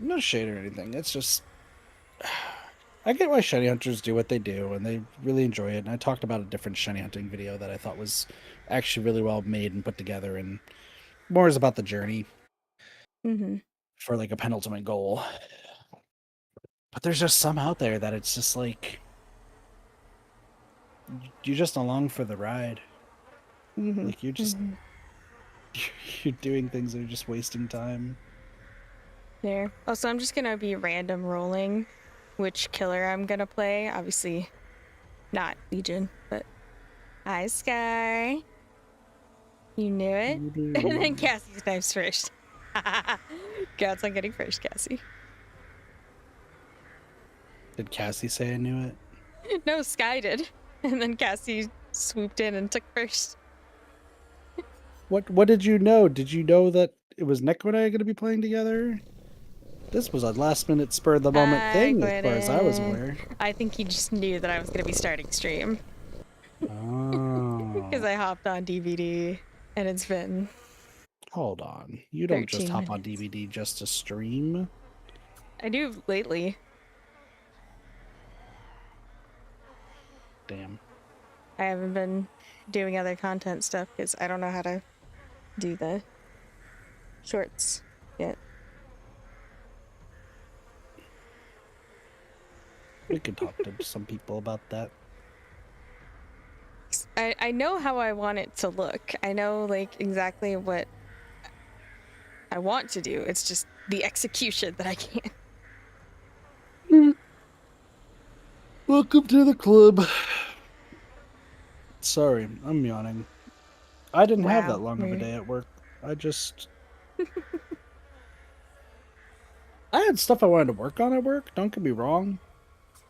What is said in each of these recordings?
no shade or anything. It's just I get why shiny hunters do what they do, and they really enjoy it. And I talked about a different shiny hunting video that I thought was actually really well made and put together, and more is about the journey for like a penultimate goal. But there's just some out there that it's just like you're just along for the ride. Like you're just you're doing things that are just wasting time. There. Also, I'm just gonna be random rolling which killer I'm gonna play. Obviously, not Legion, but hi, Sky. You knew it. And then Cassie snipes first. Congrats on getting first, Cassie. Did Cassie say I knew it? No, Sky did. And then Cassie swooped in and took first. What did you know? Did you know that it was Nick and I going to be playing together? This was a last minute spur of the moment thing as far as I was aware. I think he just knew that I was going to be starting stream. Oh. Because I hopped on DVD and it's been... Hold on. You don't just hop on DVD just to stream? I do lately. Damn. I haven't been doing other content stuff because I don't know how to do the shorts yet. We could talk to some people about that. I know how I want it to look. I know like exactly what I want to do. It's just the execution that I can't. Welcome to the club. Sorry, I'm yawning. I didn't have that long of a day at work. I just... I had stuff I wanted to work on at work, don't get me wrong.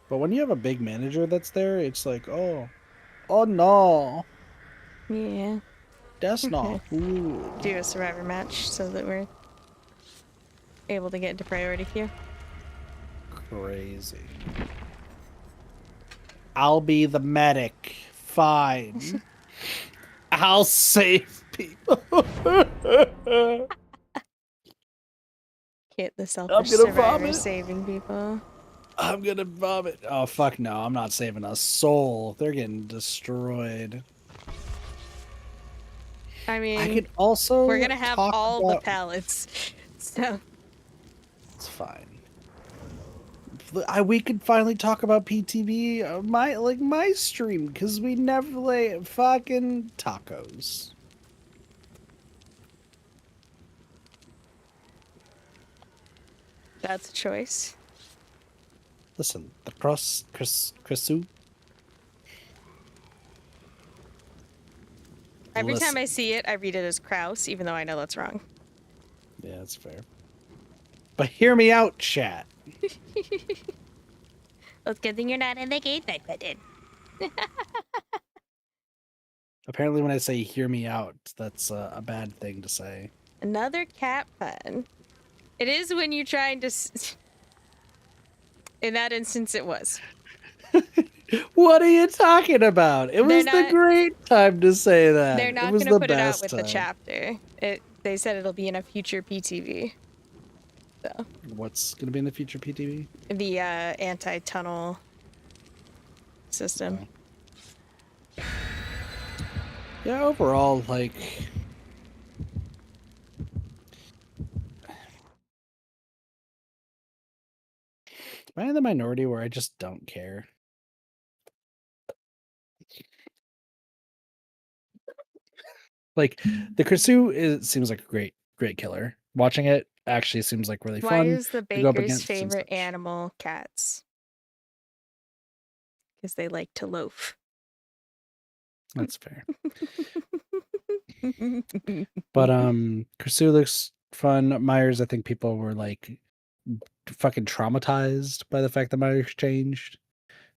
But when you have a big manager that's there, it's like, oh no. Yeah. That's not cool. Do a survivor match so that we're able to get into priority queue. Crazy. I'll be the medic. Fine. I'll save people. Get the selfish survivor saving people. I'm gonna vomit. Oh, fuck no. I'm not saving a soul. They're getting destroyed. I mean, I could also we're gonna have all the pallets, so it's fine. We could finally talk about PTV, my stream, because we never play fucking tacos. That's a choice. Listen, the Chrisu. Every time I see it, I read it as Kraus, even though I know that's wrong. Yeah, that's fair. But hear me out, chat. Well, it's good thing you're not in the gate that button. Apparently when I say hear me out, that's a bad thing to say. Another cat pun. It is when you're trying to... In that instance, it was. What are you talking about? It was the great time to say that. They're not going to put it out with the chapter. They said it'll be in a future PTV. So. What's going to be in the future PTV? The anti-tunnel system. Oh. Yeah, overall, like... Am I in the minority where I just don't care? Like, the Krisu seems like a great killer. Watching it actually seems like really fun. Why is the baker's favorite animal cats? Because they like to loaf. That's fair. But Krisu looks fun. Myers, I think people were like fucking traumatized by the fact that Myers changed.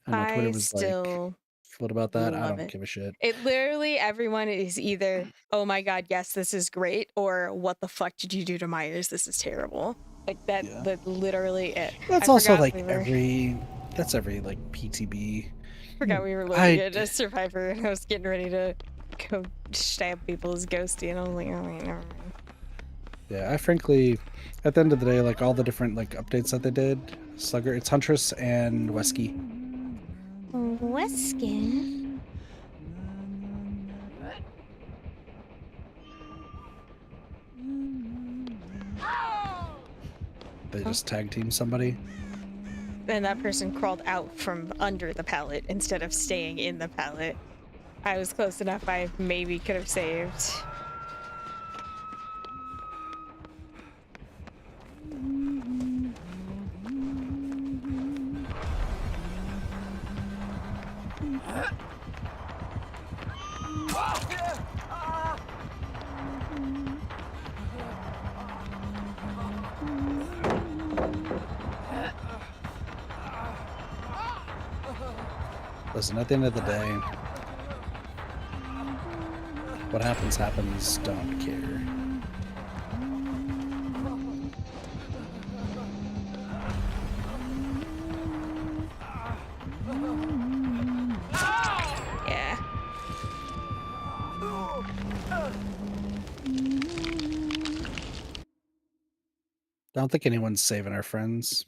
I Twitter was like, what about that? I don't give a shit. It literally, everyone is either, oh my god, yes, this is great, or what the fuck did you do to Myers? This is terrible. Like that, yeah. That's literally it. That's also like every like PTB. I forgot we were looking at a survivor and I was getting ready to go stab people as ghosty and I was like, oh wait, never mind. Yeah, I frankly, at the end of the day, like all the different like updates that they did, Slugger, it's Huntress and Wesky. Weskin. They just tag team somebody. And that person crawled out from under the pallet instead of staying in the pallet. I was close enough, I maybe could have saved. Listen, at the end of the day, what happens, happens, don't care. Yeah. I don't think anyone's saving our friends.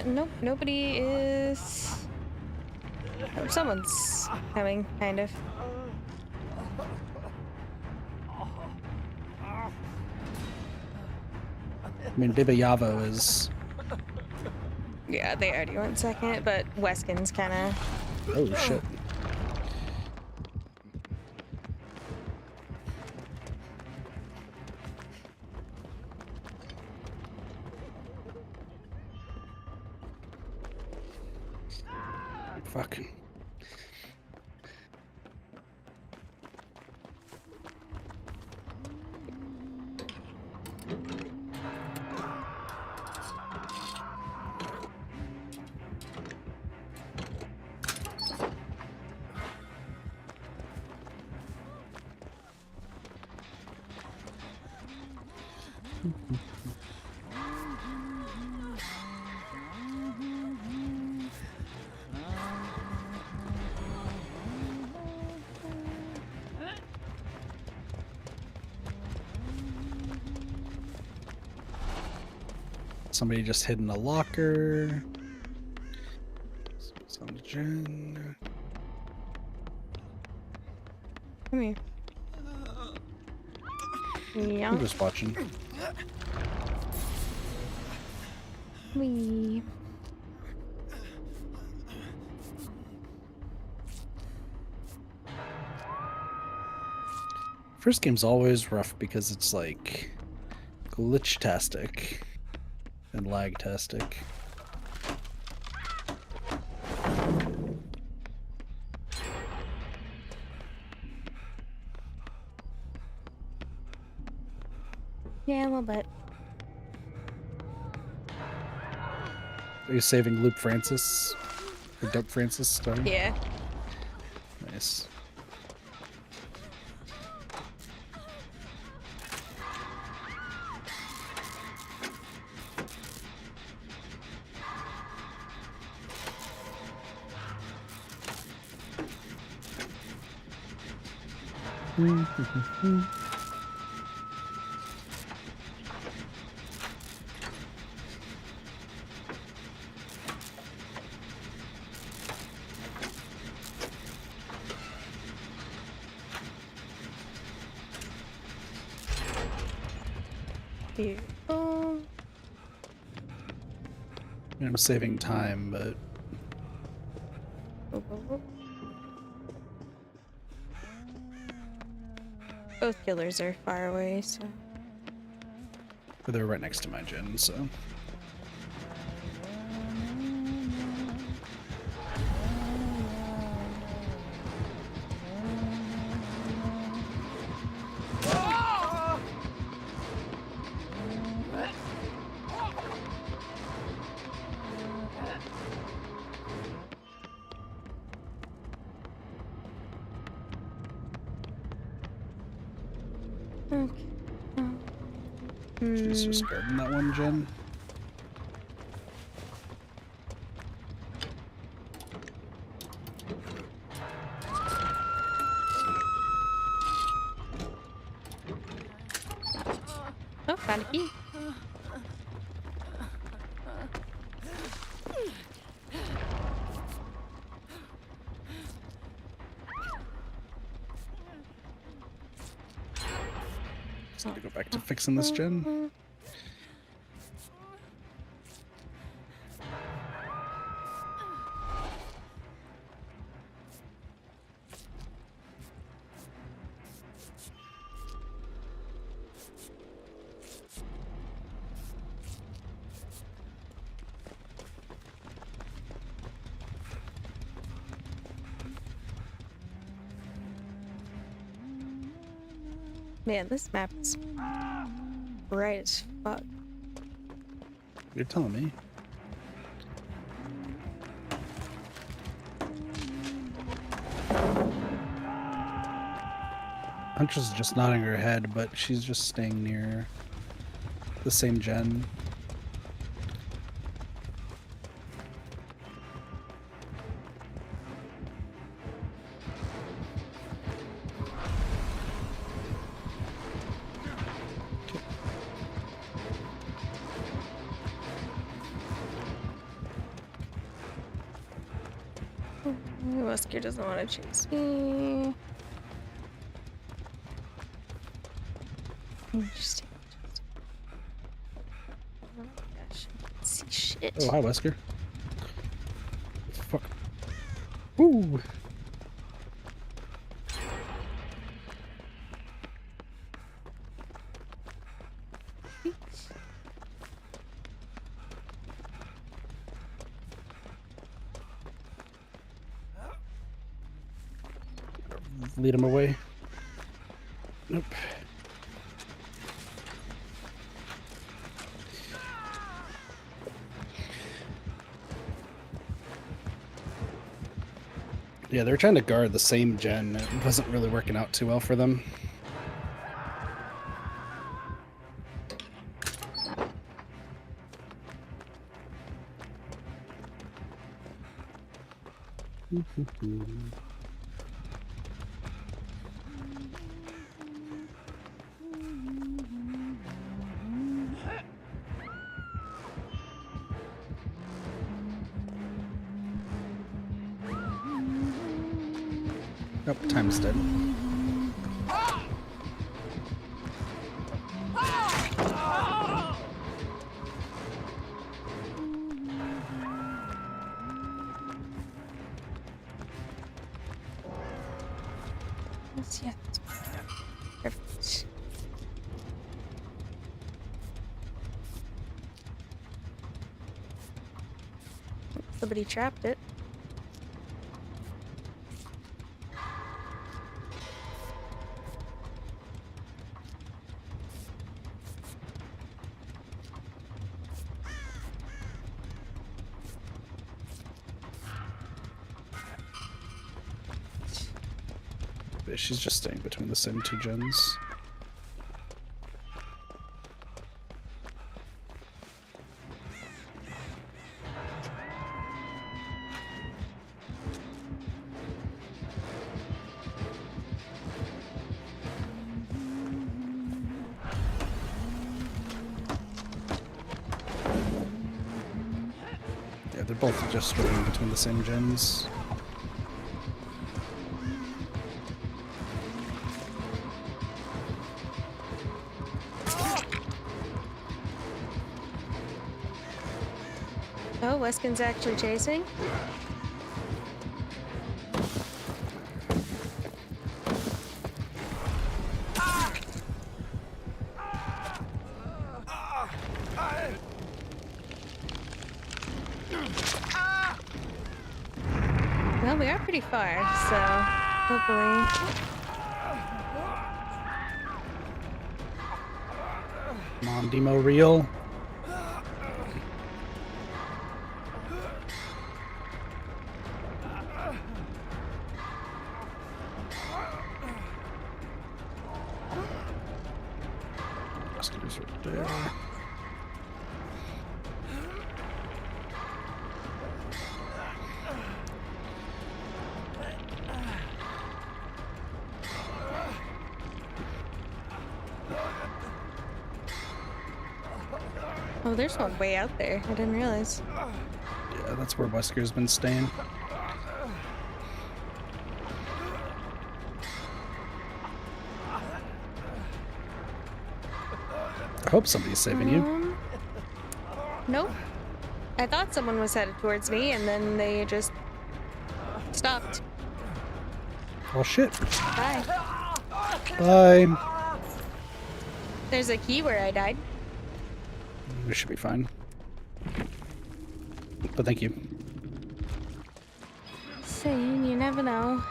Nope, nobody is... Oh, someone's coming, kind of. I mean, Baba Yavo is... Yeah, they already went second, but Weskin's kind of... Oh, shit. Fuck. Somebody just hid in a locker. It's on Jen. Come here. Yeah. I'm just watching. Wee. First game's always rough because it's like glitch-tastic and lag-tastic. Yeah, a little bit. Are you saving Loop Francis? Or Dope Francis? Sorry. Yeah. Nice. Beautiful. I'm saving time, but Oh, oh, oh. Both killers are far away, so... they're right next to my gen, so... Okay. She's just guarding that one gen. Oh, found a key. Just need to go back to fixing this gen. Man, this map is bright as fuck. You're telling me. Huntress is just nodding her head, but she's just staying near the same gen. Wesker doesn't want to chase me. Interesting. Oh my gosh, I can't see shit. Oh, hi, Wesker. What the fuck? Woo! Lead him away. Nope. Yeah, they're trying to guard the same gen. It wasn't really working out too well for them. Nope, time's dead. Yes, yeah. Perfect. Somebody trapped it. She's just staying between the same two gens. Yeah, they're both just swimming between the same gens. Oh, Weskin's actually chasing. Well, we are pretty far, so hopefully. Come on, Demo Real. Wesker's right there. Oh, there's one way out there. I didn't realize. Yeah, that's where Wesker's been staying. I hope somebody's saving you. Nope. I thought someone was headed towards me, and then they just stopped. Oh shit. Bye. Bye. There's a key where I died. We should be fine. But thank you. Same, you never know.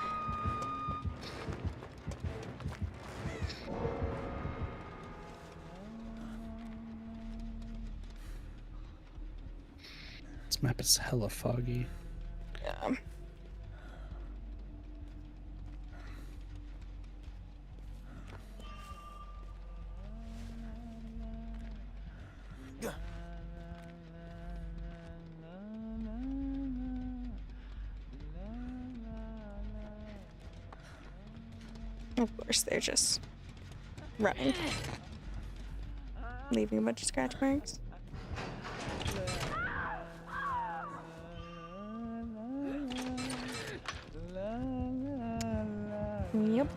This map is hella foggy. Yeah. Of course, they're just running, leaving a bunch of scratch marks. Yep.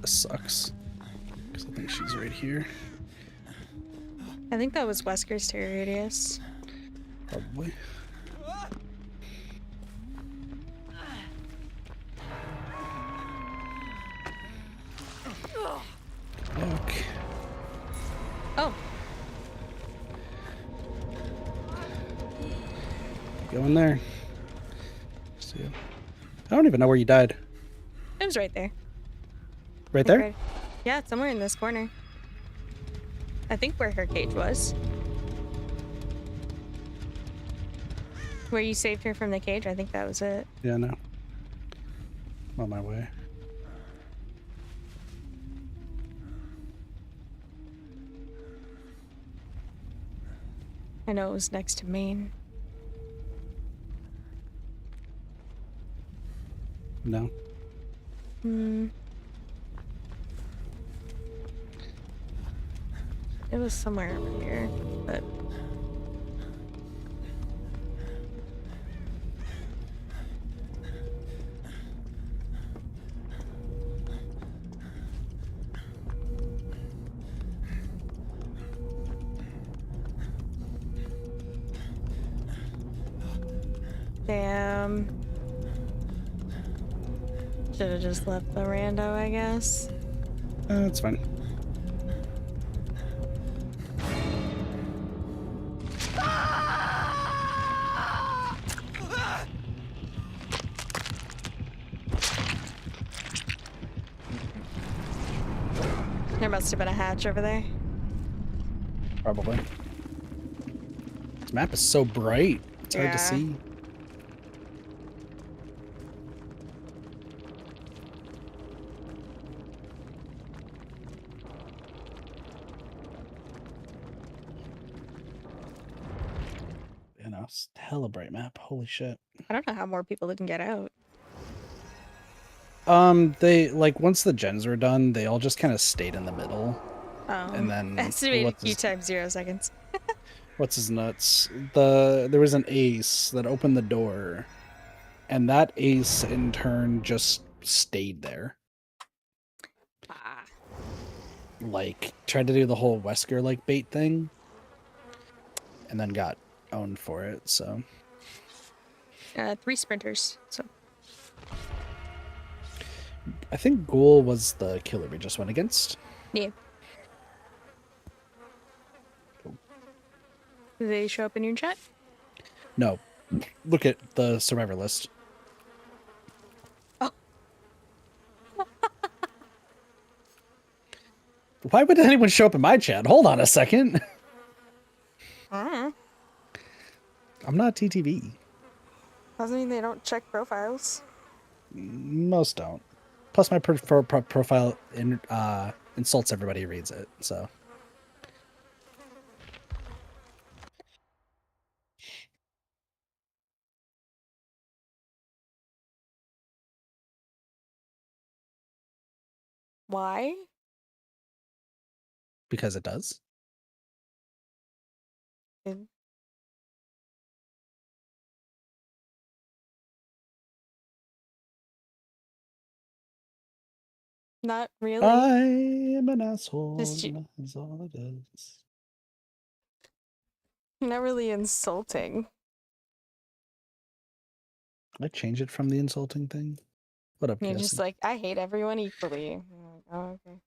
This sucks. Because I think she's right here. I think that was Wesker's terror radius. Probably. Look. Oh. Go in there. See ya. I don't even know where you died. It was right there. Right there? Okay. Yeah, it's somewhere in this corner. I think where her cage was. Where you saved her from the cage, I think that was it. Yeah, no. I'm on my way. I know it was next to Maine. No. Hmm. It was somewhere over here, but... Damn. Should have just left the rando, I guess. It's fine. There must have been a hatch over there. Probably. This map is so bright. It's hard to Yeah. see. You know, it's a hella bright map. Holy shit. I don't know how more people can get out. They, like, once the gens were done, they all just kind of stayed in the middle. And then Estimated queue time 0 seconds. what's his nuts? There was an ace that opened the door, and that ace in turn just stayed there. Ah. Like, tried to do the whole Wesker like bait thing, and then got owned for it. So 3 sprinters. So I think Ghoul was the killer we just went against. yeah. Do they show up in your chat? No. Look at the survivor list. Oh. Why would anyone show up in my chat? Hold on a second. Mm. I'm not TTV. Doesn't mean they don't check profiles. Most don't. Plus, my profile insults everybody who reads it. So. Why? Because it does. It- Not really. I am an asshole. Just That's all it is. not really insulting. I change it from the insulting thing. What up, You're Cassie? just like, I hate everyone equally. I'm like, oh, okay.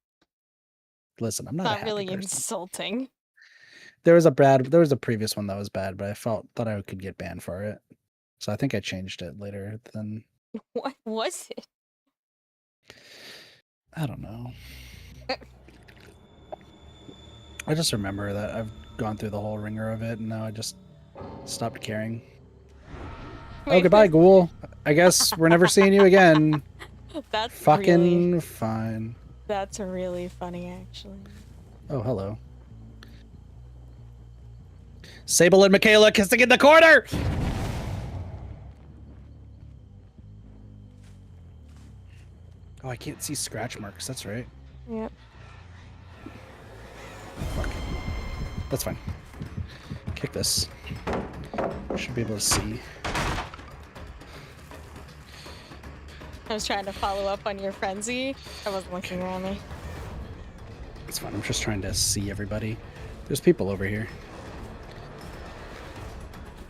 Listen, I'm not a Not happy really person. insulting. There was a previous one that was bad, but I thought I could get banned for it. So I think I changed it later than What was it? I don't know. I just remember that I've gone through the whole ringer of it and now I just stopped caring. Wait, Oh, goodbye, Ghoul. I guess we're never seeing you again. That's Fucking really, fine. that's really funny, actually. Oh, hello. Sable and Michaela kissing in the corner! Oh, I can't see scratch marks. That's right. Yep. Fuck. That's fine. Kick this. Should be able to see. I was trying to follow up on your frenzy. I wasn't looking around me. It's fine. I'm just trying to see everybody. There's people over here.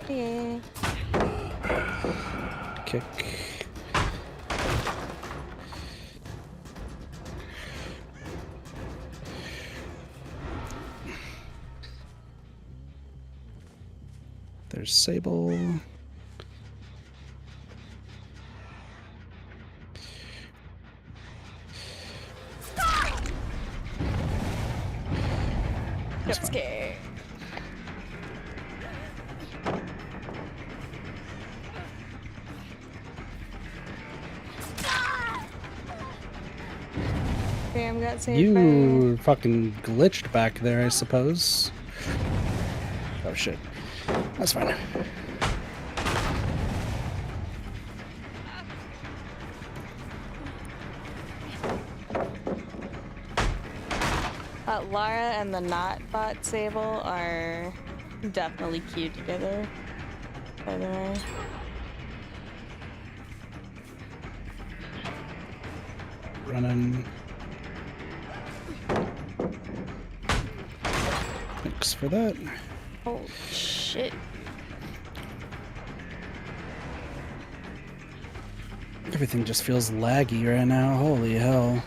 Yeah. Kick. There's Sable. Got scared. Sam got saved You fucking glitched back there, I suppose. Oh shit. That's fine. Lara and the not bot Sable are definitely cute together, by the way. Running. Thanks for that. Oh shit. Everything just feels laggy right now. Holy hell.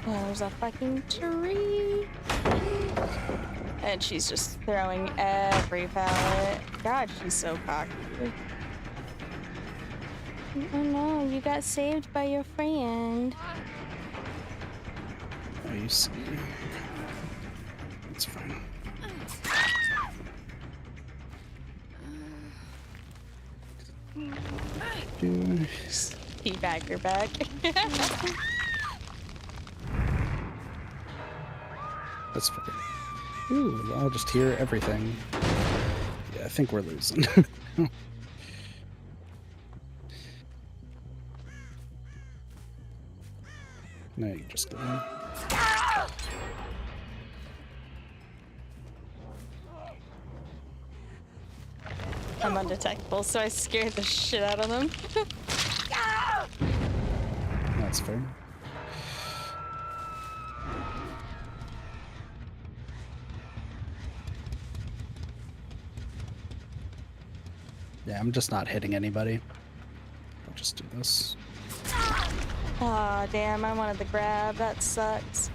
Oh, there's a fucking tree. And she's just throwing every pallet. God, she's so cocky. Oh no, you got saved by your friend. Oh, you see. It's fine. Dude. Teabag your back. That's fine. Ooh, I'll just hear everything. Yeah, I think we're losing. No, you just go in. I'm undetectable, so I scared the shit out of them. That's fair. Yeah, I'm just not hitting anybody. just do this. Aw, damn, I wanted the grab. That sucks.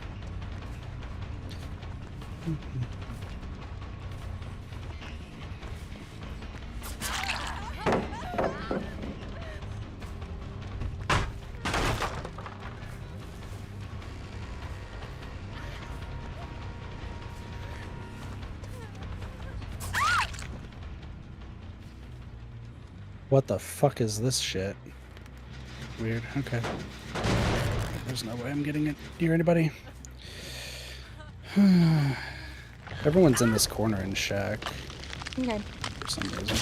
What the fuck is this shit? Weird. Okay. There's no way I'm getting it near anybody. Everyone's in this corner in shack. Okay. For some reason.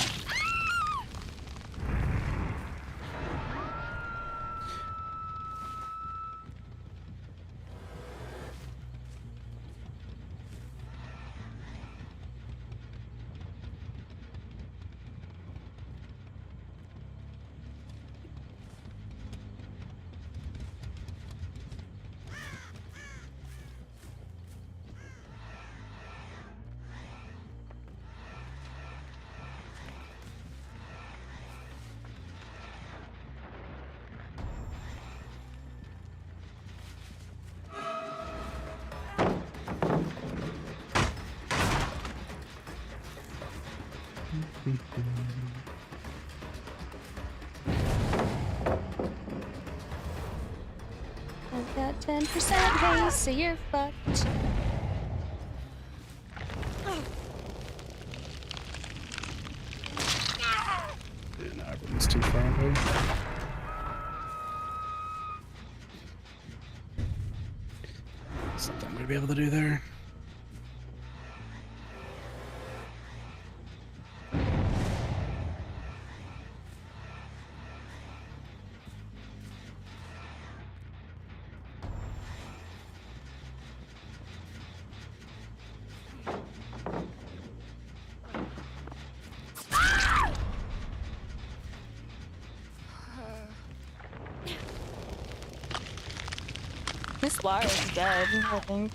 I've got 10% haste, so you're fucked. Yeah, no, everyone's too far away. Something I'm gonna be able to do there. Miss Lara's dead, I think,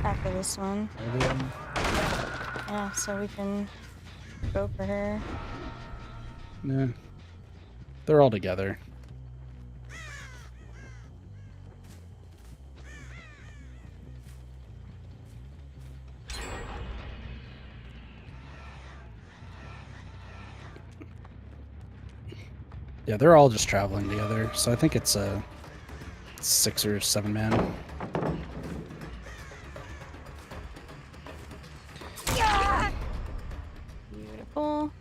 after this one. Yeah, so we can go for her. Nah. They're all together. Yeah, they're all just traveling together, so I think it's a 6 or 7 man. Beautiful.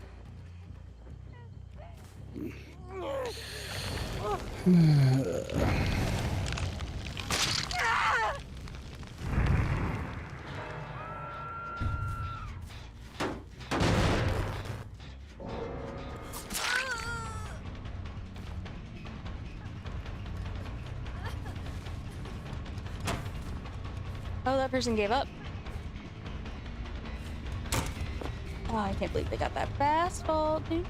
Oh, that person gave up. Oh, I can't believe they got that fast fault, dude.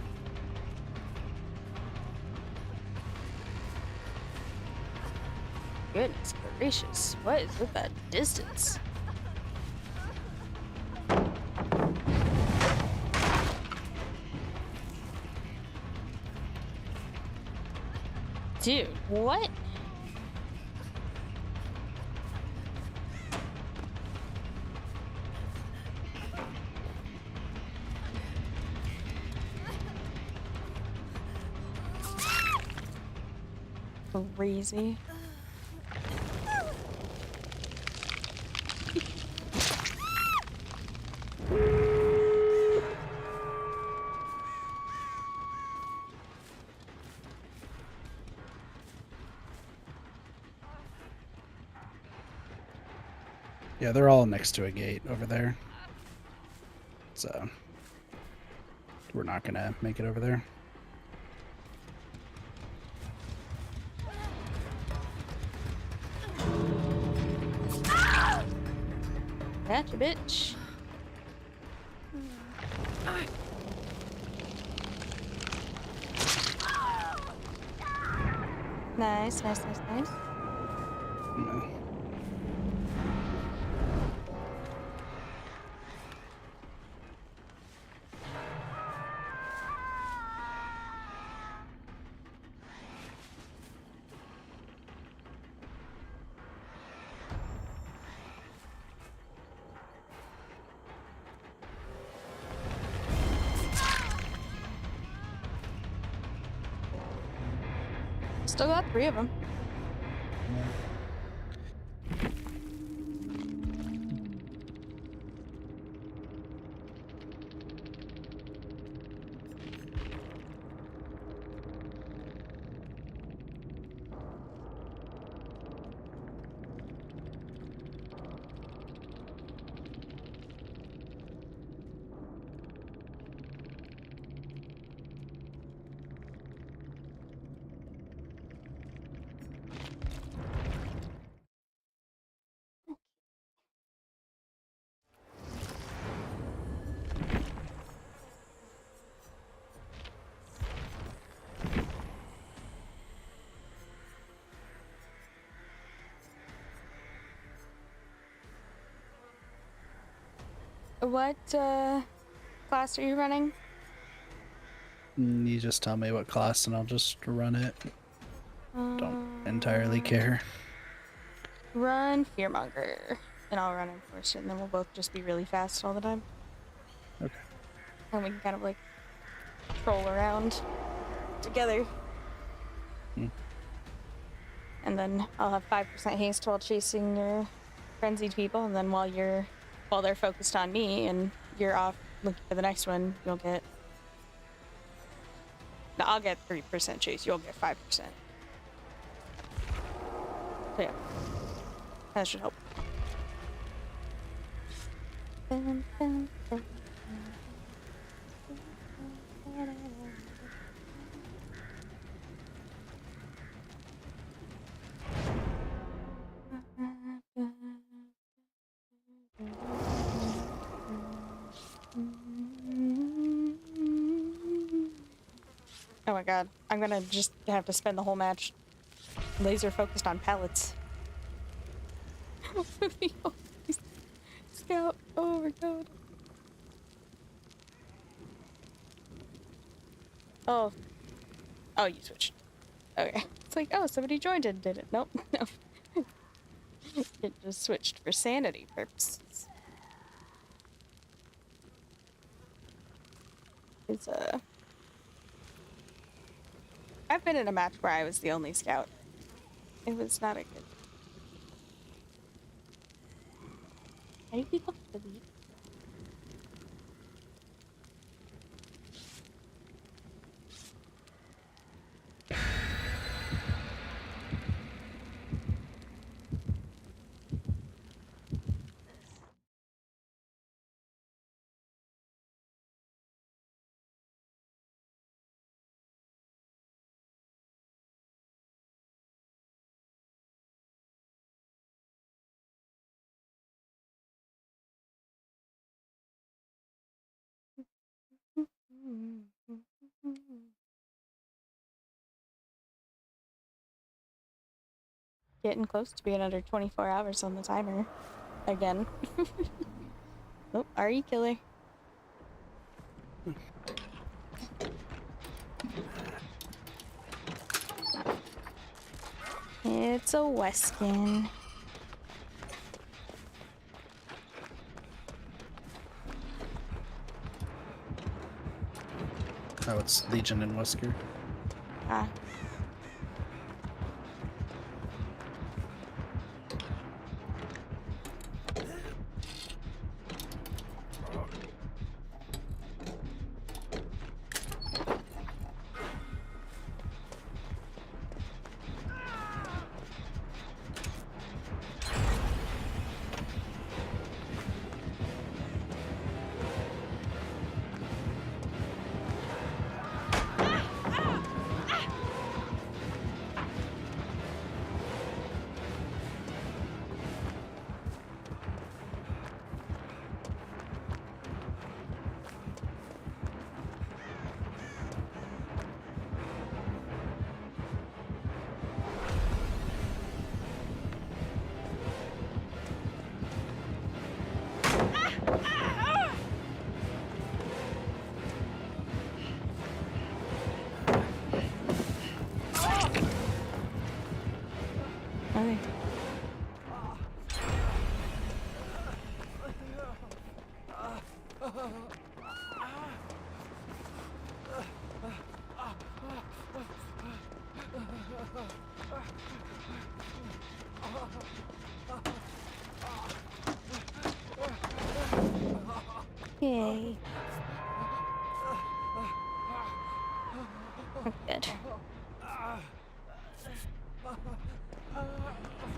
Goodness gracious, what is with that distance? Dude, what? Crazy. Yeah, they're all next to a gate over there. So we're not gonna make it over there. Gotcha, bitch. Nice, nice, nice, nice. No. Still got 3 of them. What class are you running? You just tell me what class and I'll just run it. Don't entirely care. Run Fearmonger, and I'll run Enforcer, and then we'll both just be really fast all the time. Okay. And we can kind of like troll around together. And then I'll have 5% haste while chasing your frenzied people, and then while they're focused on me and you're off looking for the next one, you'll get. No, I'll get 3% chase. You'll get 5%. So yeah, that should help. Oh my god, I'm gonna just have to spend the whole match laser focused on pallets. Scout, oh my god. Oh. Oh, you switched. Okay. It's like, oh, somebody joined and did it. Nope, no. It just switched for sanity purposes. It's I've been in a match where I was the only scout. It was not a good. How do people delete? Getting close to being under 24 hours on the timer. Again. Oh, RE killer. It's a Weskin. Oh, it's Legion and Wesker. Ah. Oh, good.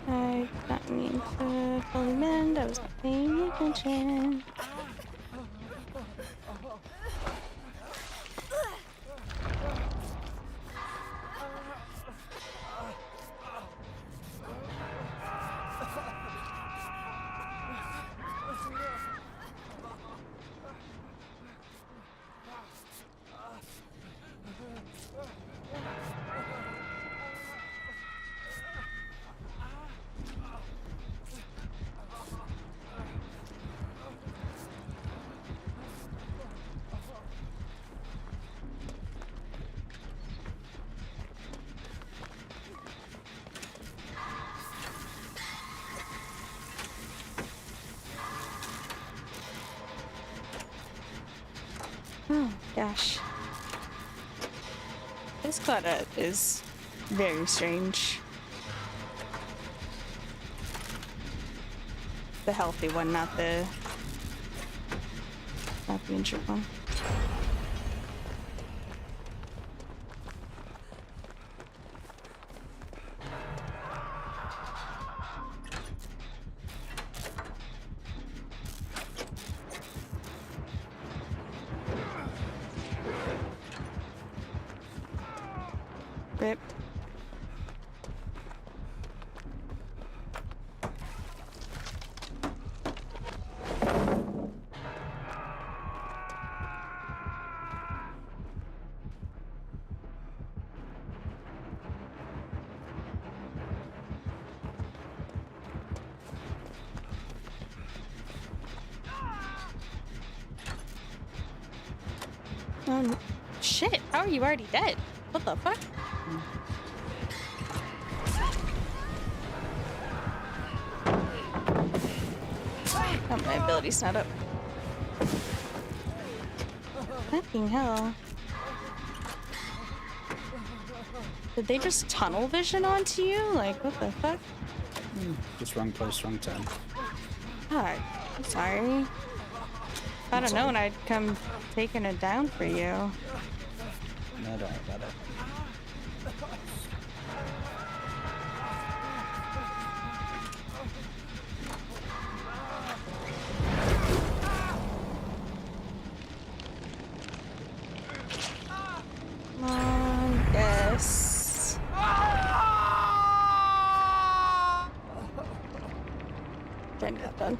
I did not mean to fully mend. I was not paying attention. Oh gosh. This clutter is very strange. The healthy one, not the injured one. Rip. Shit, how are you already dead? What the fuck? Oh, my ability's not up. Fucking hell. Did they just tunnel vision onto you? Like, what the fuck? Just wrong place, wrong time. God, I'm sorry. If I'd have known, I'd come taking it down for you. No, don't worry about it. Come on, yes. Then got done.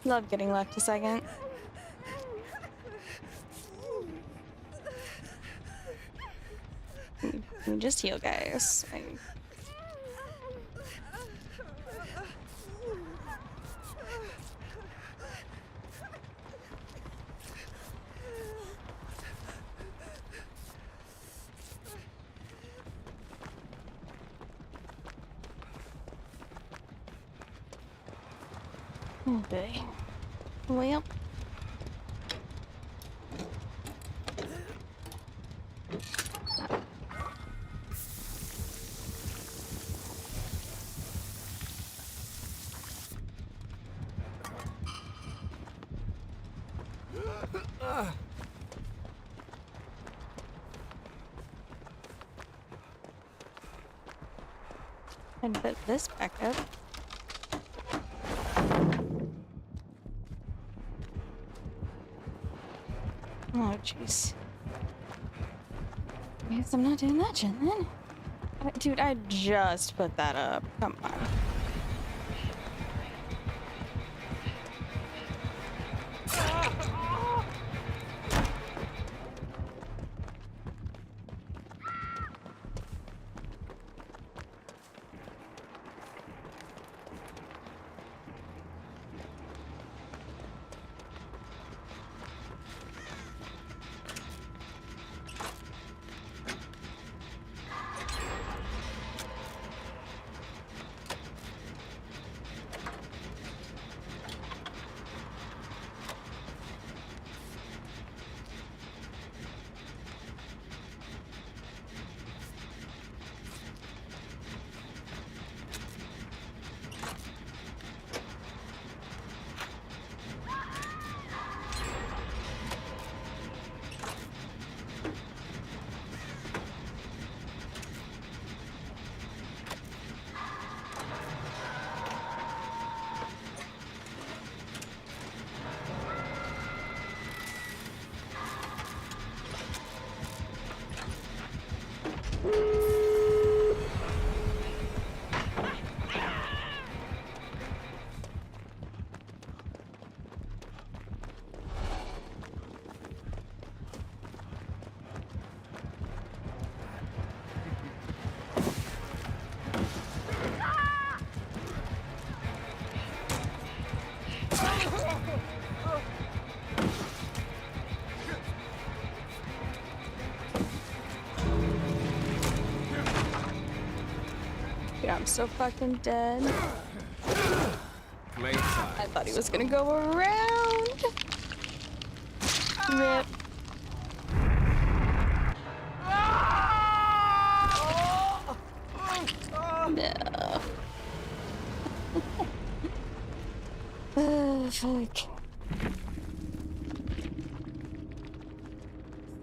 Love getting left a second. We just heal, guys. Okay. Well. And put this back up. Oh, jeez. I guess I'm not doing that, Jen, then. Dude, I just put that up. Come on. Dude, I'm so fucking dead. I thought he was gonna go around. Rip. No. Oh, fuck.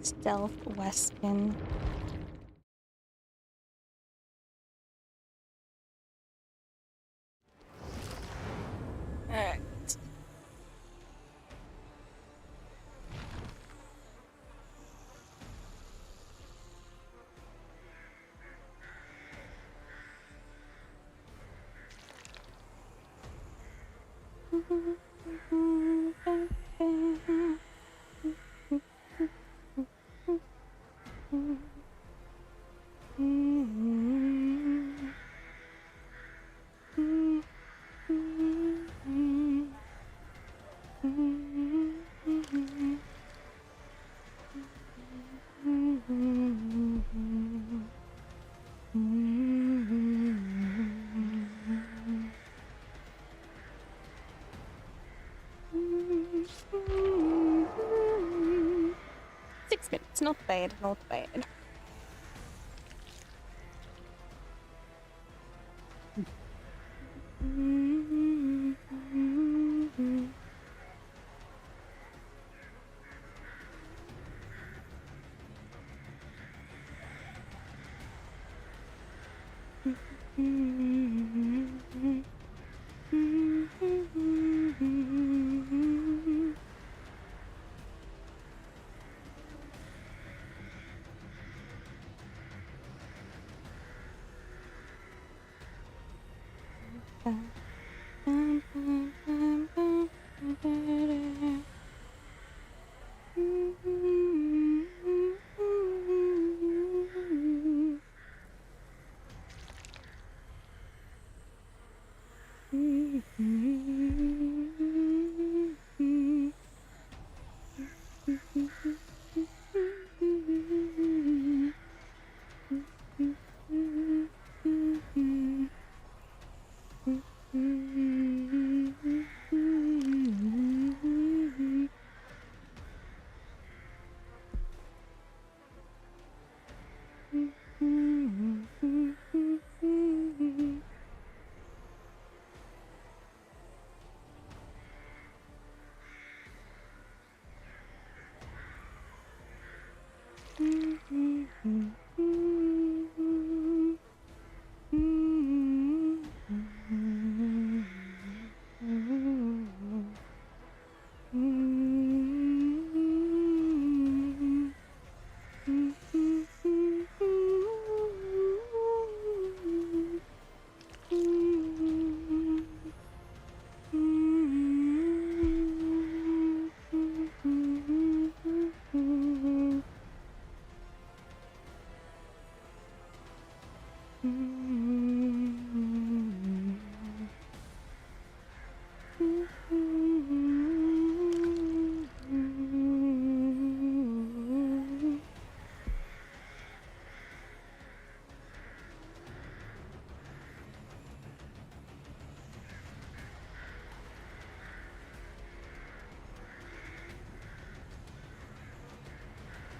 Stealth Weston. Alright. It's not bad, not bad.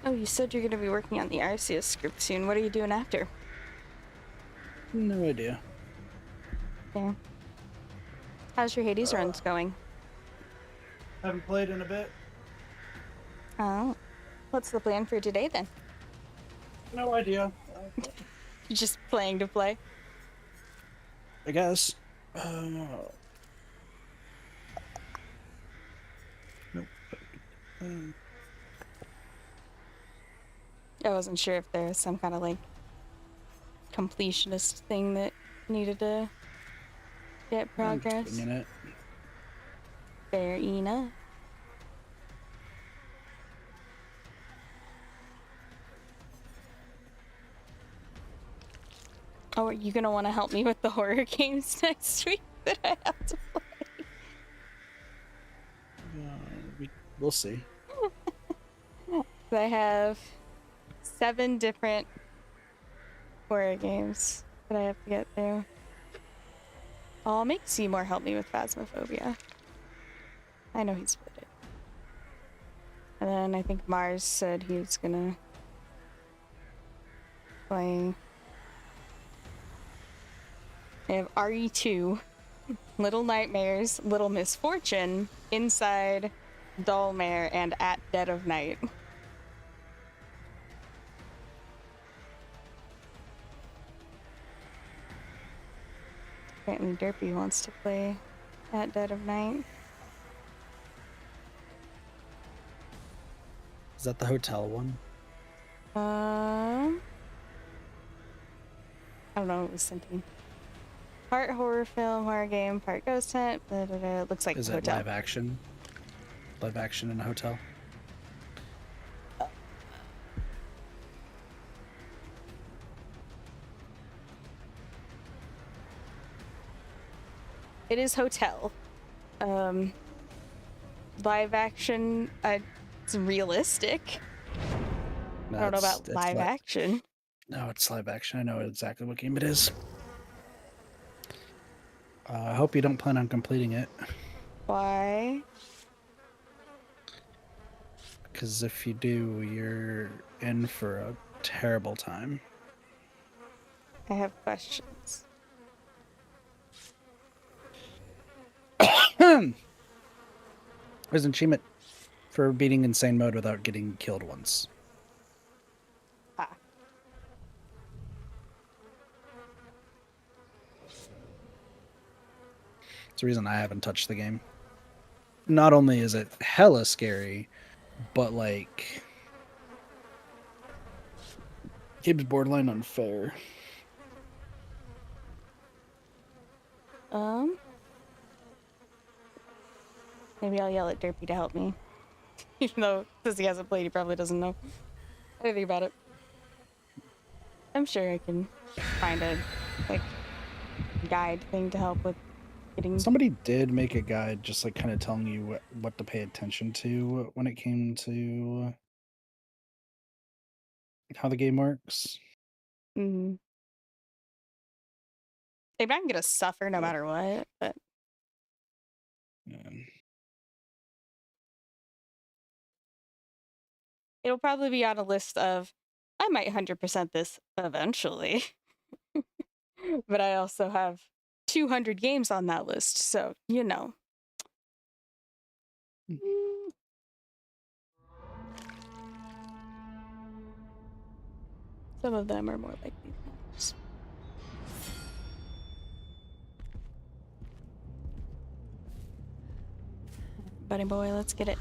Oh, you said you're going to be working on the Arceus script soon. What are you doing after? No idea. Yeah. How's your Hades runs going? Haven't played in a bit. Oh. What's the plan for today then? No idea. You're just playing to play? I guess. Nope. I wasn't sure if there was some kind of like completionist thing that needed to get progress. I'm it. Fair enough. Oh, are you gonna want to help me with the horror games next week that I have to play? We'll see. I have 7 different horror games that I have to get through. I'll make Seymour help me with Phasmophobia. I know he's with it. And then I think Mars said he was gonna play. I have RE2, Little Nightmares, Little Misfortune, Inside, Dullmare, and At Dead of Night. Apparently Derpy wants to play At Dead of Night. Is that the hotel one? I don't know what it was thinking. Part horror film, horror game, part ghost hunt. Blah, blah, blah. It looks like Is a it hotel. live action? Live action in a hotel? It is hotel. Live action. It's realistic. No, I don't know about live action. No, it's live action. I know exactly what game it is. I hope you don't plan on completing it. Why? Because if you do, you're in for a terrible time. I have questions. There's an achievement for beating insane mode without getting killed once. Ah. It's the reason I haven't touched the game. Not only is it hella scary, but like game's borderline unfair. Maybe I'll yell at Derpy to help me. Even though, since he hasn't played, he probably doesn't know anything about it. I'm sure I can find a, like, guide thing to help with getting... Somebody did make a guide just, like, kind of telling you what to pay attention to when it came to how the game works. Mm-hmm. Maybe I'm gonna suffer no matter what, but... Yeah. It'll probably be on a list of, I might 100% this eventually. But I also have 200 games on that list, so, you know. Some of them are more likely than others. Buddy boy, let's get it.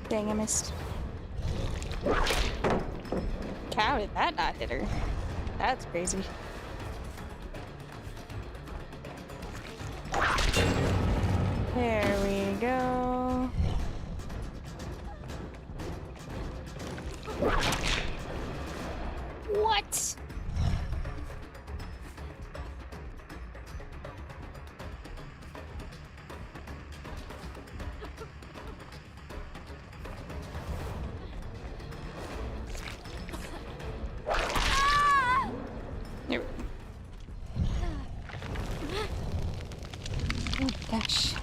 Dang, I missed. How did that not hit her? That's crazy. There we go. What? There we go. Oh gosh.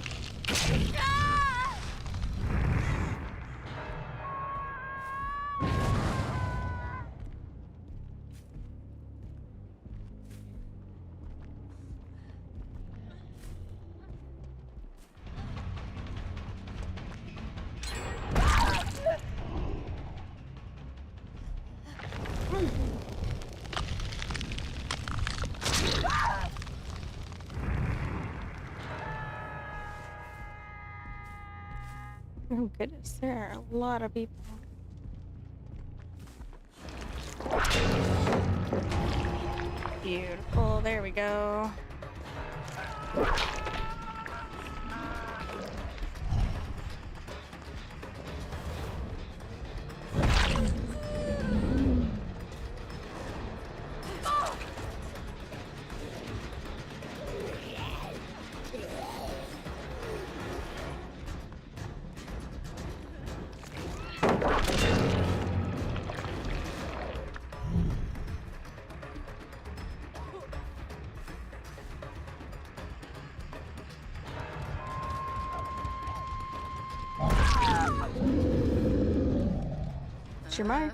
Oh goodness, there are a lot of people. Beautiful, there we go. Sure might.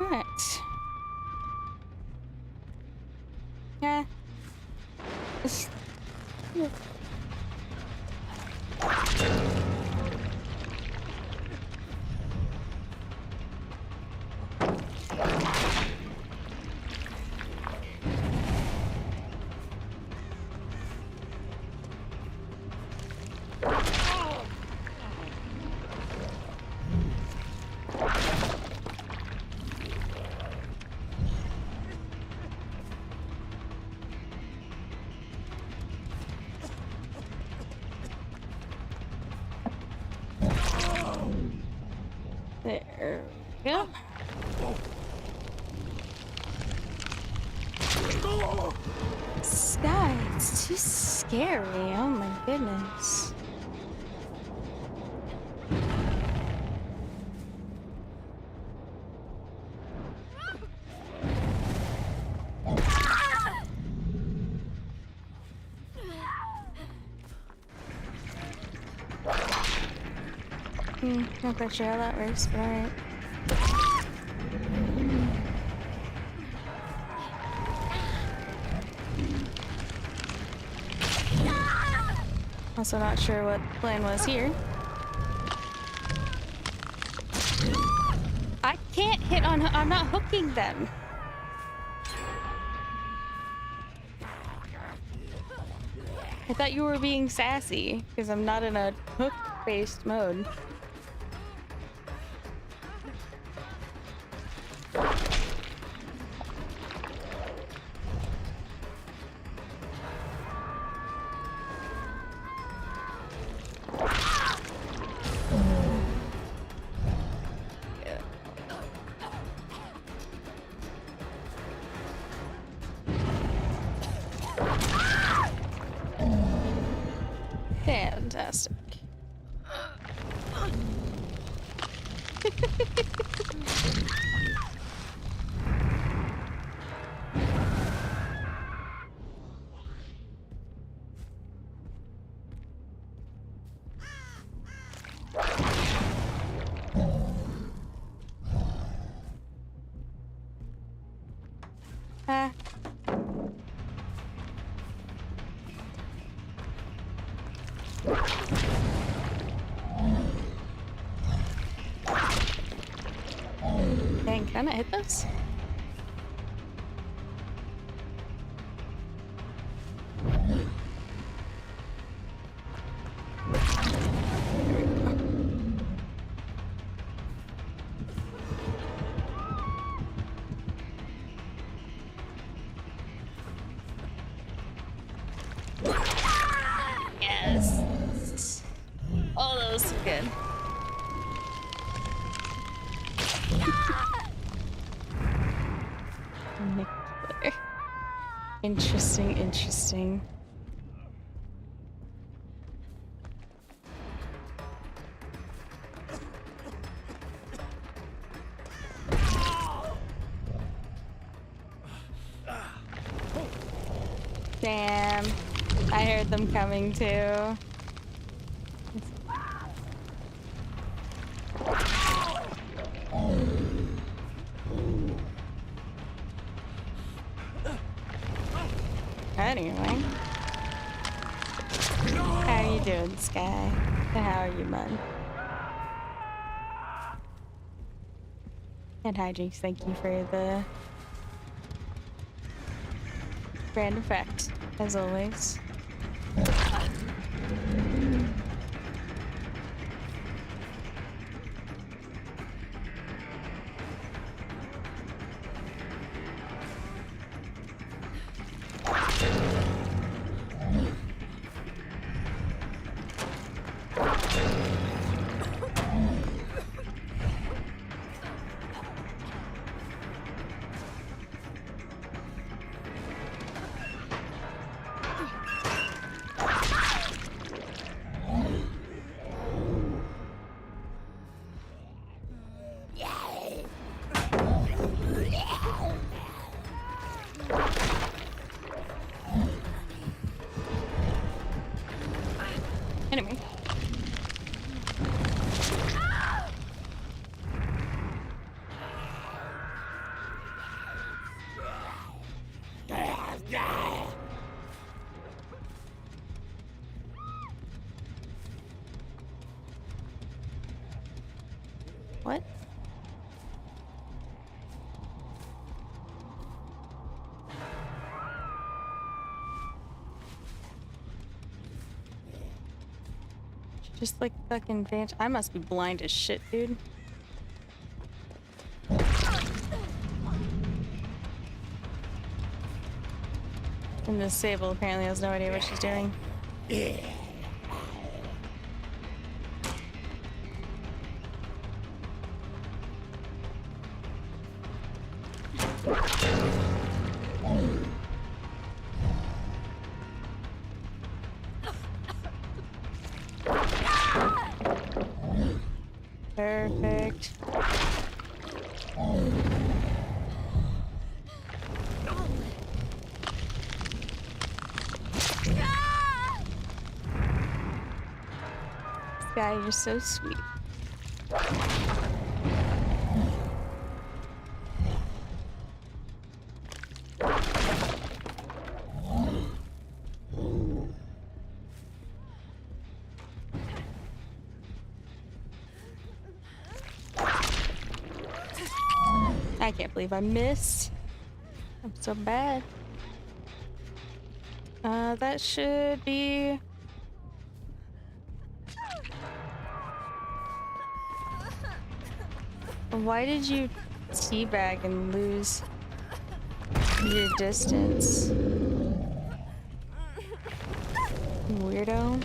Right. Yeah. There we go. Sky, it's too scary. Oh my goodness. Not quite sure how that works, but alright. Also not sure what the plan was here. I can't hit on I'm not hooking them. I thought you were being sassy because I'm not in a hook-based mode. Fantastic. Dang, can I hit this? Yes. Oh, that was so good. Nick. Interesting, interesting. Damn. I heard them coming too. Anyway. How are you doing, Sky? And how are you, Mud? And hi, Jinx. Thank you for the random fact, as always. Anyway. What? Just like fucking vanish. I must be blind as shit, dude. And this Sable apparently has no idea what she's doing. Perfect. Sky, you're so sweet. I can't believe I missed. I'm so bad. That should be... Why did you teabag and lose your distance? Weirdo.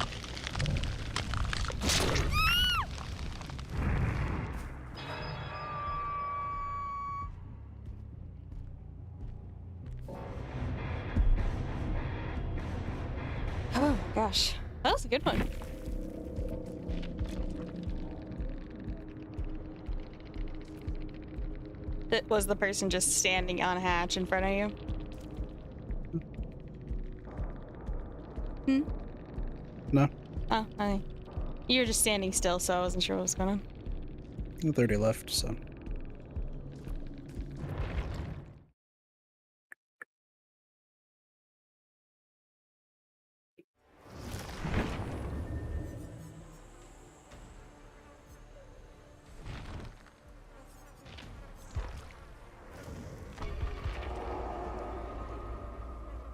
Oh gosh, that was a good one. Was the person just standing on a hatch in front of you? Hmm? No. Oh, okay. You were just standing still, so I wasn't sure what was going on. 30 left, so.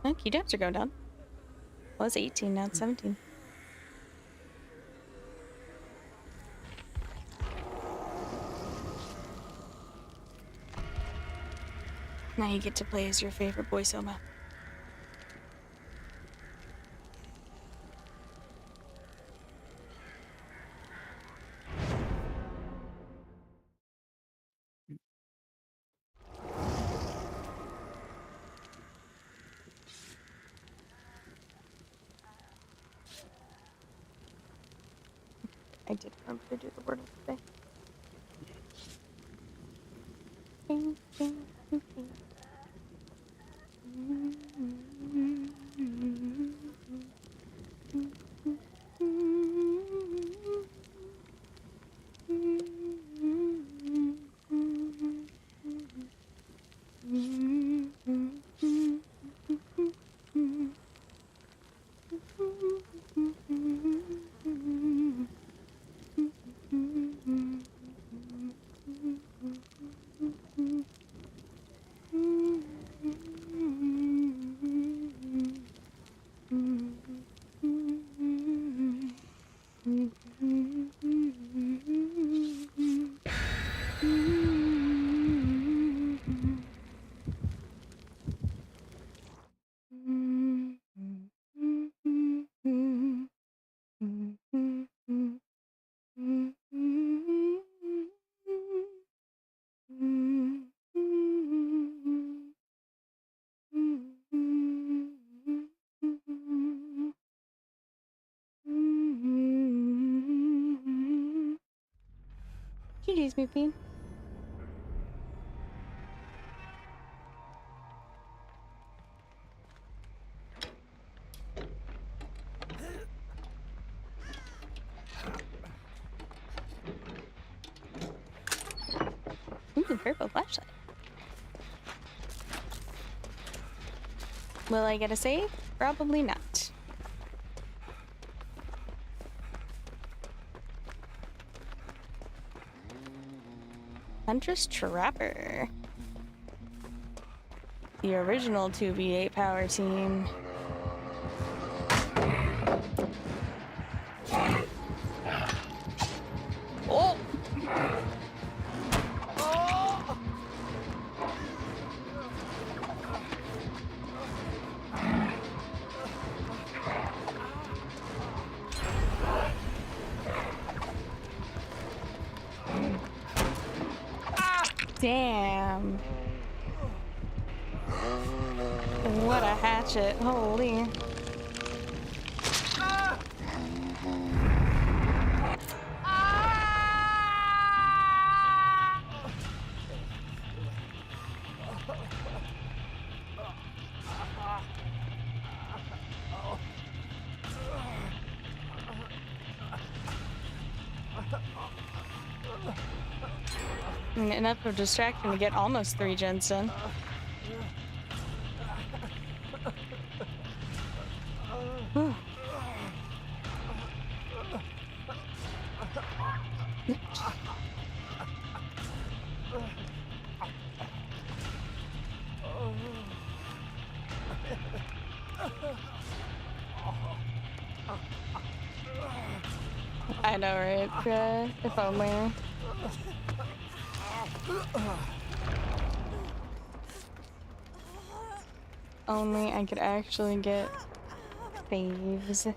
Oh, key depths are going down. Well, it's 18, now it's 17. Now you get to play as your favorite boy Soma. I did remember to do the word of the day. GG's, Moopy. Ooh, purple flashlight. Will I get a save? Probably not. Huntress Trapper. The original 2v8 power team. Oh! Damn. What a hatchet. Holy. Enough of distraction to get almost 3 gens done. I know, right? If only. Only I could actually get faves.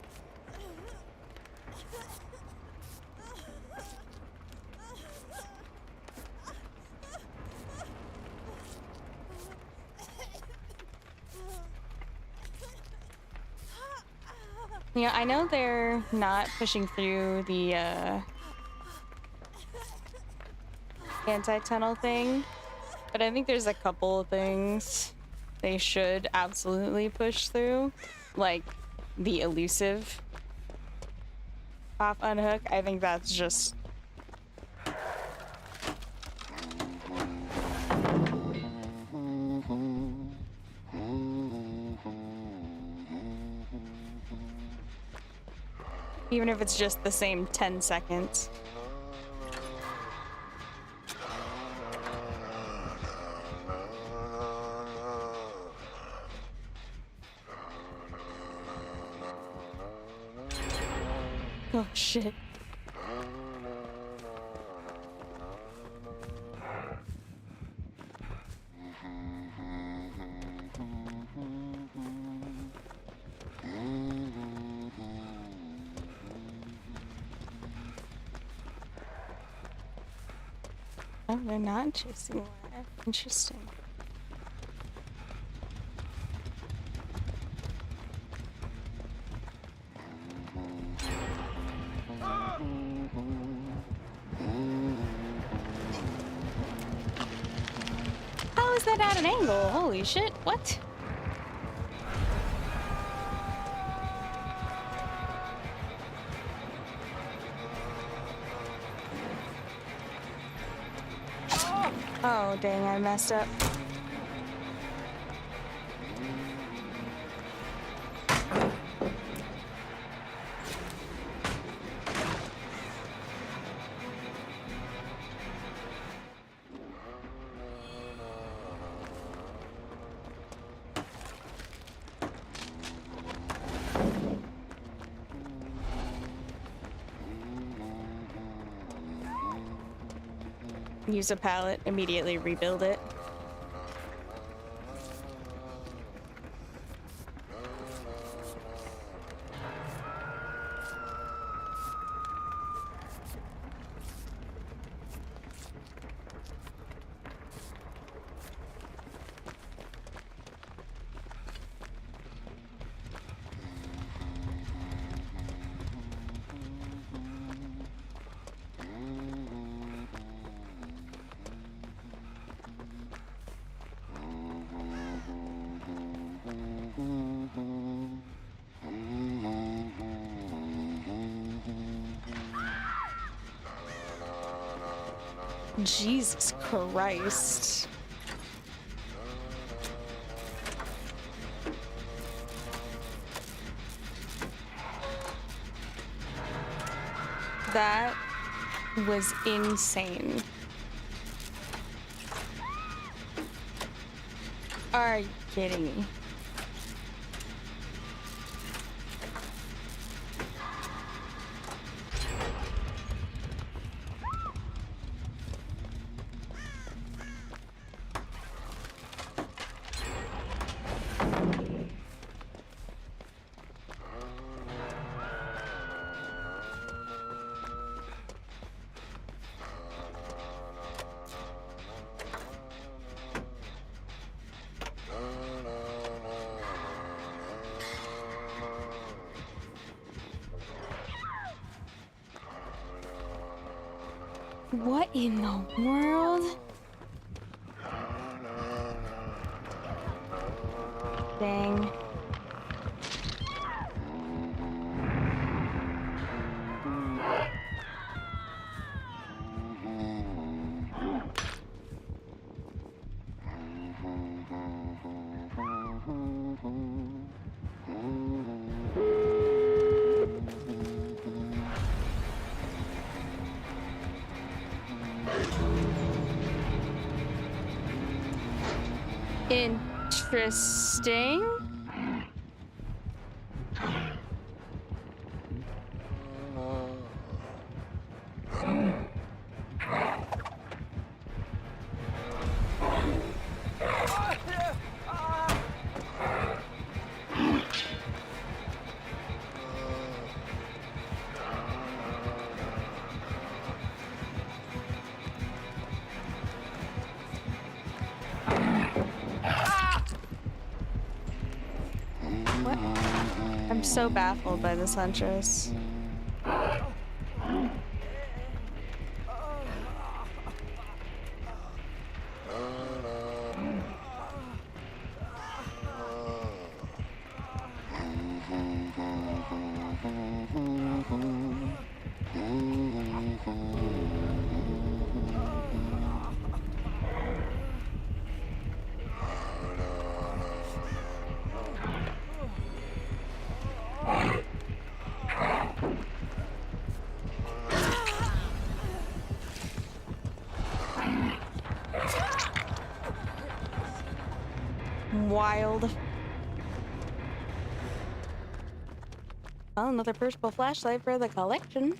Yeah, I know they're not pushing through the anti-tunnel thing, but I think there's a couple of things they should absolutely push through, like the elusive pop unhook. I think that's just even if it's just the same 10 seconds. Oh shit. Oh, they're not chasing away. Interesting. How is that at an angle? Holy shit, what? Oh, dang, I messed up. Use a pallet, immediately rebuild it. Jesus Christ. That was insane. Are you kidding me? What in the world? Dang. Interesting. What? I'm so baffled by this huntress. Wild. Well, another purchasable flashlight for the collection.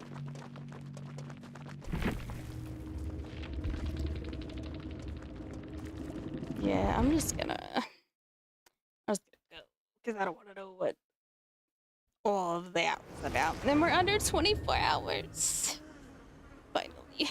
Yeah, I'm just gonna go because I don't want to know what all of that was about. And then we're under 24 hours. Finally.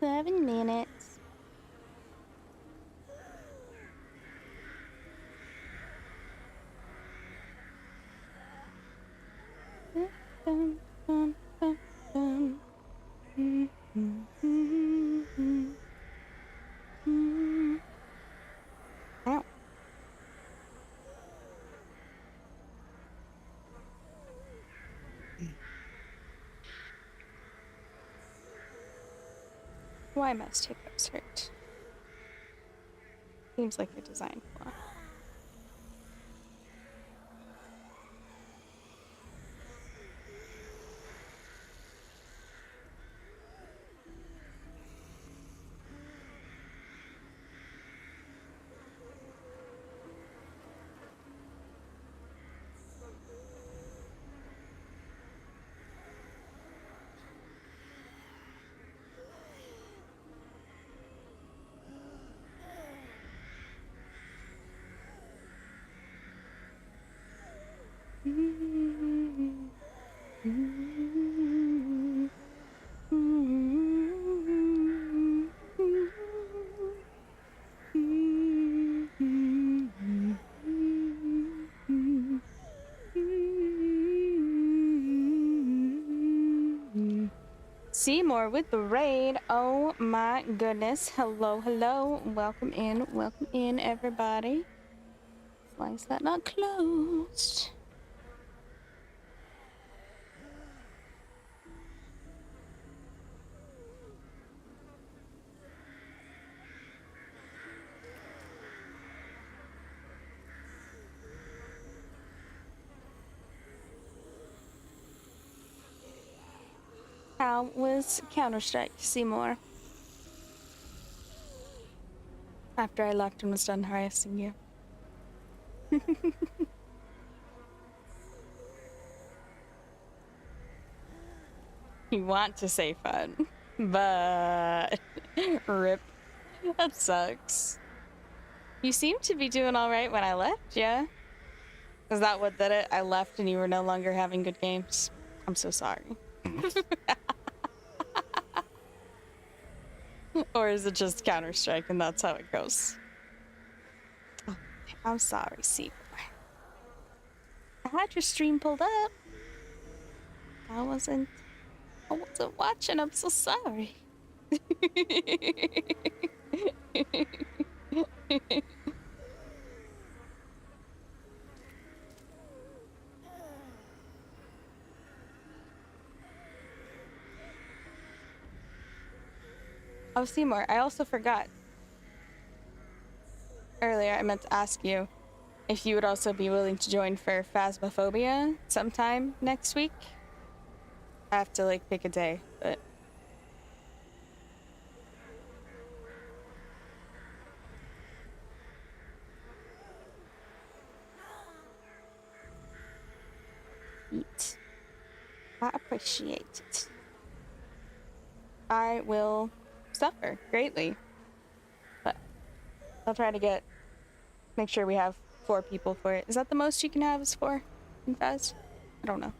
Seven minutes. Ow. Why must hiccup's hurt? Seems like a design flaw. Seymour with the raid. Oh my goodness. Hello, hello. Welcome in, everybody. Why is that not closed? How was Counter-Strike, Seymour? After I left and was done harassing you. You want to say fun, but rip. That sucks. You seem to be doing all right when I left, yeah? Is that what did it? I left and you were no longer having good games. I'm so sorry. Or is it just Counter-Strike and that's how it goes? Oh, I'm sorry, Seymour. I had your stream pulled up. I wasn't watching. I'm so sorry. Oh, Seymour, I also forgot. Earlier, I meant to ask you if you would also be willing to join for Phasmophobia sometime next week. I have to, like, pick a day, but... Eat. I appreciate it. I will suffer greatly, but I'll try to make sure we have 4 people for it. Is that the most you can have is 4 in Phas? I don't know.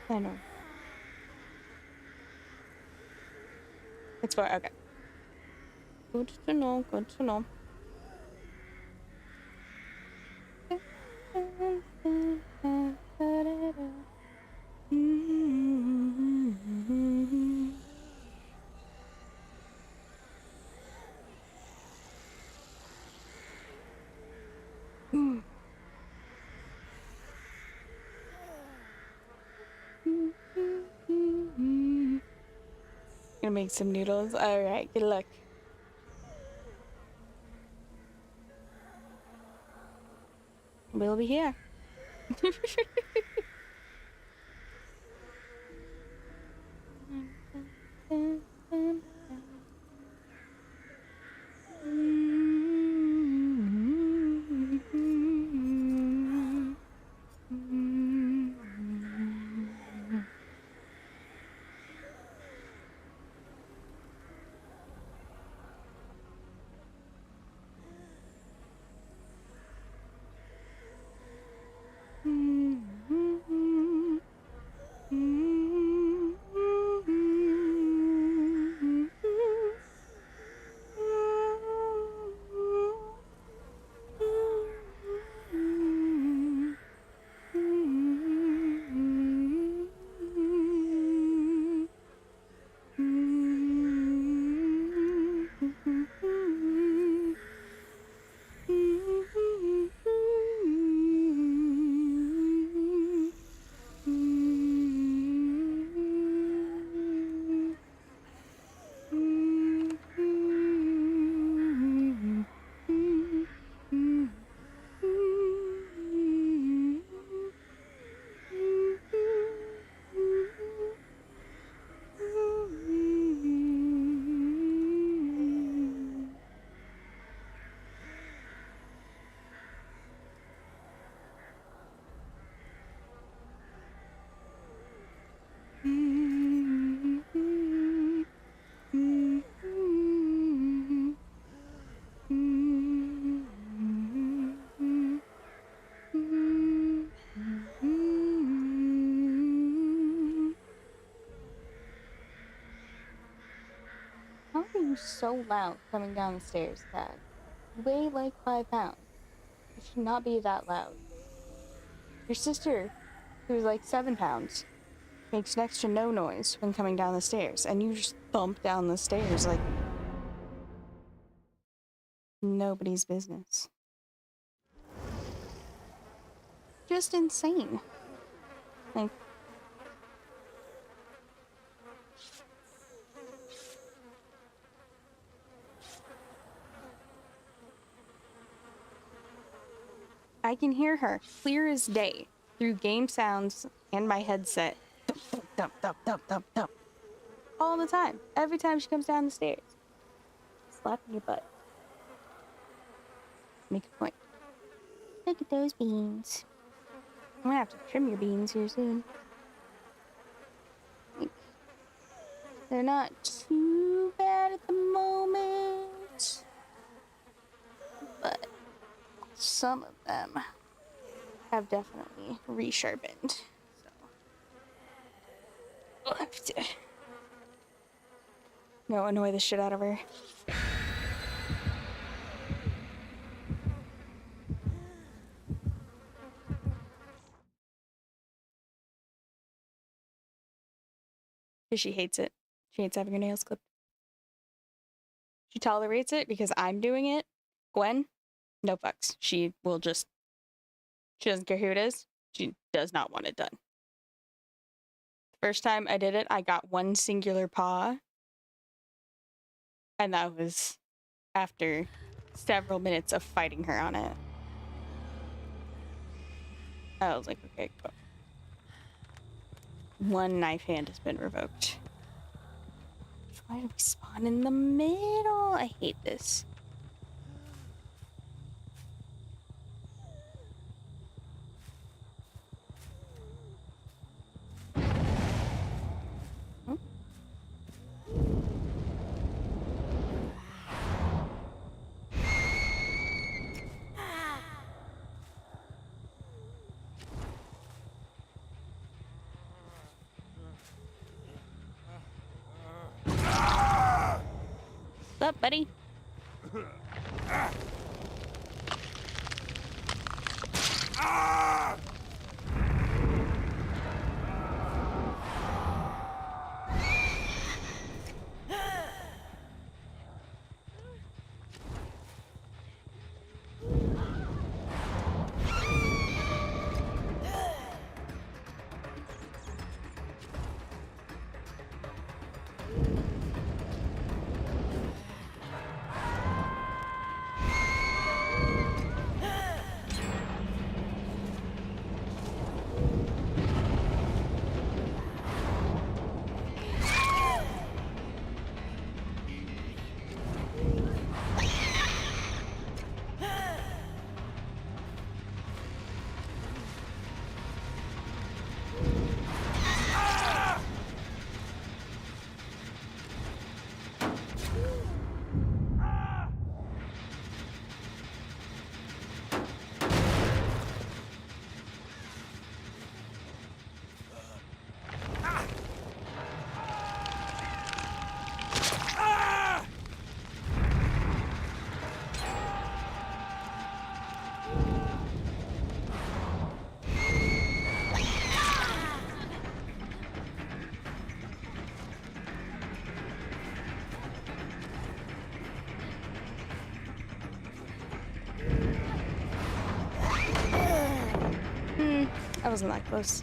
I know. It's 4, okay. Good to know, good to know. Gonna make some noodles. All right, good luck. We'll be here. How are you so loud coming down the stairs, Cat? You weigh like 5 pounds. It should not be that loud. Your sister, who's like 7 pounds, makes next to no noise when coming down the stairs, and you just thump down the stairs like nobody's business. Just insane. Like, I can hear her clear as day through game sounds and my headset. Thump, thump, thump, thump, thump, thump. All the time. Every time she comes down the stairs. Slapping your butt. Make a point. Look at those beans. I'm gonna have to trim your beans here soon. They're not too bad at the moment, but some of them have definitely resharpened. So I'll have to annoy the shit out of her. Because she hates it. She hates having her nails clipped. She tolerates it because I'm doing it. Gwen, no fucks. She doesn't care who it is. She does not want it done. The first time I did it, I got one singular paw. And that was after several minutes of fighting her on it. I was like, okay, cool. One knife hand has been revoked. Why do we spawn in the middle? I hate this. What's up, buddy? I wasn't that close.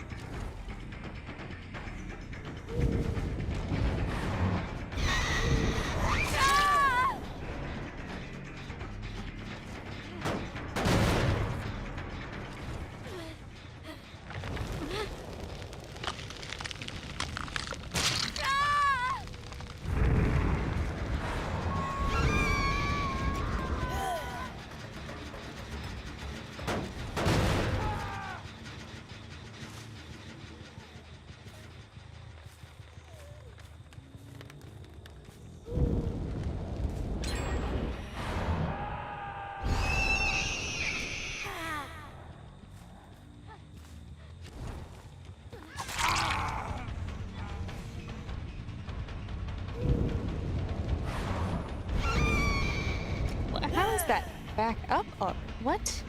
How is that back up? Oh, what?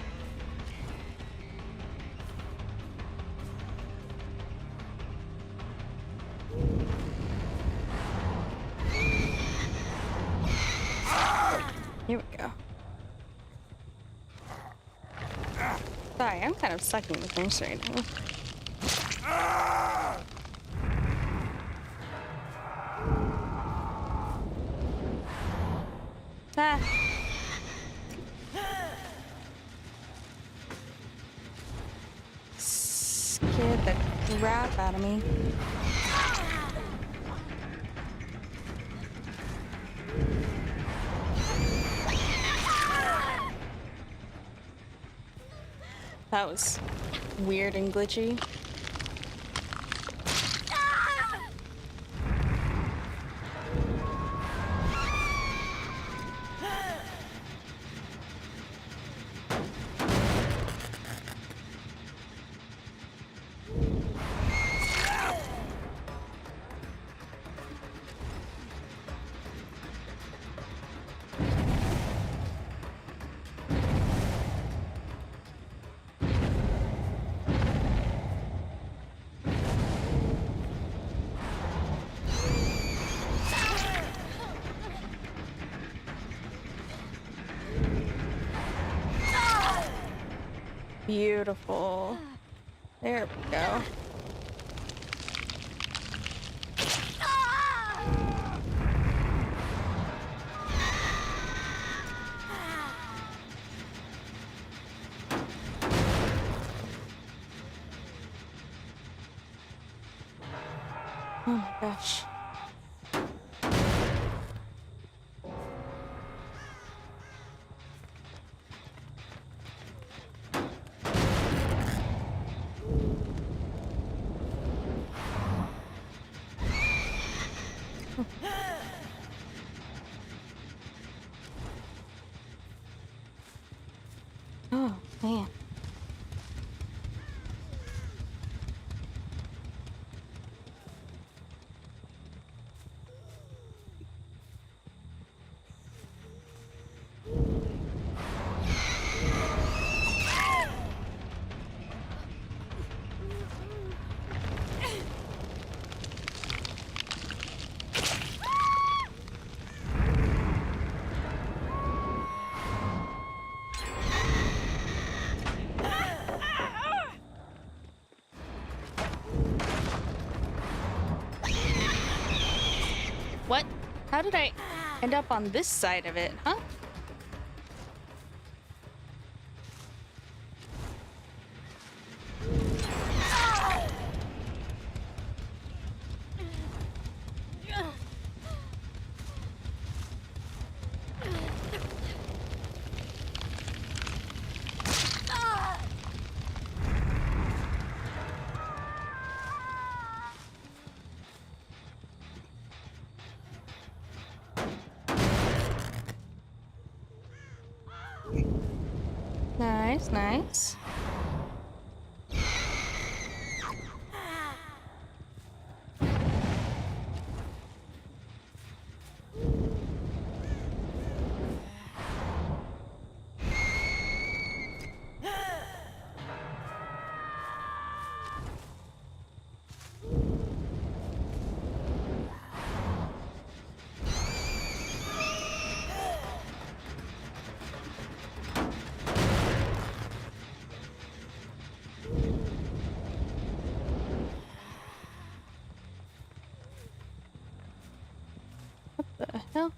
Here we go. Sorry, I'm kind of sucking the things right now. Ah. Scared the crap out of me. That was weird and glitchy. Beautiful. There we go. Oh my gosh. Oh man. What? How did I end up on this side of it, huh? Nice, nice. What the hell?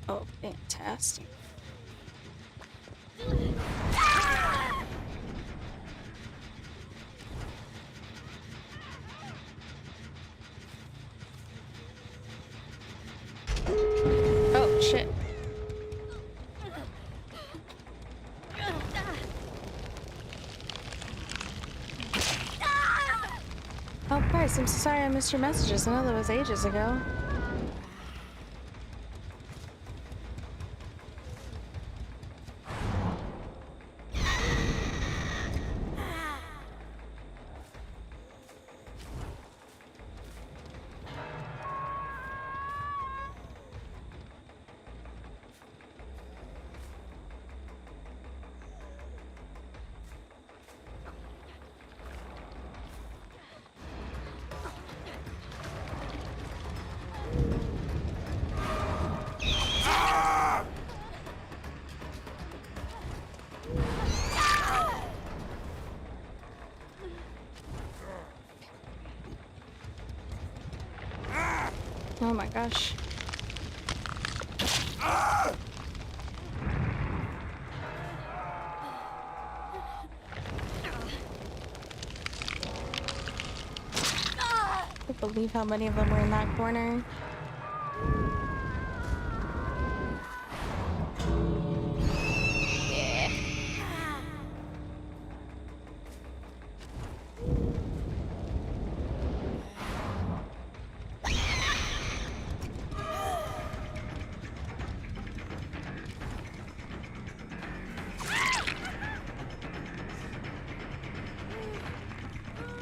Oh, fantastic. Oh, shit. Oh, Bryce, I'm so sorry I missed your messages. I know that was ages ago. Oh my gosh. I can't believe how many of them were in that corner.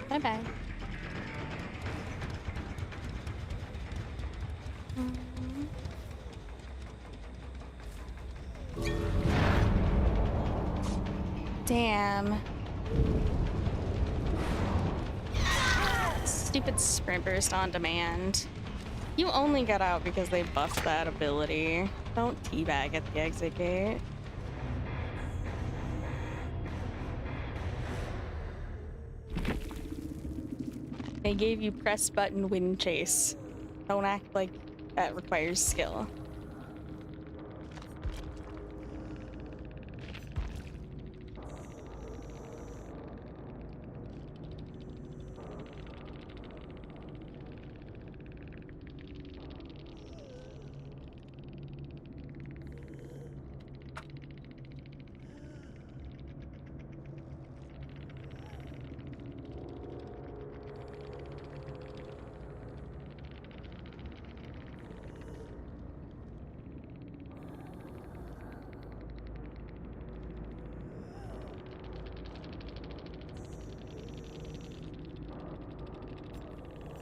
Bye bye. Damn. Stupid sprint burst on demand. You only got out because they buffed that ability. Don't teabag at the exit gate. They gave you press button wind chase. Don't act like that requires skill.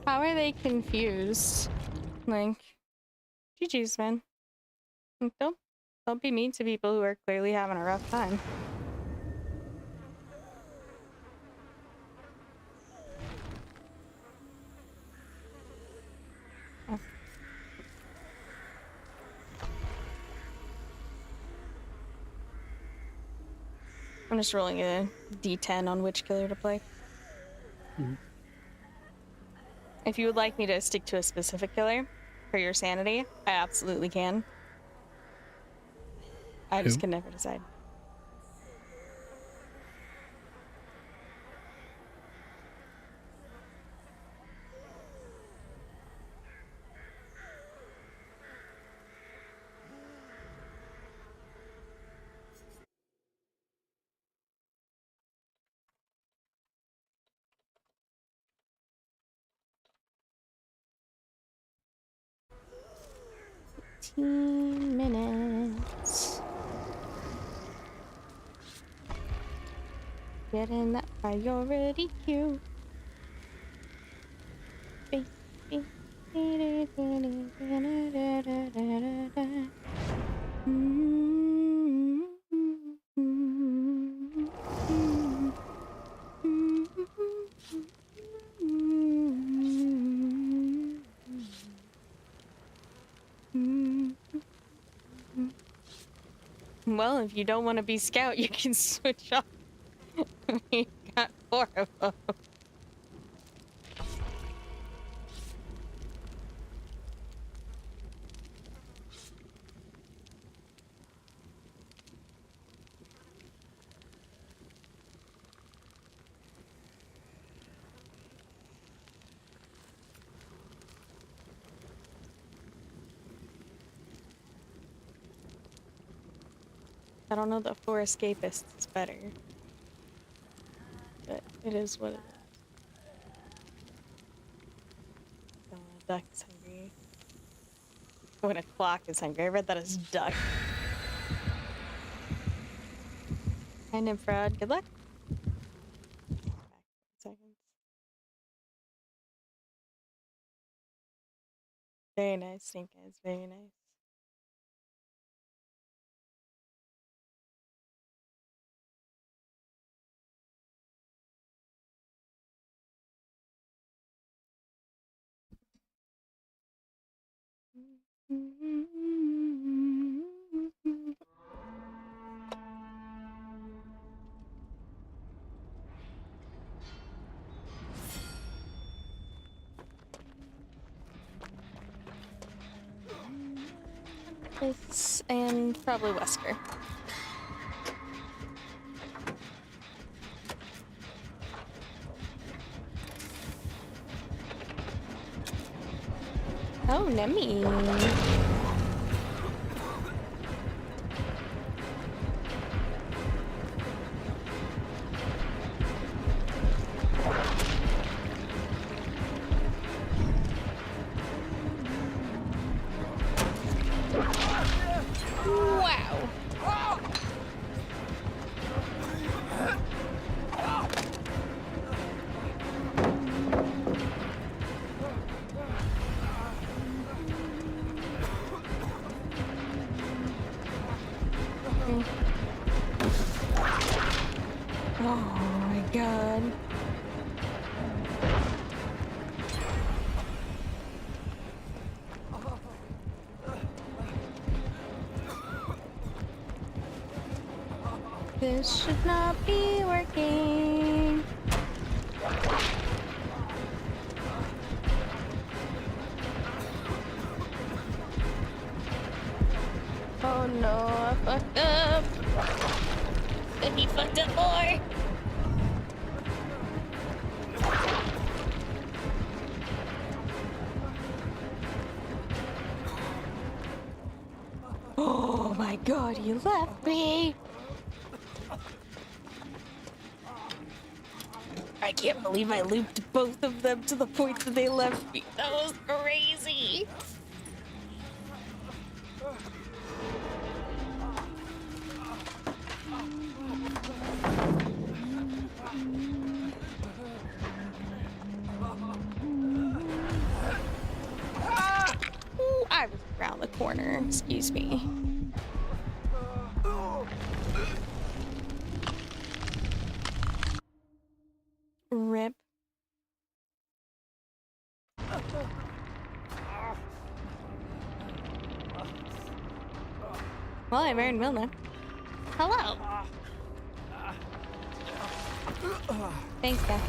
How are they confused? Like, GG's, man. Like, don't be mean to people who are clearly having a rough time. Oh. I'm just rolling a d10 on which killer to play. Mhm. If you would like me to stick to a specific killer for your sanity, I absolutely can. I just Who? can never decide. Minutes. Get in that priority queue. Well, if you don't want to be scout, you can switch off. We got 4 of them. I don't know that 4 escapists is better. But it is what it is. duck is hungry. When a clock is hungry. I read that as duck. Hi, Nimrod. Good luck. Back 1 second. Very nice, Snake Eyes. Very nice. It's and probably Wesker. Oh, Nemi. Wow. Oh my god. This should not be working. Oh no, I fucked up. And he fucked up more. Oh my god, he left me. I can't believe I looped both of them to the point that they left me. That was crazy. Ooh, I was around the corner. Excuse me. Rip. Well, I'm Aaron Milner. Hello. Thanks, guy.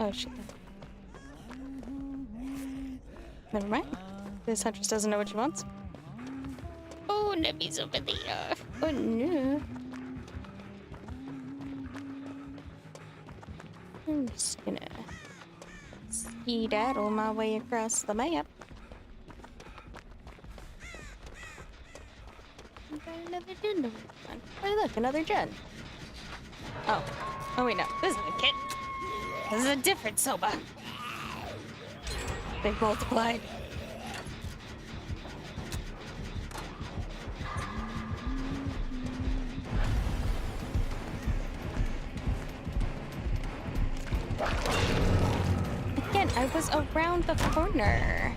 Oh, shit. Never mind. This huntress doesn't know what she wants. Oh, Nemi's over there. Oh, no. I'm just gonna skedaddle my way across the map. Got another gen. Oh, look, another gen. Oh. Oh, wait, no. This isn't a kit. This is a different Soba. They've multiplied. Again, I was around the corner.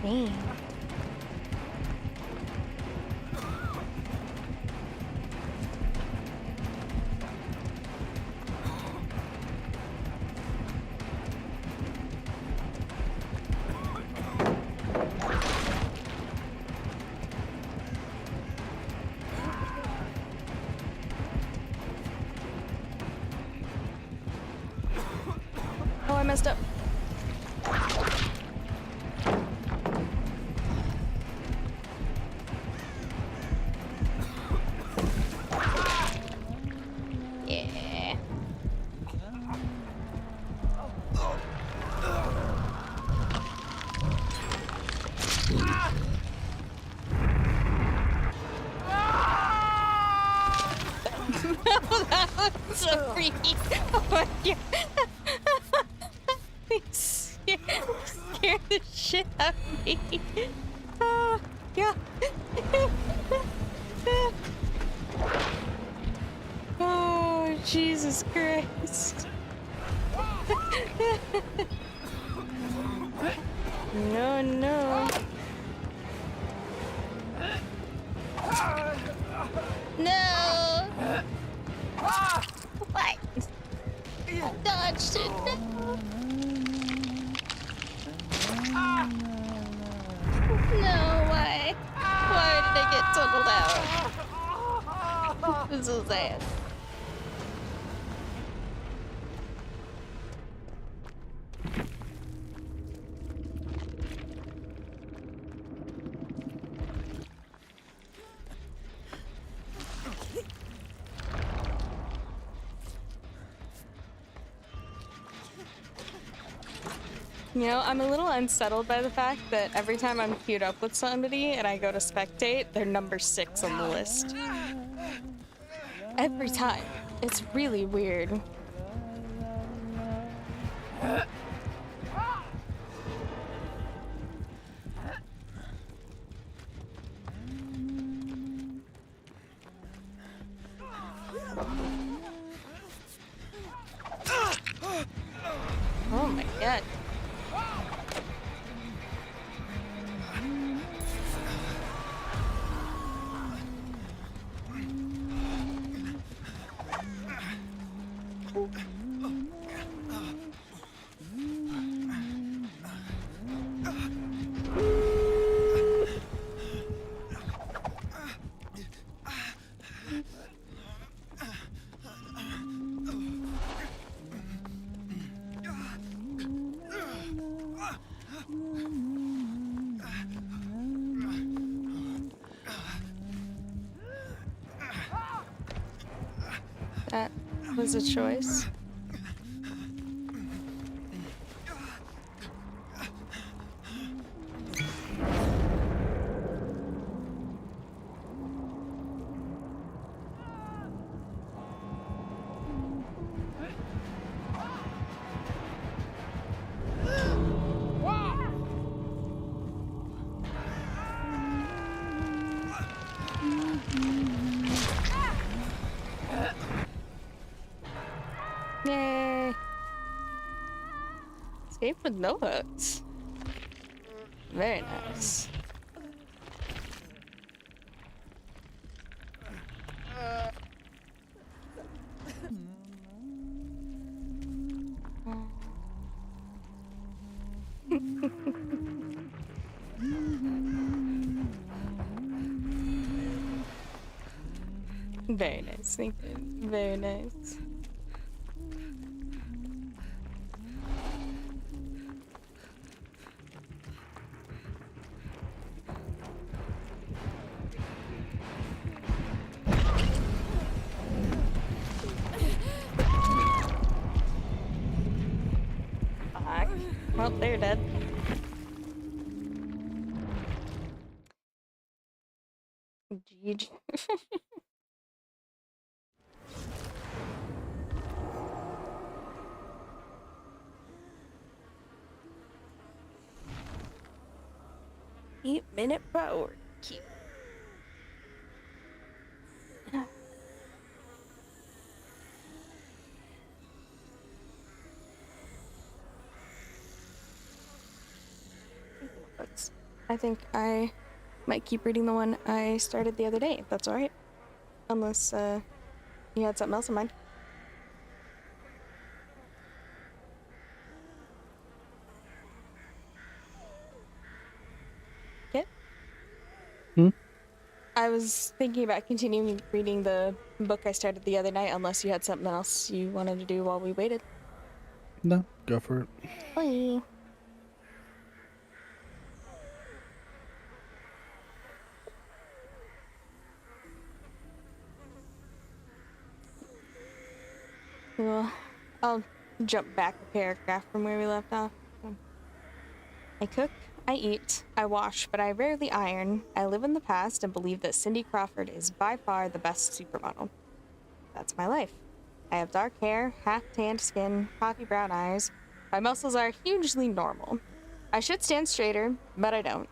Dang. Oh, I messed up. That was so freaky. Oh my god. He scared the shit out of me. Oh, yeah. Oh, Jesus Christ. No, no. No! What? Dodged it. No. No, why? Why did I get tunneled out? This is so sad. You know, I'm a little unsettled by the fact that every time I'm queued up with somebody and I go to spectate, they're number 6 on the list. Every time. It's really weird. Oh my god. That was a choice. Yay! Escape with no hooks. Very nice. Very nice, thank you. Very nice. Fuck. Well, they're dead. GG. Eight-minute priority queue. I think I might keep reading the one I started the other day, if that's alright. Unless, you had something else in mind. Okay. I was thinking about continuing reading the book I started the other night, unless you had something else you wanted to do while we waited. No, go for it. Bye. Well, I'll jump back a paragraph from where we left off. I cook, I eat, I wash, but I rarely iron. I live in the past and believe that Cindy Crawford is by far the best supermodel. That's my life. I have dark hair, half tanned skin, coffee brown eyes. My muscles are hugely normal. I should stand straighter, but I don't.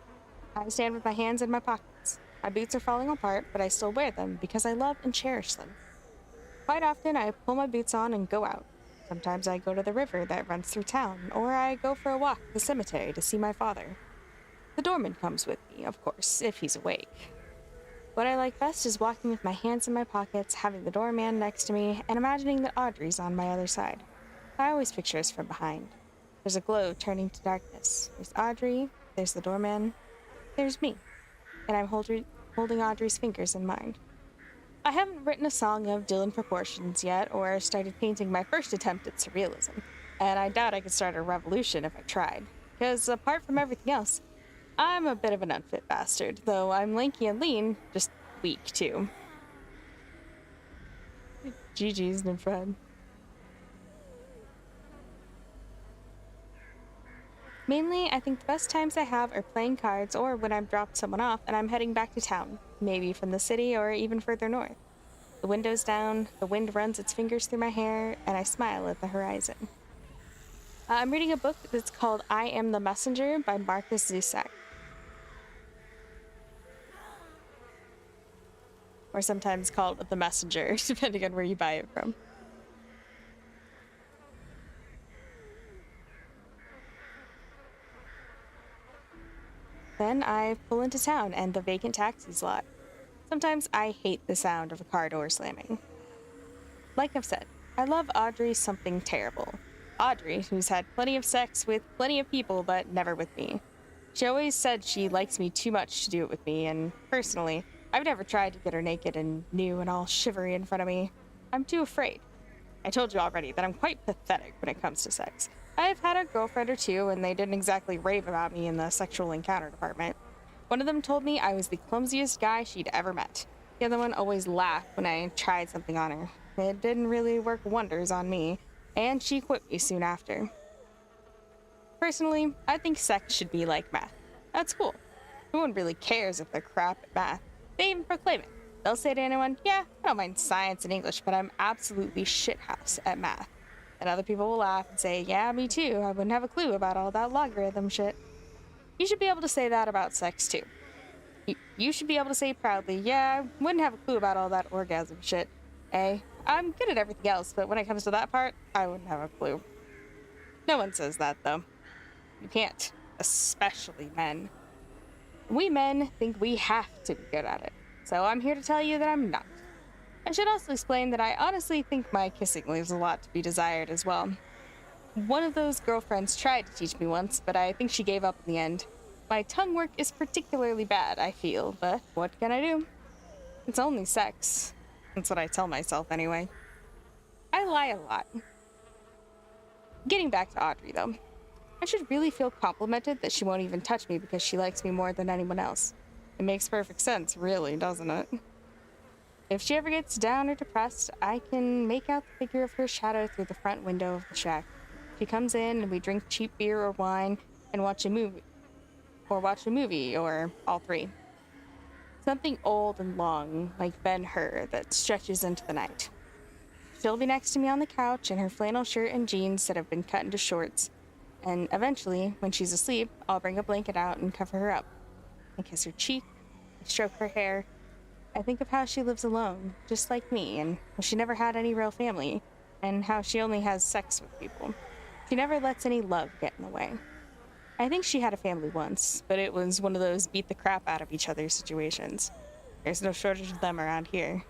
I stand with my hands in my pockets. My boots are falling apart, but I still wear them because I love and cherish them. Quite often, I pull my boots on and go out. Sometimes I go to the river that runs through town, or I go for a walk to the cemetery to see my father. The doorman comes with me, of course, if he's awake. What I like best is walking with my hands in my pockets, having the doorman next to me, and imagining that Audrey's on my other side. I always picture us from behind. There's a glow turning to darkness. There's Audrey, there's the doorman, there's me, and I'm holding Audrey's fingers in mine. I haven't written a song of Dylan proportions yet, or started painting my first attempt at surrealism, and I doubt I could start a revolution if I tried, because apart from everything else, I'm a bit of an unfit bastard, though I'm lanky and lean, just weak too. GG's, new friend. Mainly, I think the best times I have are playing cards or when I've dropped someone off and I'm heading back to town, maybe from the city or even further north. The window's down, the wind runs its fingers through my hair, and I smile at the horizon. I'm reading a book that's called I Am the Messenger by Marcus Zusak. Or sometimes called The Messenger, depending on where you buy it from. Then I pull into town and the vacant taxis lot. Sometimes I hate the sound of a car door slamming. Like I've said, I love Audrey something terrible. Audrey, who's had plenty of sex with plenty of people, but never with me. She always said she likes me too much to do it with me, and personally, I've never tried to get her naked and new and all shivery in front of me. I'm too afraid. I told you already that I'm quite pathetic when it comes to sex. I've had a girlfriend or two, and they didn't exactly rave about me in the sexual encounter department. One of them told me I was the clumsiest guy she'd ever met. The other one always laughed when I tried something on her. It didn't really work wonders on me, and she quit me soon after. Personally, I think sex should be like math. That's cool. No one really cares if they're crap at math. They even proclaim it. They'll say to anyone, yeah, I don't mind science and English, but I'm absolutely shithouse at math. And other people will laugh and say, yeah, me too. I wouldn't have a clue about all that logarithm shit. You should be able to say that about sex too. You should be able to say proudly, yeah, I wouldn't have a clue about all that orgasm shit. Hey, I'm good at everything else, but when it comes to that part, I wouldn't have a clue. No one says that, though. You can't, especially men. We men think we have to be good at it, so I'm here to tell you that I'm not. I should also explain that I honestly think my kissing leaves a lot to be desired as well. One of those girlfriends tried to teach me once, but I think she gave up in the end. My tongue work is particularly bad, I feel, but what can I do? It's only sex. That's what I tell myself anyway. I lie a lot. Getting back to Audrey, though. I should really feel complimented that she won't even touch me because she likes me more than anyone else. It makes perfect sense, really, doesn't it? If she ever gets down or depressed, I can make out the figure of her shadow through the front window of the shack. She comes in and we drink cheap beer or wine and watch a movie, or all three. Something old and long, like Ben-Hur, that stretches into the night. She'll be next to me on the couch in her flannel shirt and jeans that have been cut into shorts, and eventually, when she's asleep, I'll bring a blanket out and cover her up. I kiss her cheek, I stroke her hair. I think of how she lives alone, just like me, and how she never had any real family, and how she only has sex with people. She never lets any love get in the way. I think she had a family once, but it was one of those beat the crap out of each other situations. There's no shortage of them around here.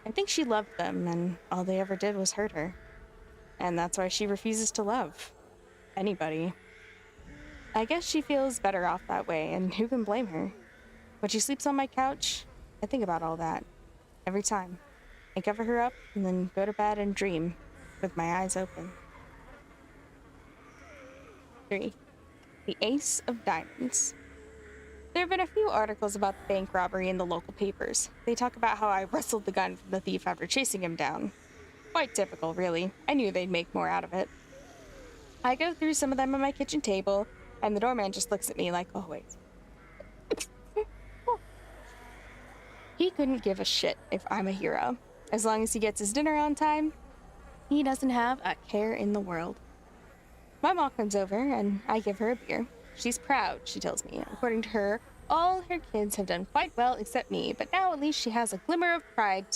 I think she loved them, and all they ever did was hurt her. And that's why she refuses to love anybody. I guess she feels better off that way, and who can blame her? When she sleeps on my couch, I think about all that. Every time. I cover her up, and then go to bed and dream, with my eyes open. 3. The Ace of Diamonds. There have been a few articles about the bank robbery in the local papers. They talk about how I wrestled the gun from the thief after chasing him down. Quite typical, really. I knew they'd make more out of it. I go through some of them on my kitchen table, And the doorman just looks at me like, oh, wait. He couldn't give a shit if I'm a hero. As long as he gets his dinner on time, he doesn't have a care in the world. My mom comes over and I give her a beer. She's proud, she tells me. According to her, all her kids have done quite well except me, but now at least she has a glimmer of pride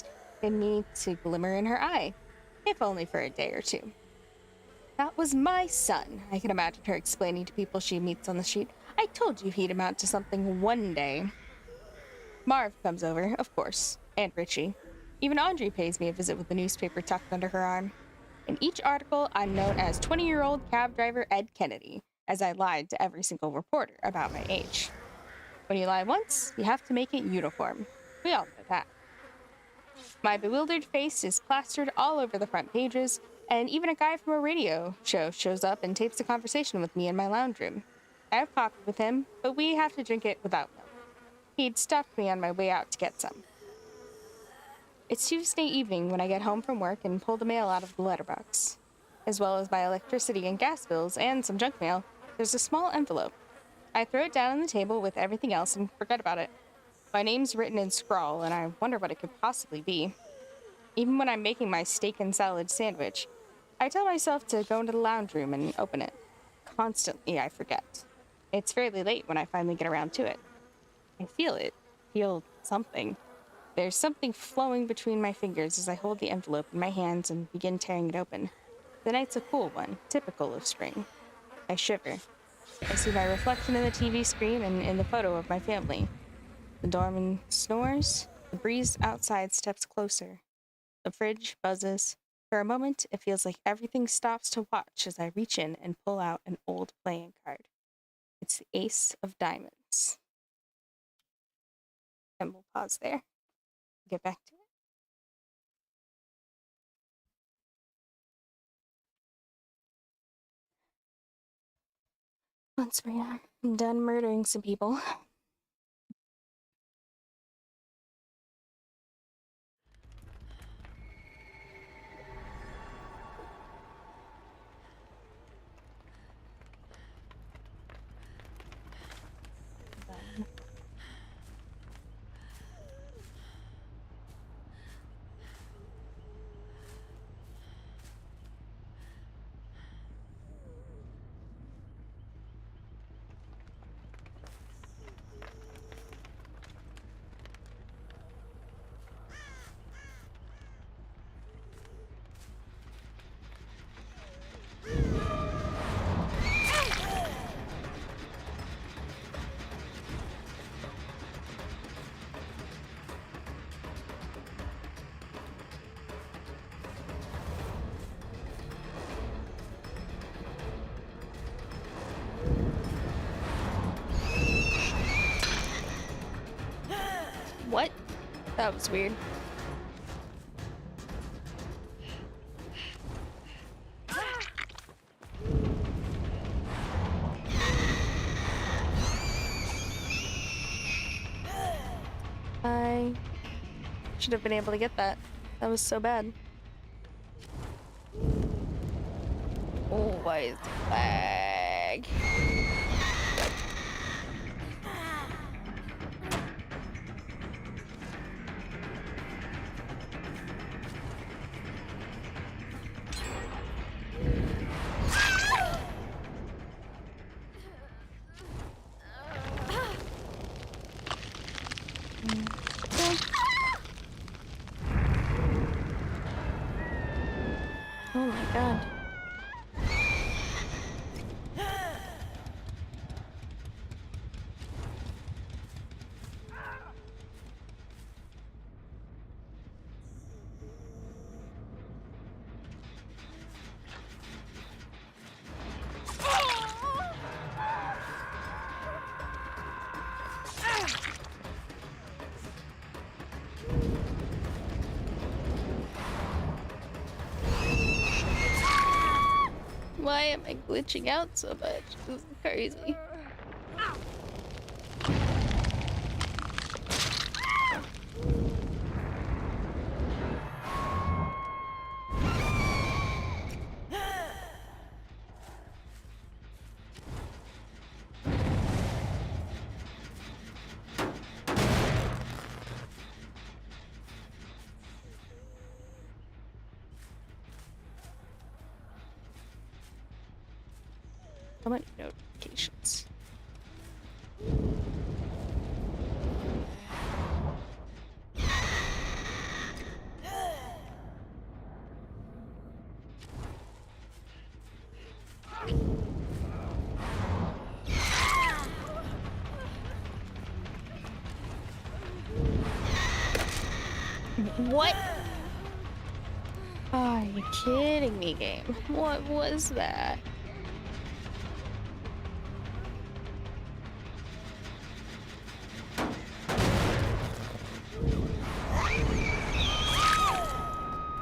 in me to glimmer in her eye, if only for a day or two. That was my son, I can imagine her explaining to people she meets on the street. I told you he'd amount to something one day. Marv comes over, of course, and Richie. Even Audrey pays me a visit with the newspaper tucked under her arm. In each article, I'm known as 20-year-old cab driver Ed Kennedy, as I lied to every single reporter about my age. When you lie once, you have to make it uniform. We all know that. My bewildered face is plastered all over the front pages, and even a guy from a radio show shows up and tapes a conversation with me in my lounge room. I have coffee with him, but we have to drink it without milk. He'd stopped me on my way out to get some. It's Tuesday evening when I get home from work and pull the mail out of the letterbox. As well as my electricity and gas bills and some junk mail, there's a small envelope. I throw it down on the table with everything else and forget about it. My name's written in scrawl, and I wonder what it could possibly be. Even when I'm making my steak and salad sandwich, I tell myself to go into the lounge room and open it. Constantly, I forget. It's fairly late when I finally get around to it. I feel it. Feel something. There's something flowing between my fingers as I hold the envelope in my hands and begin tearing it open. The night's a cool one, typical of spring. I shiver. I see my reflection in the TV screen and in the photo of my family. The doorman snores. The breeze outside steps closer. The fridge buzzes. For a moment, it feels like everything stops to watch as I reach in and pull out an old playing card. It's the Ace of Diamonds. And we'll pause there. Get back to it. Once we're done murdering some people. What? That was weird. I should have been able to get that. That was so bad. Oh, why is the lag? Oh my god. Why am I glitching out so much? This is crazy. So many notifications. What? Are you kidding me, game? What was that?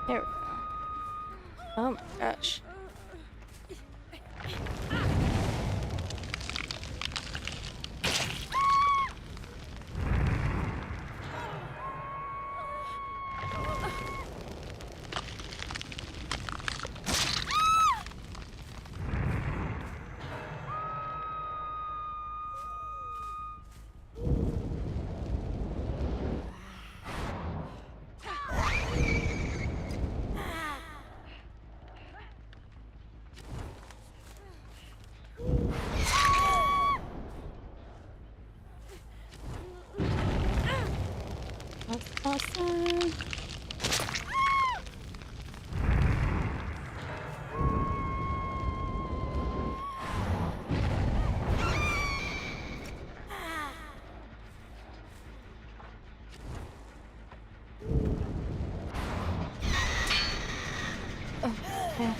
There we go. Oh my gosh. That's awesome. Okay.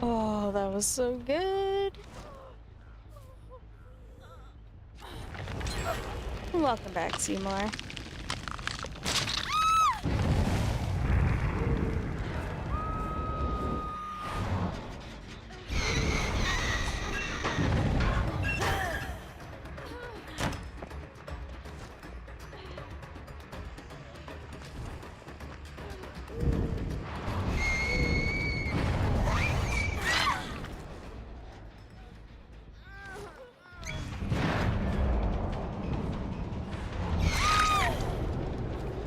Oh, that was so good. Welcome back, Seymour.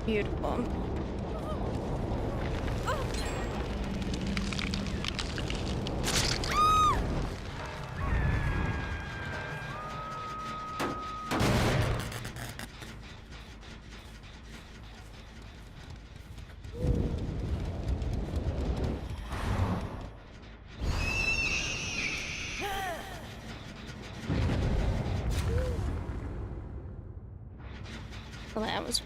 Beautiful. Well, that was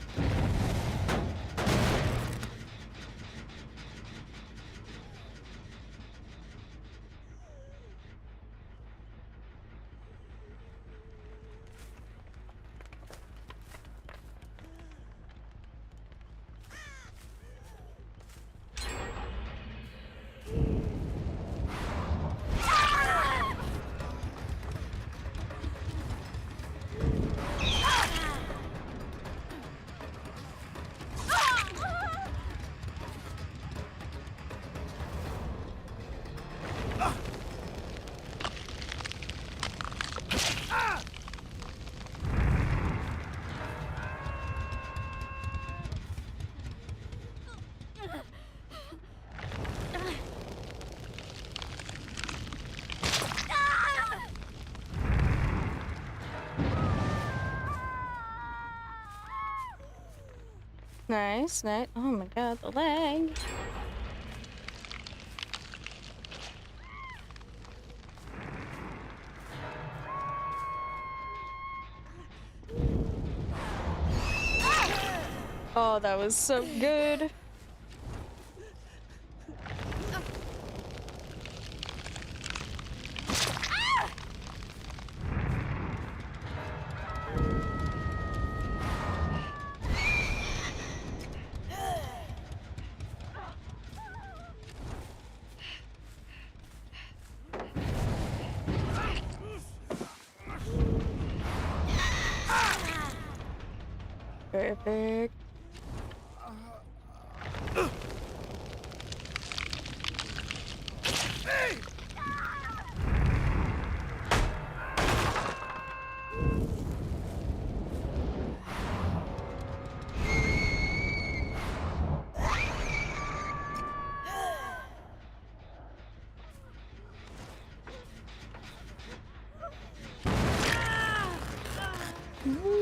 nice, nice. Oh my god, the lag. Oh, that was so good. Perfect.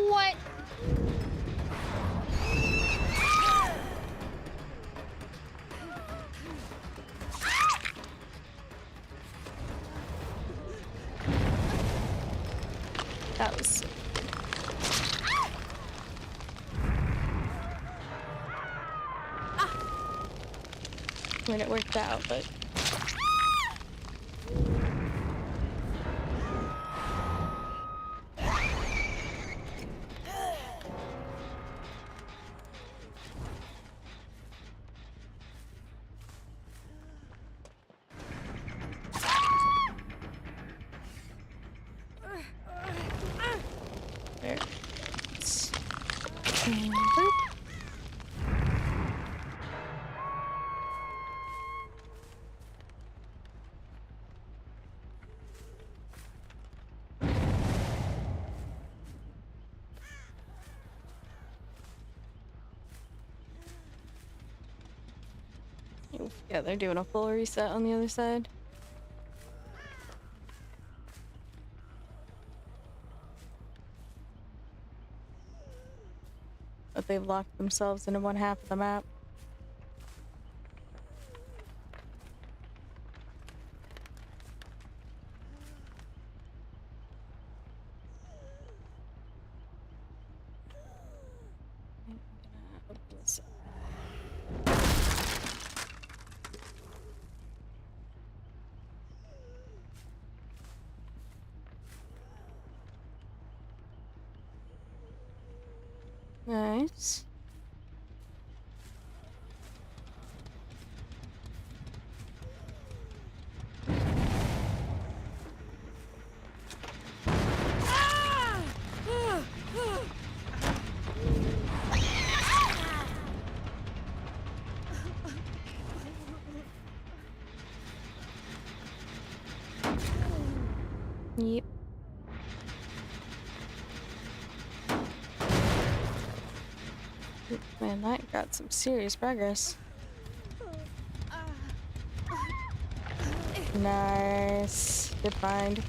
What? That was. I mean, it worked out, but. There. And boop. Oof, yeah, they're doing a full reset on the other side. But they've locked themselves into one half of the map. I'm gonna open this up. Nice. Yep. Man, that got some serious progress. Nice. Good find.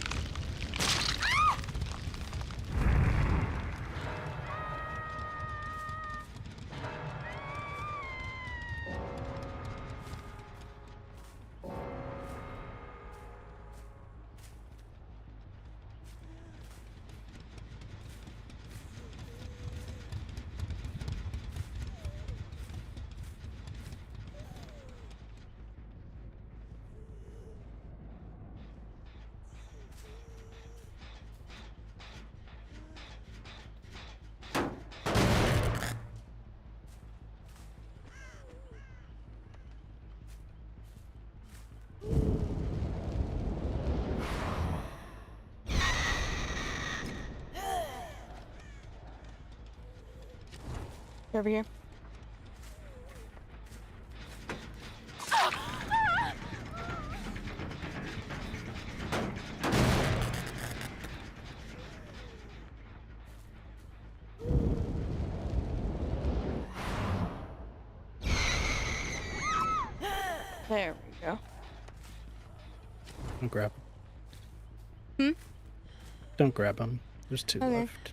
Over here. There we go. Don't grab Hmm? Don't grab them. There's two Okay. left.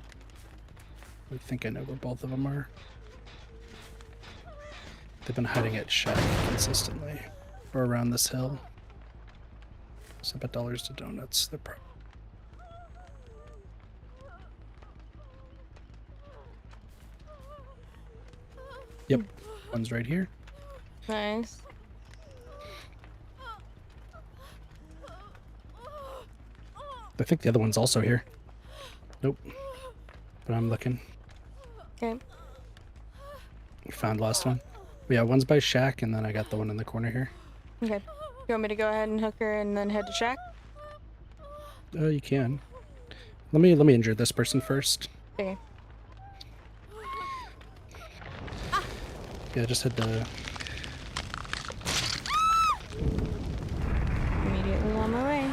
I think I know where both of them are. They've been hiding at shack consistently. Or around this hill. So bet dollars to donuts. They're probably... Yep. One's right here. Nice. I think the other one's also here. Nope. But I'm looking. Okay. Found last one. Yeah, one's by shack, and then I got the one in the corner here. Okay. You want me to go ahead and hook her and then head to shack? You can. Let me injure this person first. Okay. Yeah, I just had to... Immediately on my way.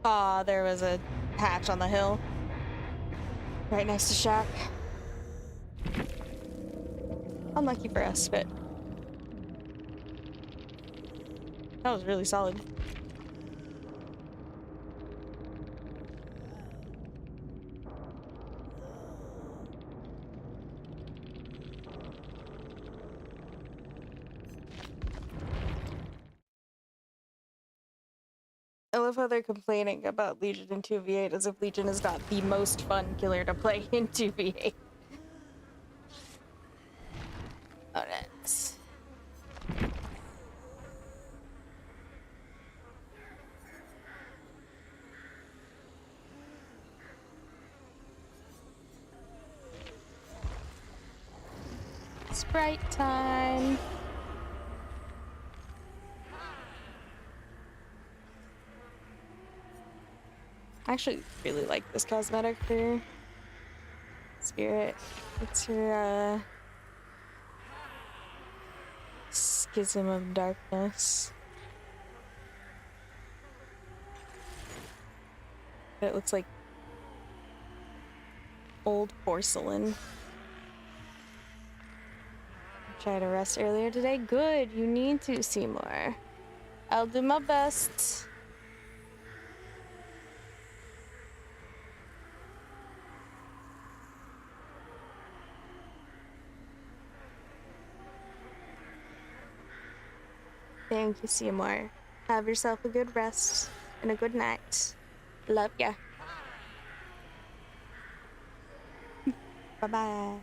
Aw, there was a hatch on the hill. Right next to Shack. Unlucky for us, but that was really solid. I love how they're complaining about Legion in 2v8 as if Legion is not the most fun killer to play in 2v8. Oh, that's... Sprite time. I actually really like this cosmetic for Spirit. It's her Schism of Darkness. It looks like old porcelain. Tried to rest earlier today. Good, you need to, Seymour. I'll do my best. Thank you, Seymour. Have yourself a good rest and a good night. Love ya. Bye-bye.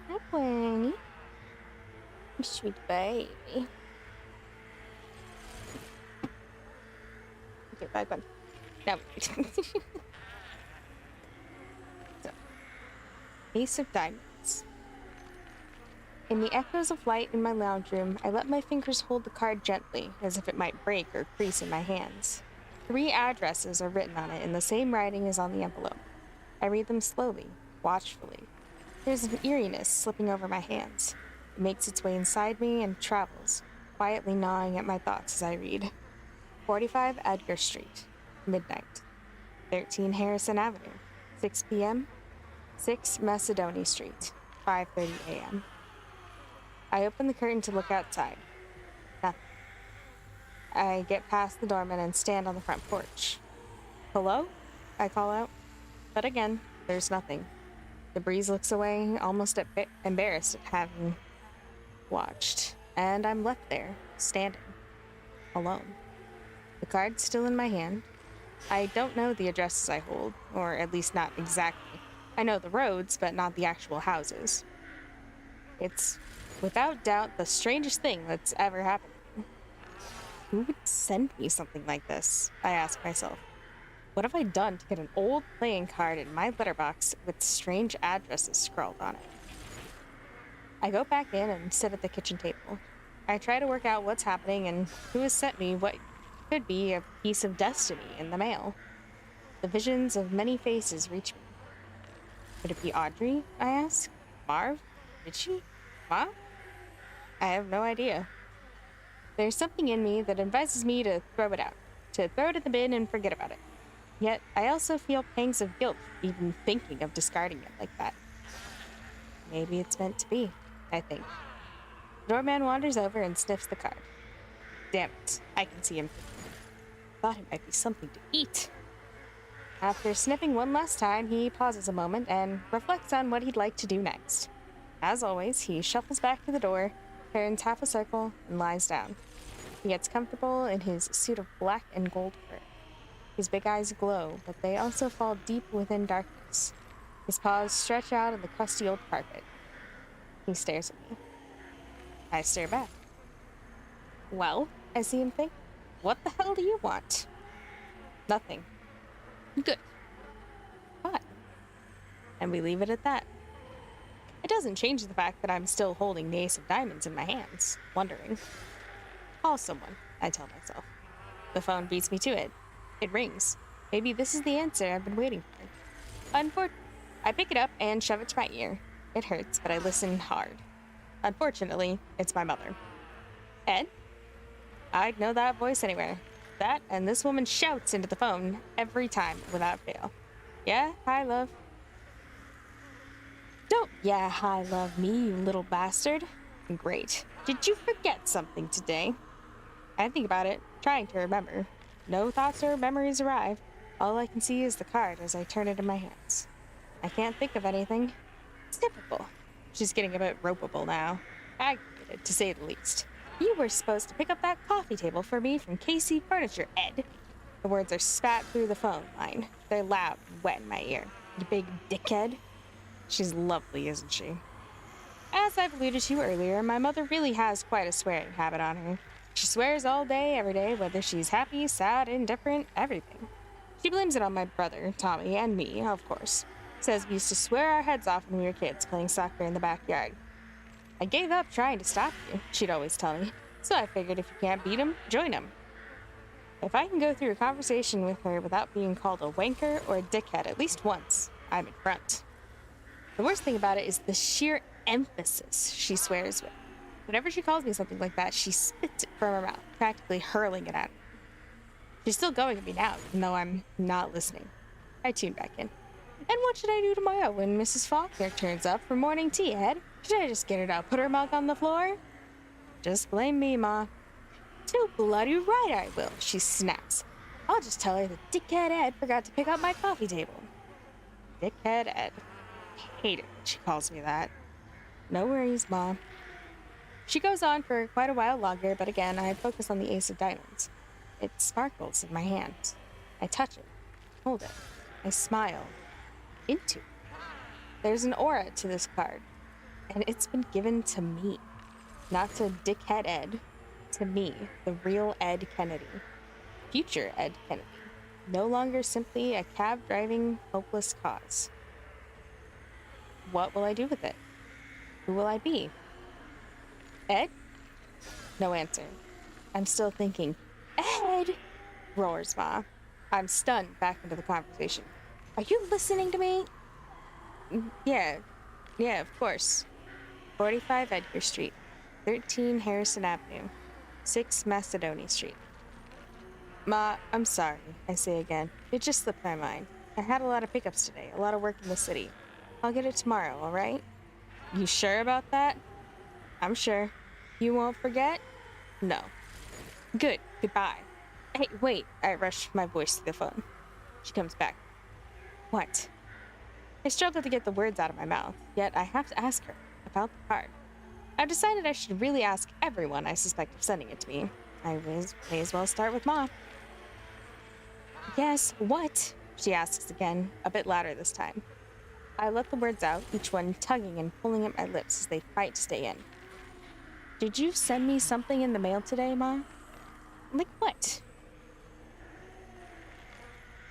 Hi, Gwenny. Sweet baby. Okay, bye, Gwen. Now, so, Ace of Diamonds. In the echoes of light in my lounge room, I let my fingers hold the card gently, as if it might break or crease in my hands. 3 addresses are written on it in the same writing as on the envelope. I read them slowly, watchfully. There's an eeriness slipping over my hands. It makes its way inside me and travels, quietly gnawing at my thoughts as I read. 45 Edgar Street, midnight. 13 Harrison Avenue, 6 p.m. 6 Macedoni Street, 5:30 a.m. I open the curtain to look outside. Nothing. I get past the doorman and stand on the front porch. Hello? I call out. But again, there's nothing. The breeze looks away, almost embarrassed at having watched, and I'm left there, standing, alone. The card's still in my hand. I don't know the addresses I hold, or at least not exactly. I know the roads, but not the actual houses. It's, without doubt, the strangest thing that's ever happened to me. Who would send me something like this? I ask myself. What have I done to get an old playing card in my letterbox with strange addresses scrawled on it? I go back in and sit at the kitchen table. I try to work out what's happening and who has sent me what could be a piece of destiny in the mail. The visions of many faces reach me. Could it be Audrey? I ask. Marv? Richie? Ma? I have no idea. There's something in me that advises me to throw it out, to throw it in the bin and forget about it. Yet, I also feel pangs of guilt even thinking of discarding it like that. Maybe it's meant to be, I think. The doorman wanders over and sniffs the card. Damn it, I can see him. Thought it might be something to eat. After sniffing one last time, he pauses a moment and reflects on what he'd like to do next. As always, he shuffles back to the door, turns half a circle, and lies down. He gets comfortable in his suit of black and gold fur. His big eyes glow, but they also fall deep within darkness. His paws stretch out on the crusty old carpet. He stares at me. I stare back. Well, I see him think, what the hell do you want? Nothing. Good. Fine. And we leave it at that. It doesn't change the fact that I'm still holding the ace of diamonds in my hands, wondering. Call someone, I tell myself. The phone beats me to it. It rings. Maybe this is the answer I've been waiting for. I pick it up and shove it to my ear. It hurts, but I listen hard. Unfortunately, it's my mother. Ed? I'd know that voice anywhere. That and this woman shouts into the phone every time without fail. Yeah, hi, love. Don't yeah, hi, love me, you little bastard. Great. Did you forget something today? I think about it, trying to remember. No thoughts or memories arrive. All I can see is the card as I turn it in my hands. I can't think of anything. It's typical. She's getting a bit ropeable now. Aggravated, to say the least. You were supposed to pick up that coffee table for me from KC Furniture, Ed. The words are spat through the phone line. They're loud and wet in my ear. You big dickhead. She's lovely, isn't she? As I've alluded to earlier, my mother really has quite a swearing habit on her. She swears all day, every day, whether she's happy, sad, indifferent, everything. She blames it on my brother, Tommy, and me, of course. Says we used to swear our heads off when we were kids playing soccer in the backyard. I gave up trying to stop you, she'd always tell me. So I figured if you can't beat him, join him. If I can go through a conversation with her without being called a wanker or a dickhead at least once, I'm in front. The worst thing about it is the sheer emphasis she swears with. Whenever she calls me something like that, she spits it from her mouth, practically hurling it at me. She's still going at me now, even though I'm not listening. I tune back in. And what should I do tomorrow when Mrs. Faulkner turns up for morning tea, Ed? Should I just get her to put her mug on the floor? Just blame me, Ma. Too bloody right I will, she snaps. I'll just tell her that Dickhead Ed forgot to pick up my coffee table. Dickhead Ed. I hate it when she calls me that. No worries, Ma. She goes on for quite a while longer, but again, I focus on the ace of diamonds. It sparkles in my hand. I touch it, hold it. I smile. Into it. There's an aura to this card, and it's been given to me. Not to Dickhead Ed. To me, the real Ed Kennedy. Future Ed Kennedy. No longer simply a cab-driving, hopeless cause. What will I do with it? Who will I be? Ed? No answer. I'm still thinking, Ed! Roars Ma. I'm stunned back into the conversation. Are you listening to me? Yeah, of course. 45 Edgar Street, 13 Harrison Avenue, 6 Macedonia Street. Ma, I'm sorry, I say again. It just slipped my mind. I had a lot of pickups today, a lot of work in the city. I'll get it tomorrow, all right? You sure about that? I'm sure. You won't forget? No. Good. Goodbye. Hey, wait. I rush my voice through the phone. She comes back. What? I struggle to get the words out of my mouth, yet I have to ask her about the card. I've decided I should really ask everyone I suspect of sending it to me. I may as well start with Ma. Yes, what? She asks again, a bit louder this time. I let the words out, each one tugging and pulling at my lips as they fight to stay in. Did you send me something in the mail today, Ma? Like what?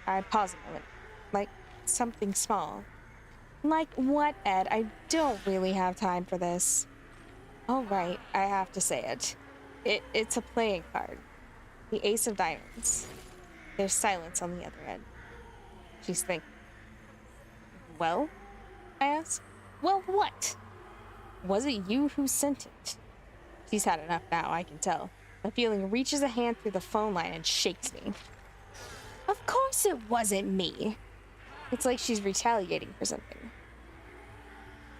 I pause a moment. Like something small. Like what, Ed? I don't really have time for this. All right, I have to say it. It's a playing card. The Ace of Diamonds. There's silence on the other end. She's thinking. Well? I ask. Well, what? Was it you who sent it? She's had enough now, I can tell. The feeling reaches a hand through the phone line and shakes me. Of course it wasn't me. It's like she's retaliating for something.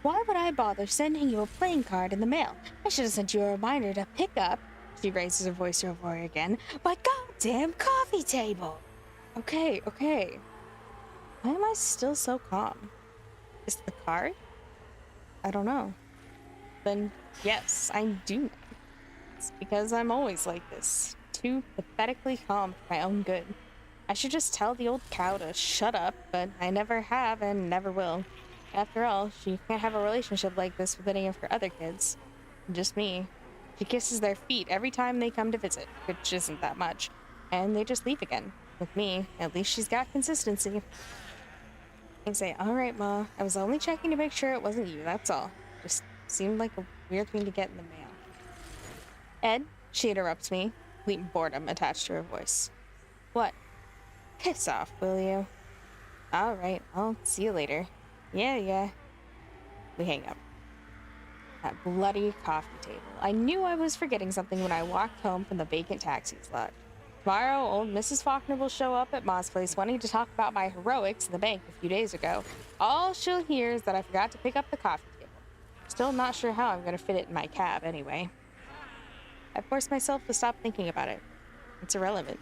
Why would I bother sending you a playing card in the mail? I should have sent you a reminder to pick up, she raises her voice over again, my goddamn coffee table. Okay. Why am I still so calm? Is it the card? I don't know. Then yes, I do know. It's because I'm always like this. Too pathetically calm for my own good. I should just tell the old cow to shut up, but I never have and never will. After all, she can't have a relationship like this with any of her other kids. Just me. She kisses their feet every time they come to visit, which isn't that much, and they just leave again. With me, at least she's got consistency. I say, all right, Ma, I was only checking to make sure it wasn't you, that's all. Just seemed like a weird thing to get in the mail. Ed, she interrupts me, bleak boredom attached to her voice. What? Piss off, will you? All right, I'll see you later. Yeah. We hang up. That bloody coffee table. I knew I was forgetting something when I walked home from the vacant taxi lot. Tomorrow, old Mrs. Faulkner will show up at Ma's place wanting to talk about my heroics in the bank a few days ago. All she'll hear is that I forgot to pick up the coffee table. Still not sure how I'm going to fit it in my cab anyway. I forced myself to stop thinking about it. It's irrelevant.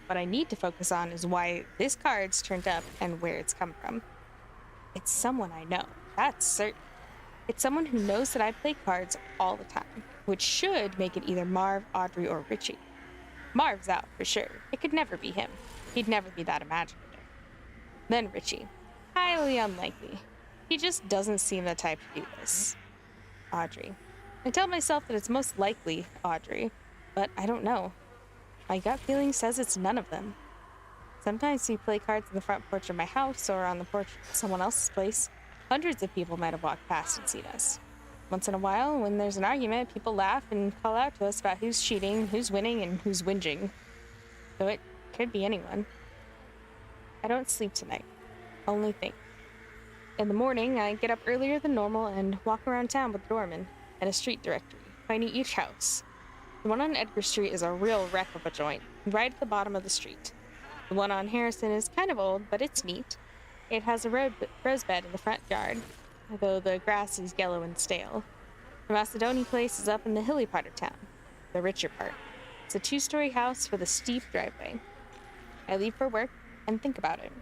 What I need to focus on is why this card's turned up and where it's come from. It's someone I know, that's certain. It's someone who knows that I play cards all the time, which should make it either Marv, Audrey, or Richie. Marv's out, for sure. It could never be him. He'd never be that imaginative. Then Richie. Highly unlikely. He just doesn't seem the type to do this. Audrey. I tell myself that it's most likely Audrey, but I don't know. My gut feeling says it's none of them. Sometimes we play cards on the front porch of my house or on the porch of someone else's place. Hundreds of people might have walked past and seen us. Once in a while, when there's an argument, people laugh and call out to us about who's cheating, who's winning, and who's whinging. So it could be anyone. I don't sleep tonight. Only think. In the morning, I get up earlier than normal and walk around town with the doorman and a street directory, finding each house. The one on Edgar Street is a real wreck of a joint, right at the bottom of the street. The one on Harrison is kind of old, but it's neat. It has a rose bed in the front yard, though the grass is yellow and stale. The Macedoni place is up in the hilly part of town, the richer part. It's a 2-story house with a steep driveway. I leave for work and think about it.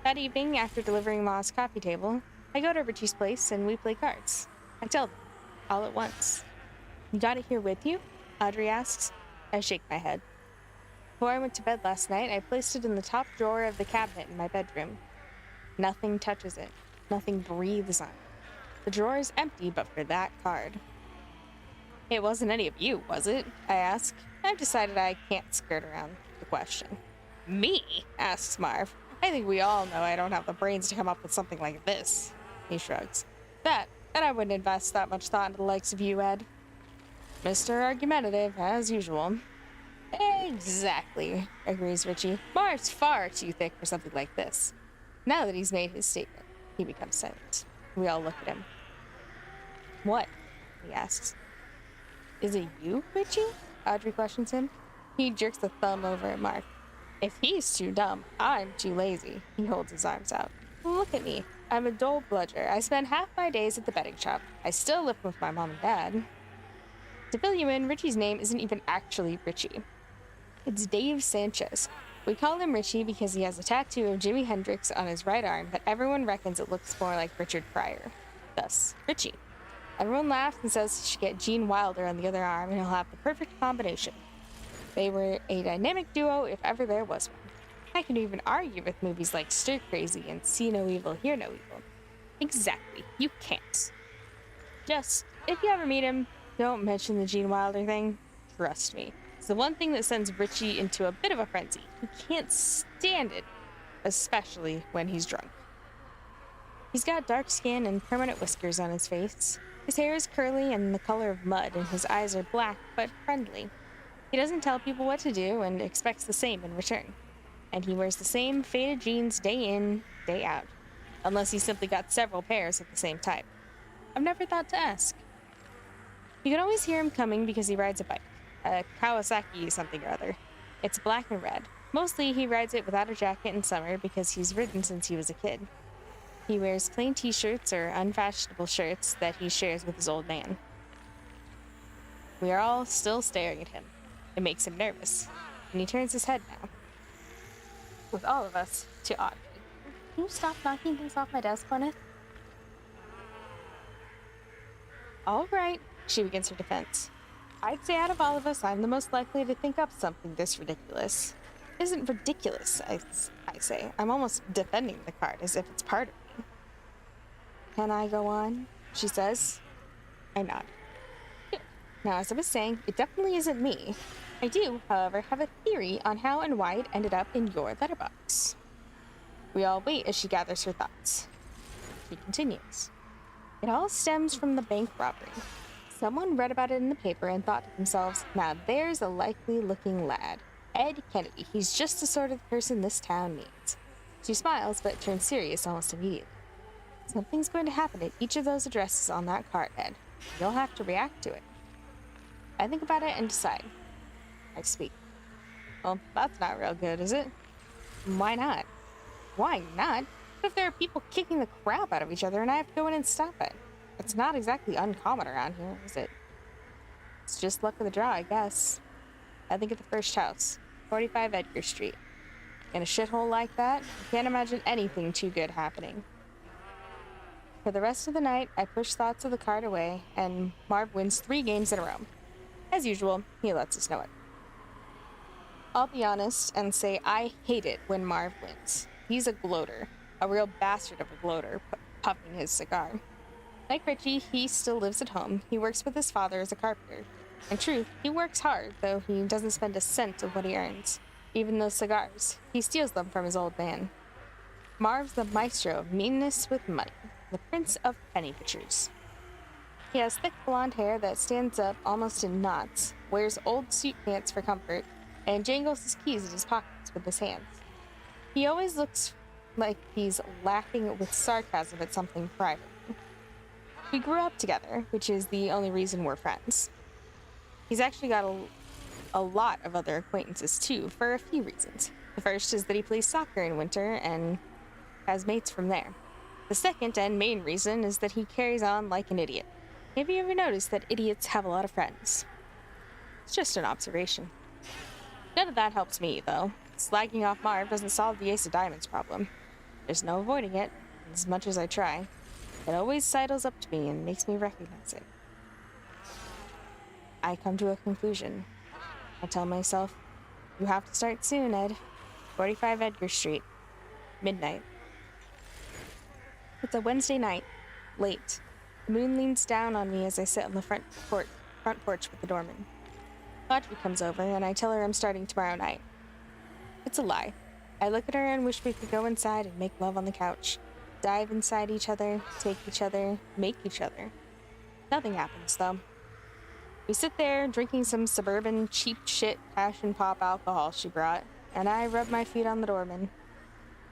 That evening, after delivering Ma's coffee table, I go to Richie's place and we play cards. I tell them, all at once. You got it here with you? Audrey asks. I shake my head. Before I went to bed last night, I placed it in the top drawer of the cabinet in my bedroom. Nothing touches it. Nothing breathes on it. The drawer is empty but for that card. It wasn't any of you, was it? I ask. I've decided I can't skirt around the question. Me? Asks Marv. I think we all know I don't have the brains to come up with something like this. He shrugs. That I wouldn't invest that much thought into the likes of you, Ed. Mr. Argumentative, as usual. Exactly, agrees Richie. Marv's far too thick for something like this. Now that he's made his statement, he becomes silent. We all look at him. What? He asks. Is it you, Richie? Audrey questions him. He jerks the thumb over at Marv. If he's too dumb, I'm too lazy. He holds his arms out. Look at me. I'm a dull bludger. I spend half my days at the betting shop. I still live with my mom and dad. To fill you in, Richie's name isn't even actually Richie. It's Dave Sanchez. We call him Richie because he has a tattoo of Jimi Hendrix on his right arm, but everyone reckons it looks more like Richard Pryor. Thus, Richie. Everyone laughs and says he should get Gene Wilder on the other arm and he'll have the perfect combination. They were a dynamic duo if ever there was one. I can even argue with movies like Stir Crazy and See No Evil, Hear No Evil. Exactly, you can't. Just, if you ever meet him, don't mention the Gene Wilder thing. Trust me, It's the one thing that sends Richie into a bit of a frenzy. He can't stand it, especially when he's drunk. He's got dark skin and permanent whiskers on his face. His hair is curly and the color of mud, and his eyes are black but friendly. He doesn't tell people what to do and expects the same in return. And he wears the same faded jeans day in, day out. Unless he's simply got several pairs of the same type. I've never thought to ask. You can always hear him coming because he rides a bike. A Kawasaki something or other. It's black and red. Mostly he rides it without a jacket in summer because he's ridden since he was a kid. He wears plain t-shirts or unfashionable shirts that he shares with his old man. We are all still staring at him. It makes him nervous, and he turns his head now. With all of us to Audrey. Can you stop knocking things off my desk, Gwyneth? All right, she begins her defense. I'd say out of all of us, I'm the most likely to think up something this ridiculous. It isn't ridiculous, I say. I'm almost defending the card as if it's part of me. Can I go on? She says. I nod. Good. Now, as I was saying, it definitely isn't me. I do, however, have a theory on how and why it ended up in your letterbox. We all wait as she gathers her thoughts. She continues. It all stems from the bank robbery. Someone read about it in the paper and thought to themselves, now there's a likely-looking lad. Ed Kennedy. He's just the sort of person this town needs. She smiles, but turns serious almost immediately. Something's going to happen at each of those addresses on that card, Ed. You'll have to react to it. I think about it and decide. I speak. Well, that's not real good, is it? Why not? Why not? What if there are people kicking the crap out of each other and I have to go in and stop it? It's not exactly uncommon around here, is it? It's just luck of the draw, I guess. I think of the first house, 45 Edgar Street. In a shithole like that, I can't imagine anything too good happening. For the rest of the night, I push thoughts of the card away, and Marv wins 3 games in a row. As usual, he lets us know it. I'll be honest and say I hate it when Marv wins. He's a gloater, a real bastard of a gloater, puffing his cigar. Like Richie, he still lives at home. He works with his father as a carpenter. In truth, he works hard, though he doesn't spend a cent of what he earns. Even those cigars, he steals them from his old man. Marv's the maestro of meanness with money, the prince of penny pitchers. He has thick blonde hair that stands up almost in knots, wears old suit pants for comfort, and jangles his keys in his pockets with his hands. He always looks like he's laughing with sarcasm at something private. We grew up together, which is the only reason we're friends. He's actually got a lot of other acquaintances too, for a few reasons. The first is that he plays soccer in winter and has mates from there. The second and main reason is that he carries on like an idiot. Have you ever noticed that idiots have a lot of friends? It's just an observation. None of that helps me, though. Slagging off Marv doesn't solve the Ace of Diamonds problem. There's no avoiding it, as much as I try. It always sidles up to me and makes me recognize it. I come to a conclusion. I tell myself, you have to start soon, Ed. 45 Edgar Street. Midnight. It's a Wednesday night. Late. The moon leans down on me as I sit on the front porch with the doorman. Audrey comes over, and I tell her I'm starting tomorrow night. It's a lie. I look at her and wish we could go inside and make love on the couch. Dive inside each other, take each other, make each other. Nothing happens, though. We sit there, drinking some suburban cheap shit passion pop alcohol she brought, and I rub my feet on the doorman.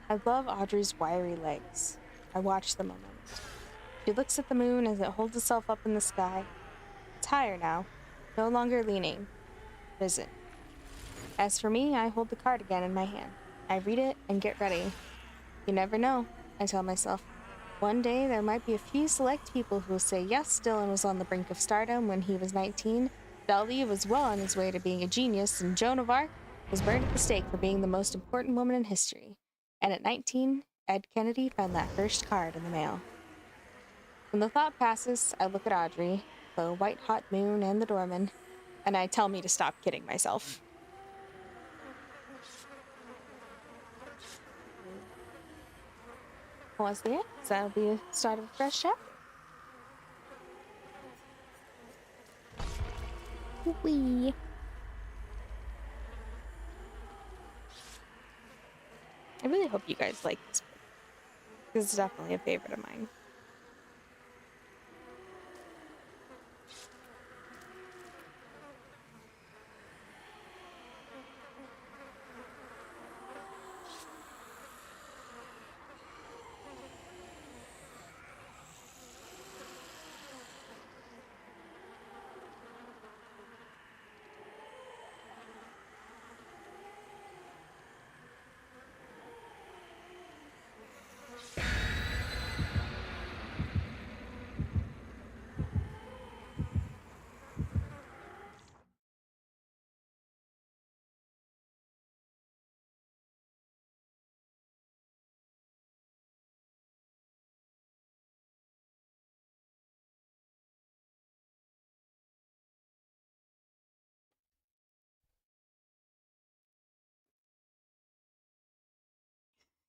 I love Audrey's wiry legs. I watch them a moment. She looks at the moon as it holds itself up in the sky. It's higher now, no longer leaning, risen. As for me, I hold the card again in my hand. I read it and get ready. You never know, I tell myself. One day there might be a few select people who will say yes, Dylan was on the brink of stardom when he was 19, Dali was well on his way to being a genius, and Joan of Arc was burned at the stake for being the most important woman in history. And at 19, Ed Kennedy found that first card in the mail. When the thought passes, I look at Audrey, the white-hot moon, and the doorman, and I tell me to stop kidding myself. What's there? So that'll be the start of a fresh chapter. Wee. I really hope you guys like this book. This is definitely a favorite of mine.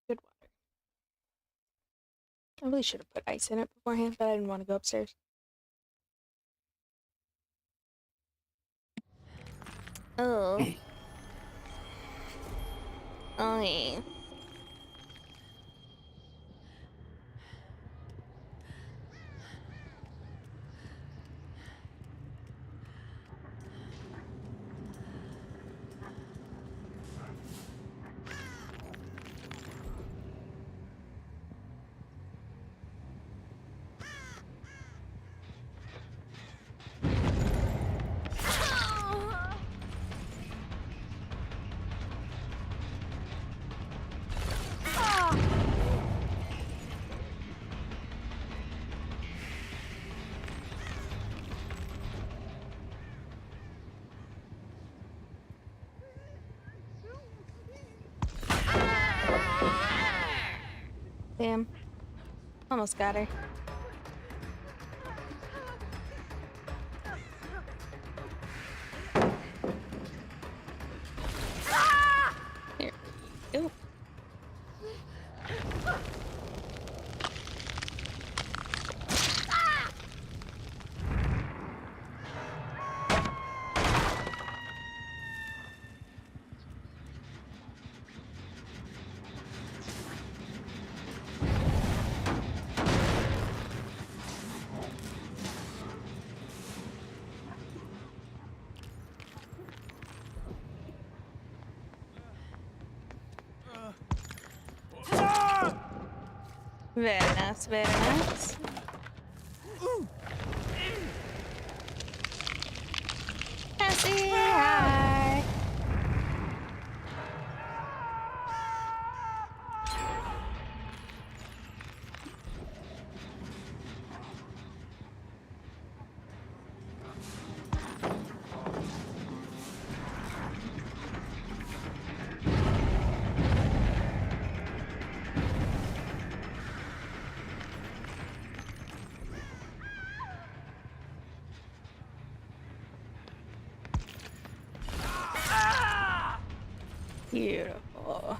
Good water. I really should have put ice in it beforehand, but I didn't want to go upstairs. Oh. Okay. Damn. Almost got her. Here. Ooh. Very nice, very nice. Cassie, hi. Beautiful.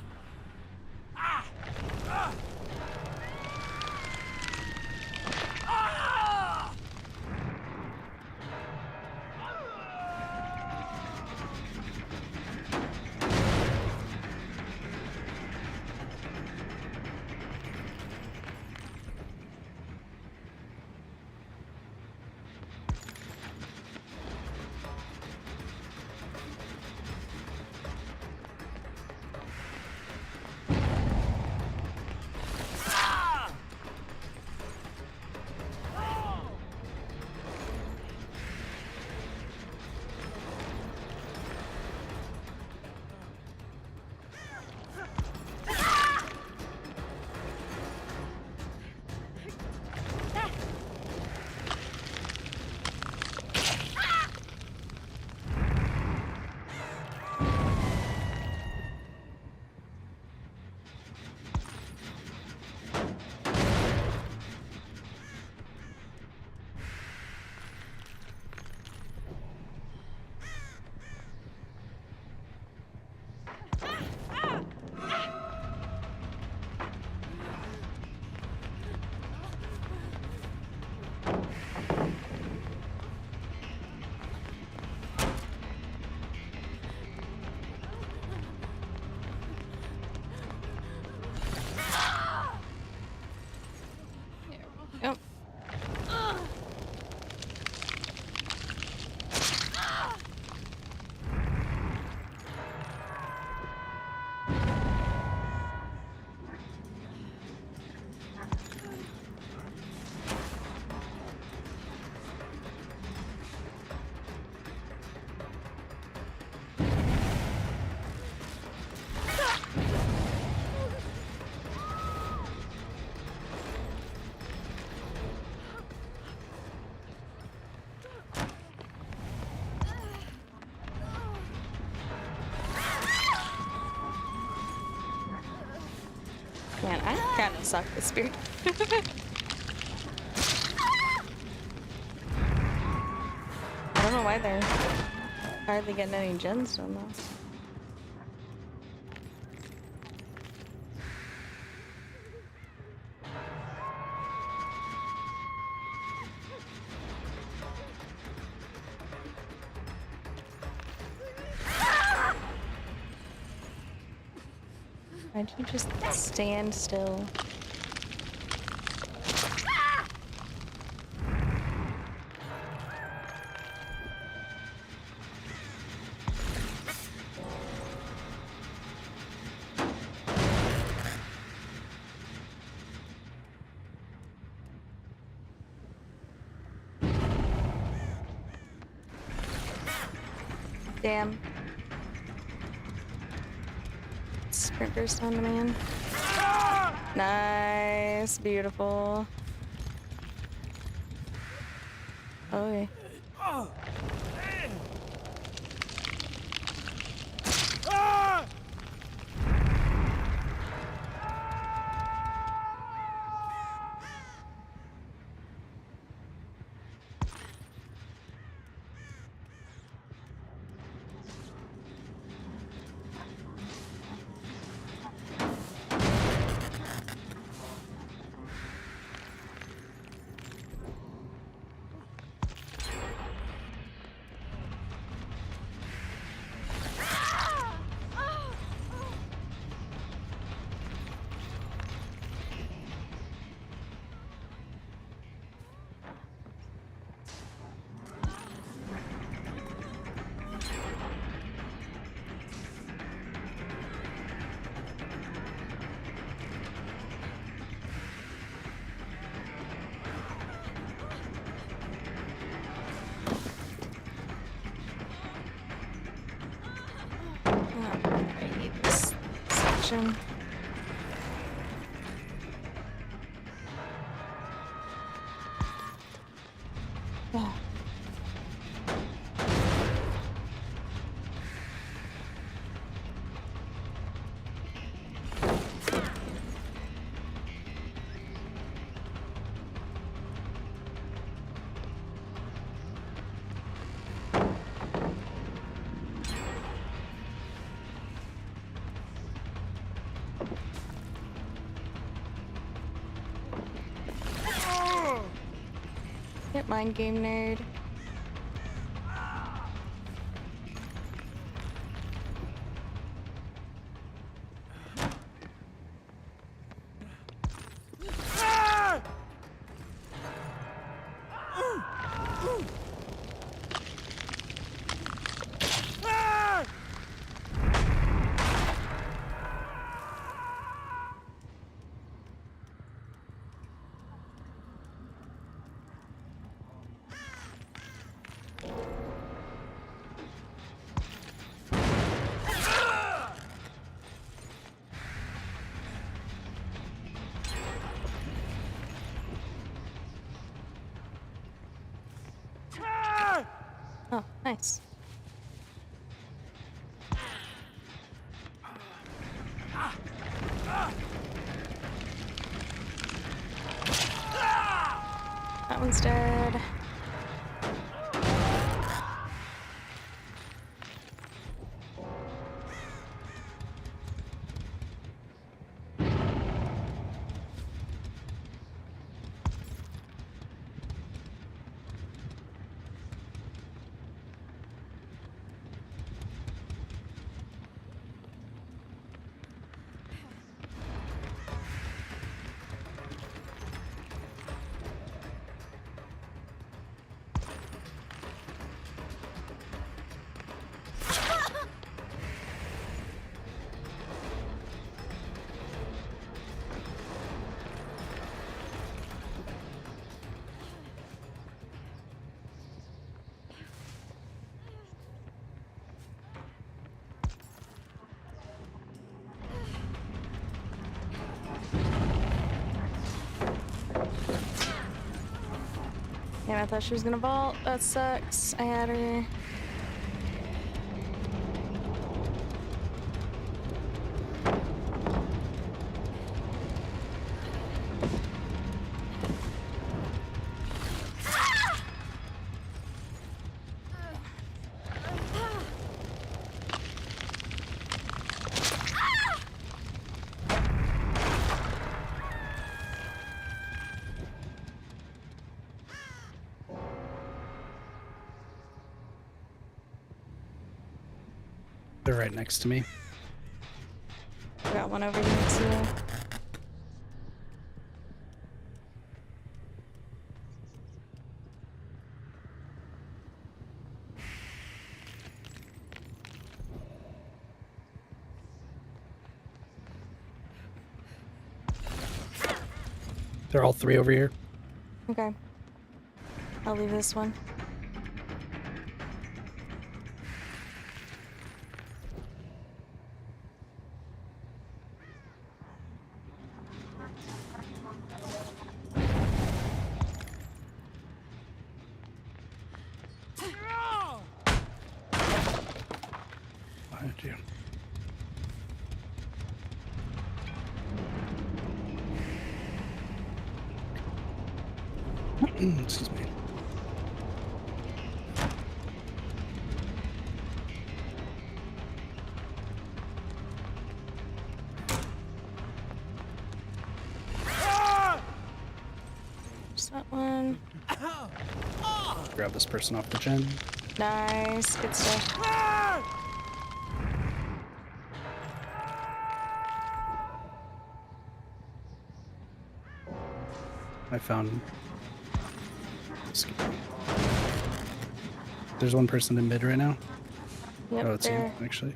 Man, I kind of suck with spirit. I don't know why they're hardly getting any gens done though. Why'd you just stand still? Damn. Sprinters on demand. Nice, beautiful. Okay. I hate this section. Oh. Yep, mind game nerd. Oh, nice. That one's dead. Damn, I thought she was gonna vault. That sucks. I had her. They're right next to me. Got one over here too. They're all three over here. Okay. I'll leave this one. Behind you. Excuse me. There's that one. Grab this person off the gen. Nice. Good stuff. I found. Excuse me. There's one person in mid right now. Yep, Oh, it's there. him, actually.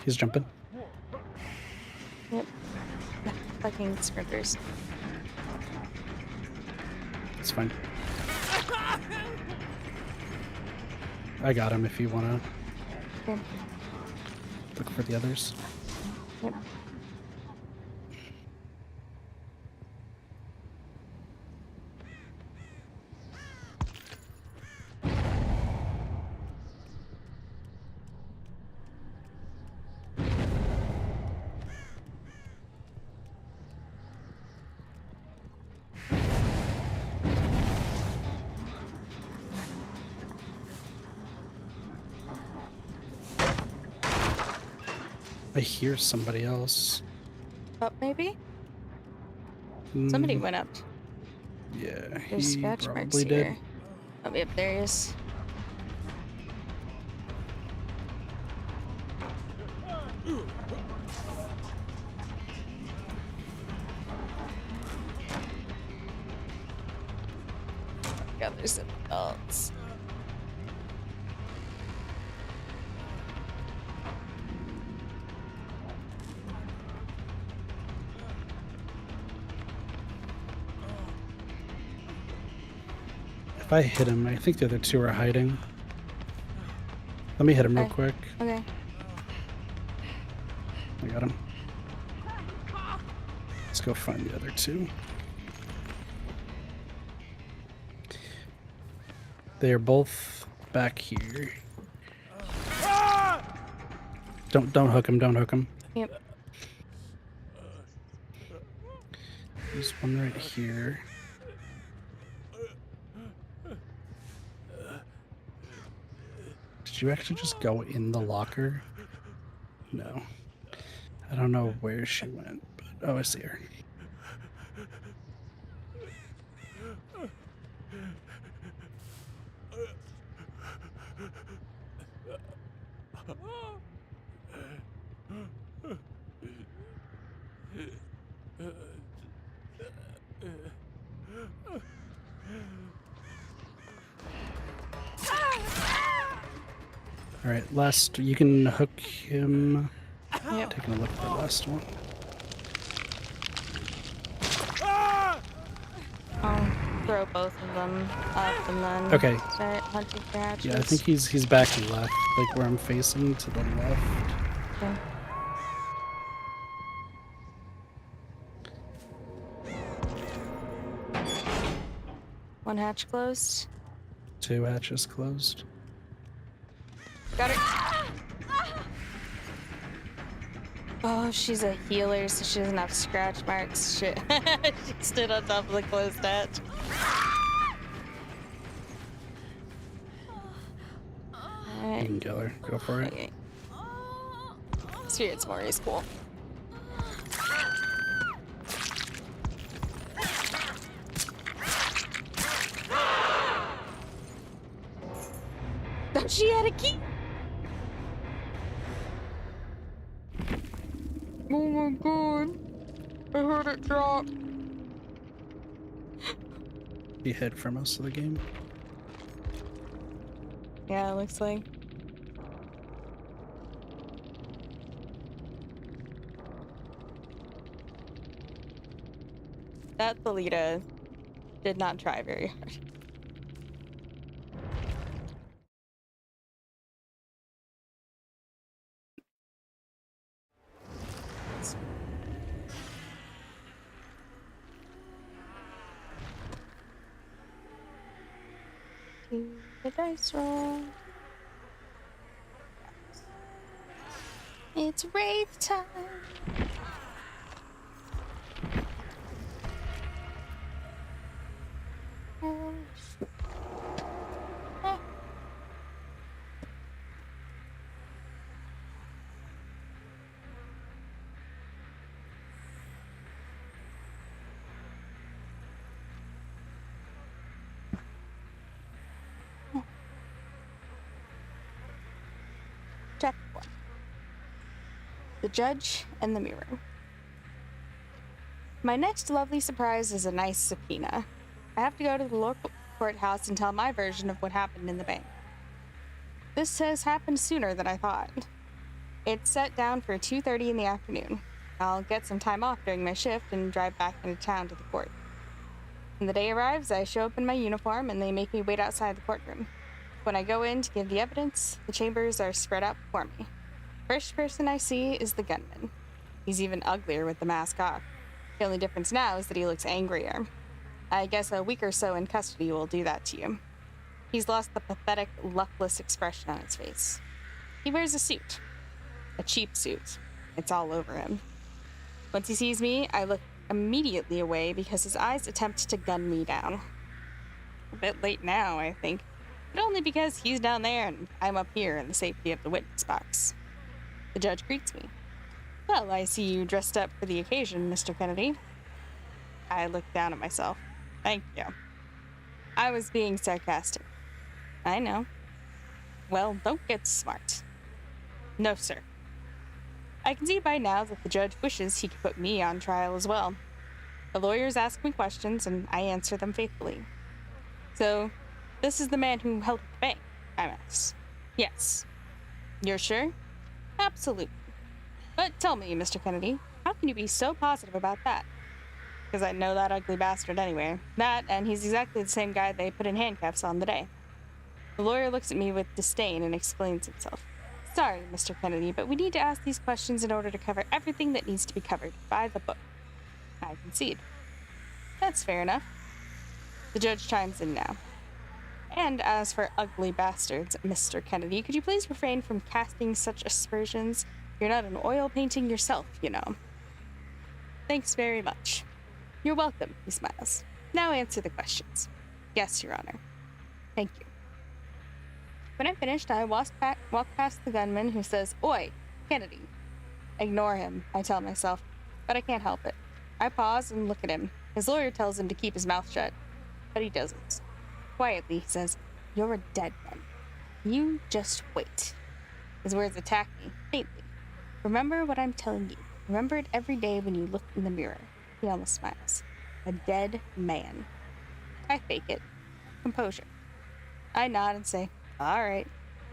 He's jumping. Yep. Fucking sprinters. It's fine. I got him if you want to Okay. look for the others. Yep. I hear somebody else. Up maybe? Somebody went up. Yeah, There's he scratch marks probably did. here. Oh, yep, there he is. God, there's some else. If I hit him, I think the other two are hiding. Let me hit him real Okay. quick. Okay. I got him. Let's go find the other two. They are both back here. Don't hook him. Don't hook him. Yep. There's one right here. Did you actually just go in the locker? No. I don't know where she went, but oh, I see her. All right, last. You can hook him. Yep. Taking a look at the last one. I'll throw both of them up and then Okay. start hunting for hatches. Yeah, I think he's back left, like where I'm facing to the left. Okay. One hatch closed. 2 hatches closed. Got her. Oh, she's a healer, so she doesn't have scratch marks. Shit. She stood on top of the closed hatch. You Alright. can kill her. Go for it. Okay. Spirit's more is cool. She had a key. Oh my god. I heard it drop. He hid for most of the game. Yeah, it looks like. That Thalita did not try very hard. Do the dice roll. It's wraith time. Chapter 1. The Judge and the Mirror. My next lovely surprise is a nice subpoena. I have to go to the local courthouse and tell my version of what happened in the bank. This has happened sooner than I thought. It's set down for 2:30 in the afternoon. I'll get some time off during my shift and drive back into town to the court. When the day arrives, I show up in my uniform and they make me wait outside the courtroom. When I go in to give the evidence, the chambers are spread out before me. First person I see is the gunman. He's even uglier with the mask off. The only difference now is that he looks angrier. I guess a week or so in custody will do that to you. He's lost the pathetic, luckless expression on his face. He wears a suit. A cheap suit. It's all over him. Once he sees me, I look immediately away because his eyes attempt to gun me down. A bit late now, I think, but only because he's down there and I'm up here in the safety of the witness box. The judge greets me. Well, I see you dressed up for the occasion, Mr. Kennedy. I look down at myself. Thank you. I was being sarcastic. I know. Well, don't get smart. No, sir. I can see by now that the judge wishes he could put me on trial as well. The lawyers ask me questions, and I answer them faithfully. So, this is the man who held the bank, I asked. Yes. You're sure? Absolutely. But tell me, Mr. Kennedy, how can you be so positive about that? Because I know that ugly bastard anyway. That, and he's exactly the same guy they put in handcuffs on the day. The lawyer looks at me with disdain and explains himself. Sorry, Mr. Kennedy, but we need to ask these questions in order to cover everything that needs to be covered by the book. I concede. That's fair enough. The judge chimes in now. And as for ugly bastards, Mr. Kennedy, could you please refrain from casting such aspersions? You're not an oil painting yourself, you know. Thanks very much. You're welcome, he smiles. Now answer the questions. Yes, Your Honor. Thank you. When I'm finished, I walk past the gunman who says, Oi, Kennedy. Ignore him, I tell myself, but I can't help it. I pause and look at him. His lawyer tells him to keep his mouth shut, but he doesn't. Quietly, he says, You're a dead man. You just wait. His words attack me, faintly. Remember what I'm telling you. Remember it every day when you look in the mirror. He almost smiles. A dead man. I fake it. Composure. I nod and say, all right,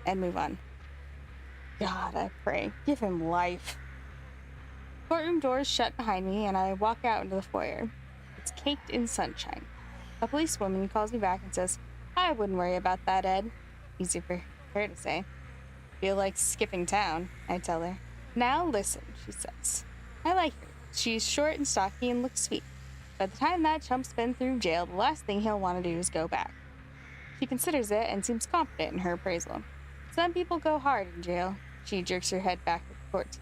and move on. God, I pray, give him life. Courtroom doors shut behind me, and I walk out into the foyer. It's caked in sunshine. A policewoman calls me back and says, I wouldn't worry about that, Ed. Easy for her to say. Feel like skipping town, I tell her. Now listen, she says. I like her. She's short and stocky and looks sweet. By the time that chump's been through jail, the last thing he'll want to do is go back. She considers it and seems confident in her appraisal. Some people go hard in jail. She jerks her head back at the court.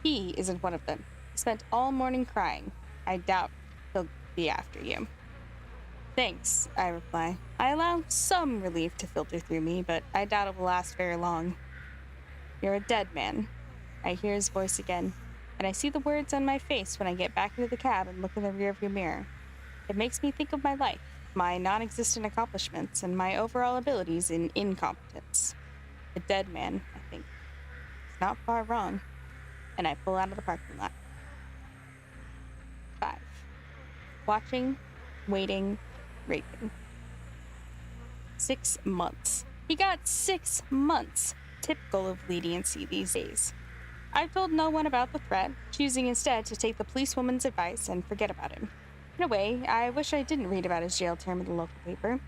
He isn't one of them. He spent all morning crying. I doubt he'll be after you. Thanks, I reply. I allow some relief to filter through me, but I doubt it will last very long. You're a dead man. I hear his voice again, and I see the words on my face when I get back into the cab and look in the rearview mirror. It makes me think of my life, my non-existent accomplishments, and my overall abilities in incompetence. A dead man, I think. It's not far wrong. And I pull out of the parking lot. Watching, waiting, raping. 6 months. He got 6 months. Typical of leniency these days. I've told no one about the threat, choosing instead to take the policewoman's advice and forget about him. In a way, I wish I didn't read about his jail term in the local paper.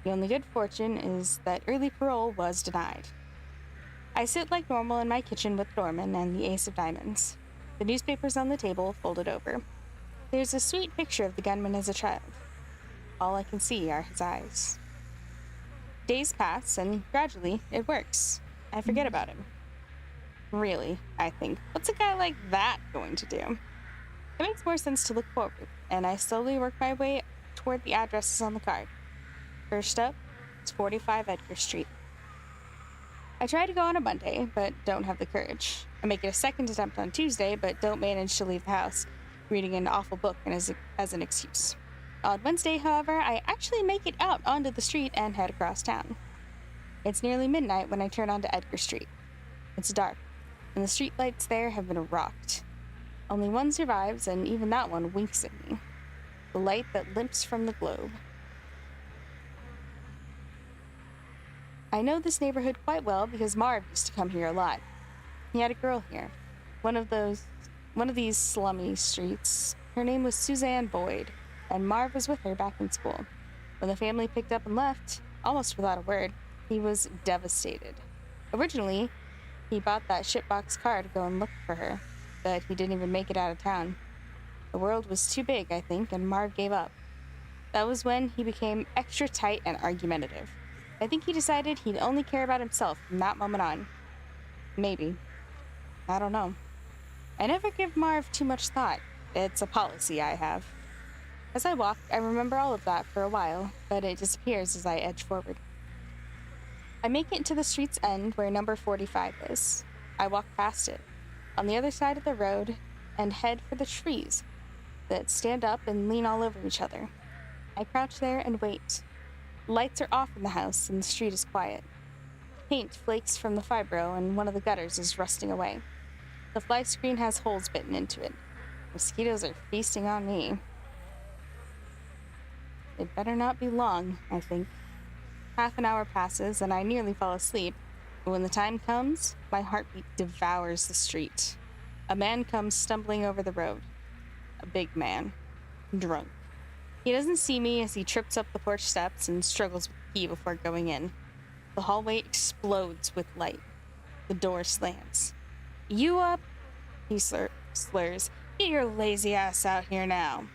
The only good fortune is that early parole was denied. I sit like normal in my kitchen with Norman and the ace of diamonds. The newspaper's on the table, folded over. There's a sweet picture of the gunman as a child. All I can see are his eyes. Days pass, and gradually, it works. I forget about him. Really, I think. What's a guy like that going to do? It makes more sense to look forward, and I slowly work my way toward the addresses on the card. First up, it's 45 Edgar Street. I try to go on a Monday, but don't have the courage. I make it a second attempt on Tuesday, but don't manage to leave the house, reading an awful book as an excuse. On Wednesday, however, I actually make it out onto the street and head across town. It's nearly midnight when I turn onto Edgar Street. It's dark, and the streetlights there have been rocked. Only one survives, and even that one winks at me. The light that limps from the globe. I know this neighborhood quite well because Marv used to come here a lot. He had a girl here. One of these slummy streets. Her name was Suzanne Boyd, and Marv was with her back in school. When the family picked up and left, almost without a word, he was devastated. Originally, he bought that shitbox car to go and look for her, but he didn't even make it out of town. The world was too big, I think, and Marv gave up. That was when he became extra tight and argumentative. I think he decided he'd only care about himself from that moment on. Maybe. I don't know. I never give Marv too much thought. It's a policy I have. As I walk, I remember all of that for a while, but it disappears as I edge forward. I make it to the street's end where number 45 is. I walk past it, on the other side of the road, and head for the trees that stand up and lean all over each other. I crouch there and wait. Lights are off in the house, and the street is quiet. Paint flakes from the fibro, and one of the gutters is rusting away. The fly screen has holes bitten into it. Mosquitoes are feasting on me. It better not be long, I think. Half an hour passes, and I nearly fall asleep, but when the time comes, my heartbeat devours the street. A man comes stumbling over the road. A big man. Drunk. He doesn't see me as he trips up the porch steps and struggles with the key before going in. The hallway explodes with light. The door slams. "You up?" he slurs. "Get your lazy ass out here now."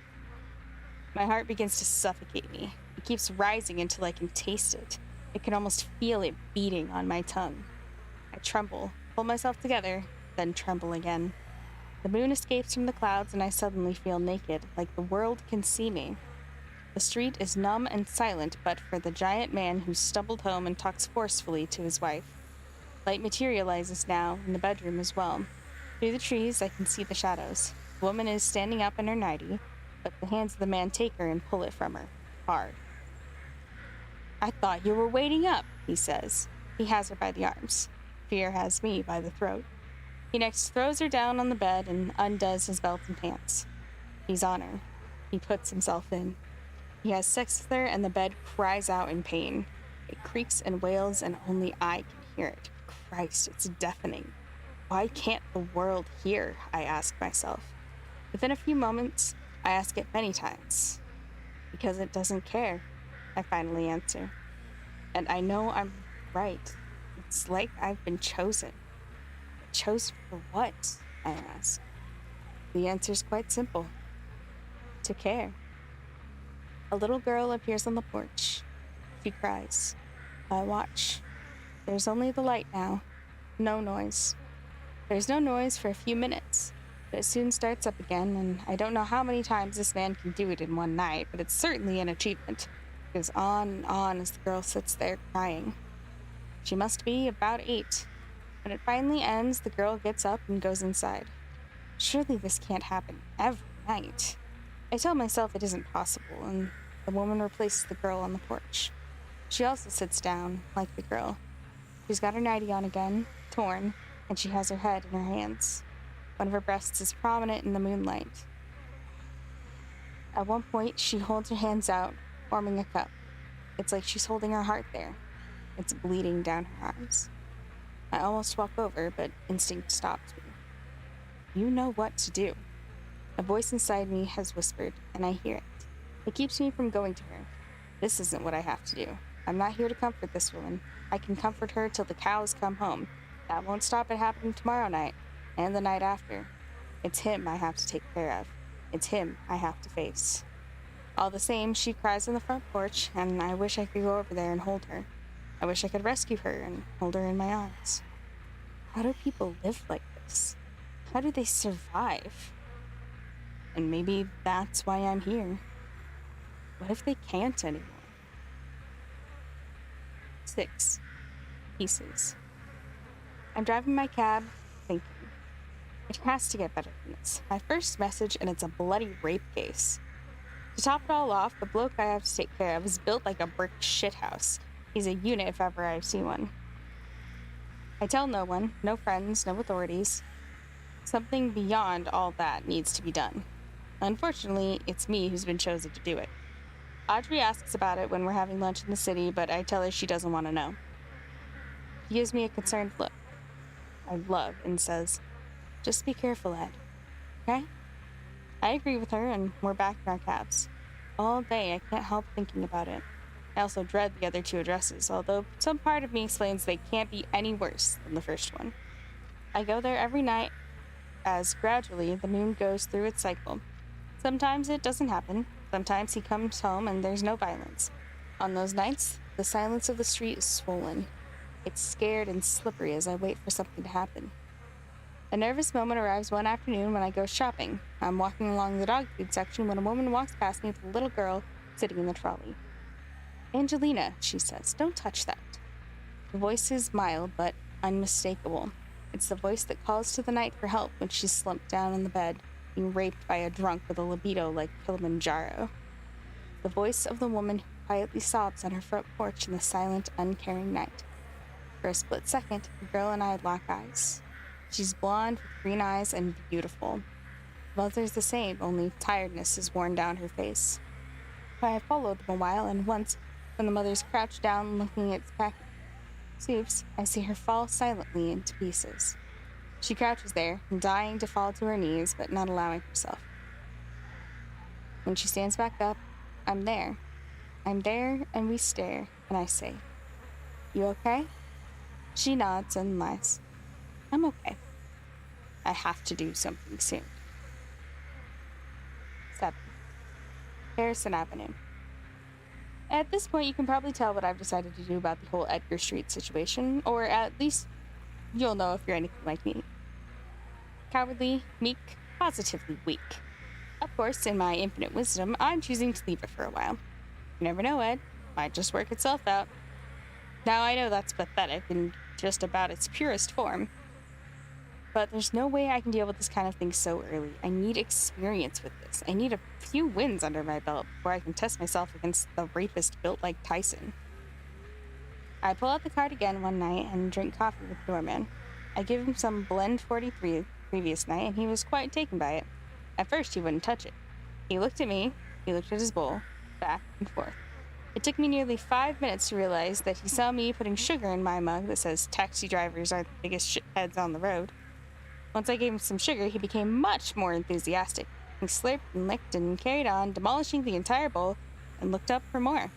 My heart begins to suffocate me. It keeps rising until I can taste it. I can almost feel it beating on my tongue. I tremble, pull myself together, then tremble again. The moon escapes from the clouds and I suddenly feel naked, like the world can see me. The street is numb and silent but for the giant man who stumbled home and talks forcefully to his wife. Light materializes now, in the bedroom as well. Through the trees, I can see the shadows. The woman is standing up in her nightie, but the hands of the man take her and pull it from her, hard. "I thought you were waiting up," he says. He has her by the arms. Fear has me by the throat. He next throws her down on the bed and undoes his belt and pants. He's on her. He puts himself in. He has sex with her, and the bed cries out in pain. It creaks and wails, and only I can hear it. Christ, it's deafening. Why can't the world hear? I ask myself. Within a few moments, I ask it many times. Because it doesn't care, I finally answer. And I know I'm right. It's like I've been chosen. Chosen for what? I ask. The answer's quite simple. To care. A little girl appears on the porch. She cries. I watch. There's only the light now. No noise. There's no noise for a few minutes, but it soon starts up again, and I don't know how many times this man can do it in one night, but it's certainly an achievement. It goes on and on as the girl sits there crying. She must be about 8. When it finally ends, the girl gets up and goes inside. Surely this can't happen every night. I tell myself it isn't possible, and the woman replaces the girl on the porch. She also sits down, like the girl. She's got her nightie on again, torn, and she has her head in her hands. One of her breasts is prominent in the moonlight. At one point, she holds her hands out, forming a cup. It's like she's holding her heart there. It's bleeding down her arms. I almost walk over, but instinct stops me. You know what to do. A voice inside me has whispered, and I hear it. It keeps me from going to her. This isn't what I have to do. I'm not here to comfort this woman. I can comfort her till the cows come home. That won't stop it happening tomorrow night, and the night after. It's him I have to take care of. It's him I have to face. All the same, she cries on the front porch, and I wish I could go over there and hold her. I wish I could rescue her and hold her in my arms. How do people live like this? How do they survive? And maybe that's why I'm here. What if they can't anymore? 6 pieces. I'm driving my cab, thinking, it has to get better than this. My first message, and it's a bloody rape case. To top it all off, the bloke I have to take care of is built like a brick shithouse. He's a unit if ever I've seen one. I tell no one, no friends, no authorities. Something beyond all that needs to be done. Unfortunately, it's me who's been chosen to do it. Audrey asks about it when we're having lunch in the city, but I tell her she doesn't want to know. She gives me a concerned look. I love and says, just be careful, Ed. Okay? I agree with her, and we're back in our cabs. All day, I can't help thinking about it. I also dread the other 2 addresses, although some part of me explains they can't be any worse than the first one. I go there every night as gradually the moon goes through its cycle. Sometimes it doesn't happen. Sometimes he comes home and there's no violence. On those nights, the silence of the street is swollen. It's scared and slippery as I wait for something to happen. A nervous moment arrives one afternoon when I go shopping. I'm walking along the dog food section when a woman walks past me with a little girl sitting in the trolley. Angelina, she says, don't touch that. The voice is mild but unmistakable. It's the voice that calls to the night for help when she's slumped down in the bed, being raped by a drunk with a libido like Kilimanjaro. The voice of the woman who quietly sobs on her front porch in the silent, uncaring night. For a split second, the girl and I lock eyes. She's blonde with green eyes and beautiful. The mother's the same, only tiredness has worn down her face. I have followed them a while, and once, when the mother's crouched down looking at its pack soups, I see her fall silently into pieces. She crouches there, dying to fall to her knees, but not allowing herself. When she stands back up, I'm there. I'm there, and we stare, and I say, you okay? She nods and lies. I'm okay. I have to do something soon. 7. Harrison Avenue. At this point, you can probably tell what I've decided to do about the whole Edgar Street situation, or at least you'll know if you're anything like me. Cowardly, meek, positively weak. Of course, in my infinite wisdom, I'm choosing to leave it for a while. You never know, Ed. Might just work itself out. Now, I know that's pathetic in just about its purest form, but there's no way I can deal with this kind of thing so early. I need experience with this. I need a few wins under my belt before I can test myself against the rapist built like Tyson. I pull out the card again one night and drink coffee with Doorman. I give him some Blend 43 the previous night, and he was quite taken by it. At first, he wouldn't touch it. He looked at me, he looked at his bowl, back and forth. It took me nearly 5 minutes to realize that he saw me putting sugar in my mug that says taxi drivers are the biggest shitheads on the road. Once I gave him some sugar, he became much more enthusiastic. He slurped and licked and carried on, demolishing the entire bowl, and looked up for more.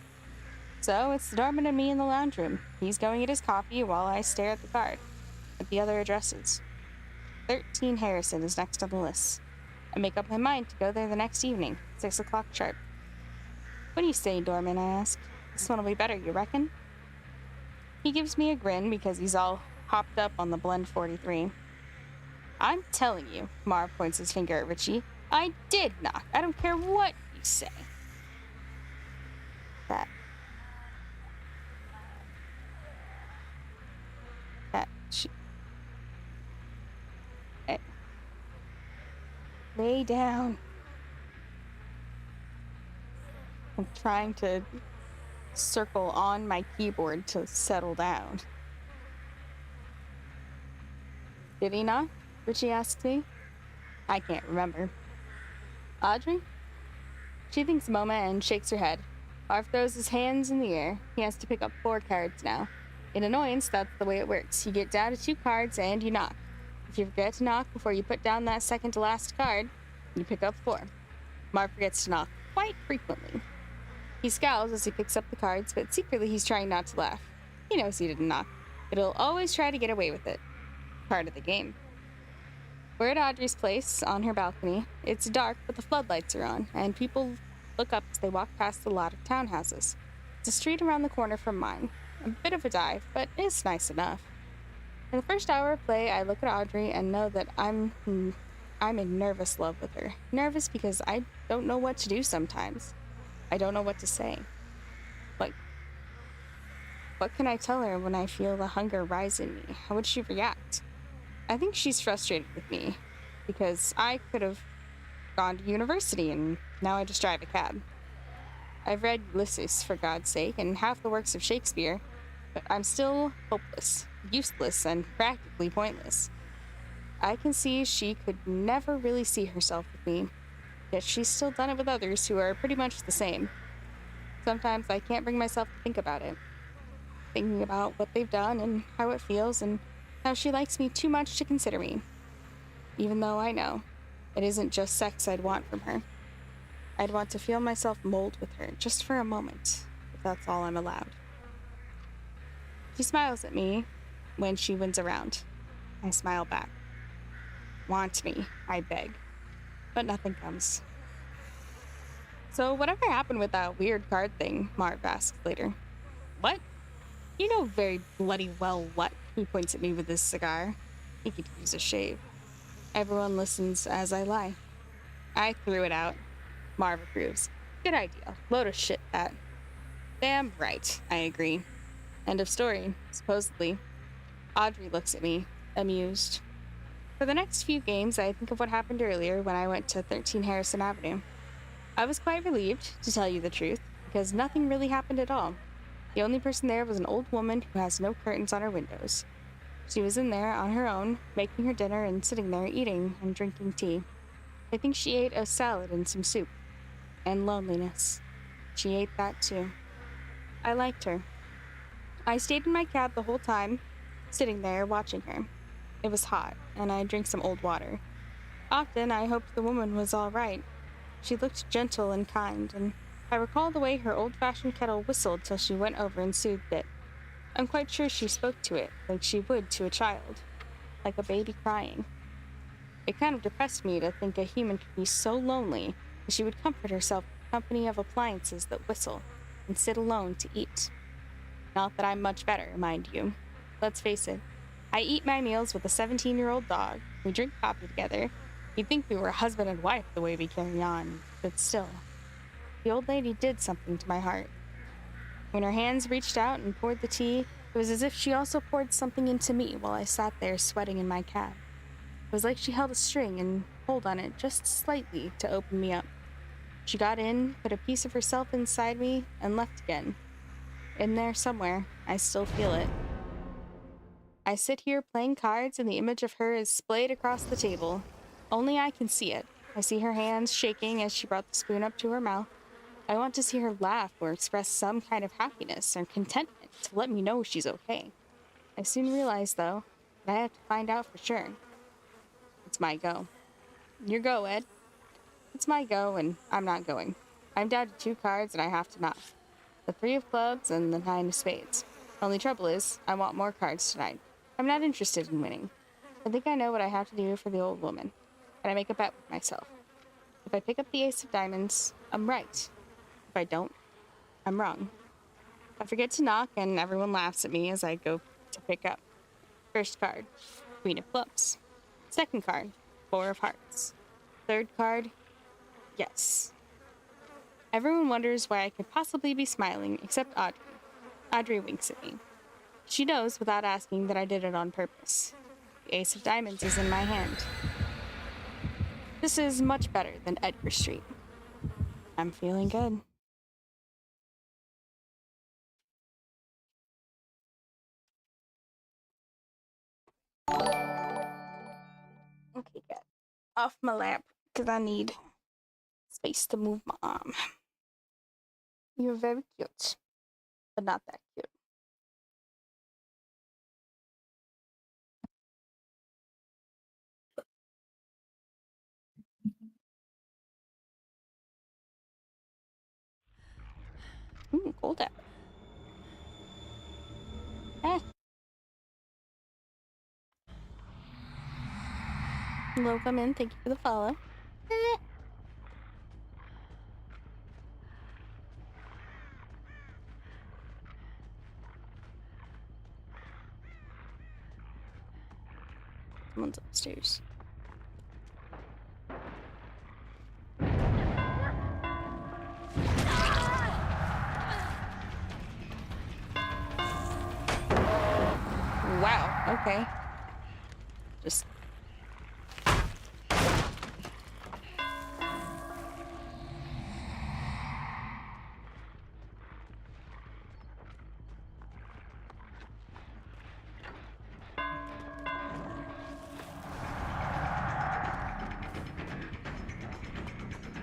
So it's the doorman and me in the lounge room. He's going at his coffee while I stare at the card, at the other addresses. 13 Harrison is next on the list. I make up my mind to go there the next evening, 6 o'clock sharp. What do you say, doorman? I ask. This one will be better, you reckon? He gives me a grin because he's all hopped up on the Blend 43. I'm telling you, Marv points his finger at Richie. I did knock. I don't care what you say. That she... Lay down. I'm trying to circle on my keyboard to settle down. Did he knock? Richie asked me. I can't remember. Audrey? She thinks a moment and shakes her head. Marv throws his hands in the air. He has to pick up 4 cards now. In Annoyance, that's the way it works. You get down to 2 cards and you knock. If you forget to knock before you put down that second to last card, you pick up 4. Marv forgets to knock quite frequently. He scowls as he picks up the cards, but secretly he's trying not to laugh. He knows he didn't knock, but he'll always try to get away with it. Part of the game. We're at Audrey's place, on her balcony. It's dark, but the floodlights are on, and people look up as they walk past the lot of townhouses. It's a street around the corner from mine. A bit of a dive, but it's nice enough. In the first hour of play, I look at Audrey and know that I'm in nervous love with her. Nervous because I don't know what to do sometimes. I don't know what to say. Like, what can I tell her when I feel the hunger rise in me? How would she react? I think she's frustrated with me because I could have gone to university and now I just drive a cab. I've read Ulysses, for God's sake, and half the works of Shakespeare, but I'm still hopeless, useless, and practically pointless. I can see she could never really see herself with me, yet she's still done it with others who are pretty much the same. Sometimes I can't bring myself to think about it. Thinking about what they've done and how it feels and how she likes me too much to consider me. Even though I know it isn't just sex I'd want from her. I'd want to feel myself mold with her just for a moment, if that's all I'm allowed. She smiles at me when she wins a round. I smile back. Want me, I beg. But nothing comes. So whatever happened with that weird card thing? Marv asks later. What? You know very bloody well what, he points at me with his cigar. He could use a shave. Everyone listens as I lie. I threw it out. Marv approves. Good idea. Load of shit, that. Damn right, I agree. End of story, supposedly. Audrey looks at me, amused. For the next few games, I think of what happened earlier when I went to 13 Harrison Avenue. I was quite relieved, to tell you the truth, because nothing really happened at all. The only person there was an old woman who has no curtains on her windows. She was in there on her own, making her dinner and sitting there eating and drinking tea. I think she ate a salad and some soup. And loneliness. She ate that too. I liked her. I stayed in my cab the whole time, sitting there watching her. It was hot, and I drank some old water. Often I hoped the woman was all right. She looked gentle and kind, and I recall the way her old-fashioned kettle whistled till she went over and soothed it. I'm quite sure she spoke to it like she would to a child, like a baby crying. It kind of depressed me to think a human could be so lonely that she would comfort herself with the company of appliances that whistle and sit alone to eat. Not that I'm much better, mind you. Let's face it, I eat my meals with a 17-year-old dog. We drink coffee together. You'd think we were husband and wife the way we carry on, but still. The old lady did something to my heart. When her hands reached out and poured the tea, it was as if she also poured something into me while I sat there sweating in my cab. It was like she held a string and pulled on it just slightly to open me up. She got in, put a piece of herself inside me, and left again. In there somewhere, I still feel it. I sit here playing cards, and the image of her is splayed across the table. Only I can see it. I see her hands shaking as she brought the spoon up to her mouth. I want to see her laugh or express some kind of happiness or contentment to let me know she's okay. I soon realize, though, that I have to find out for sure. It's my go. Your go, Ed. It's my go, and I'm not going. I'm down to 2 cards, and I have to knock. The 3 of clubs and the 9 of spades. Only trouble is, I want more cards tonight. I'm not interested in winning. I think I know what I have to do for the old woman, and I make a bet with myself. If I pick up the ace of diamonds, I'm right. If I don't, I'm wrong. I forget to knock, and everyone laughs at me as I go to pick up. First card, Queen of clubs. Second card, 4 of hearts. Third card, yes. Everyone wonders why I could possibly be smiling, except Audrey. Audrey winks at me. She knows without asking that I did it on purpose. The ace of diamonds is in my hand. This is much better than Edgar Street. I'm feeling good. Okay, good. Off my lap, because I need Face to move, mom. You're very cute, but not that cute. Gold apple. Welcome in. Thank you for the follow. Someone's upstairs. Wow, okay. Just...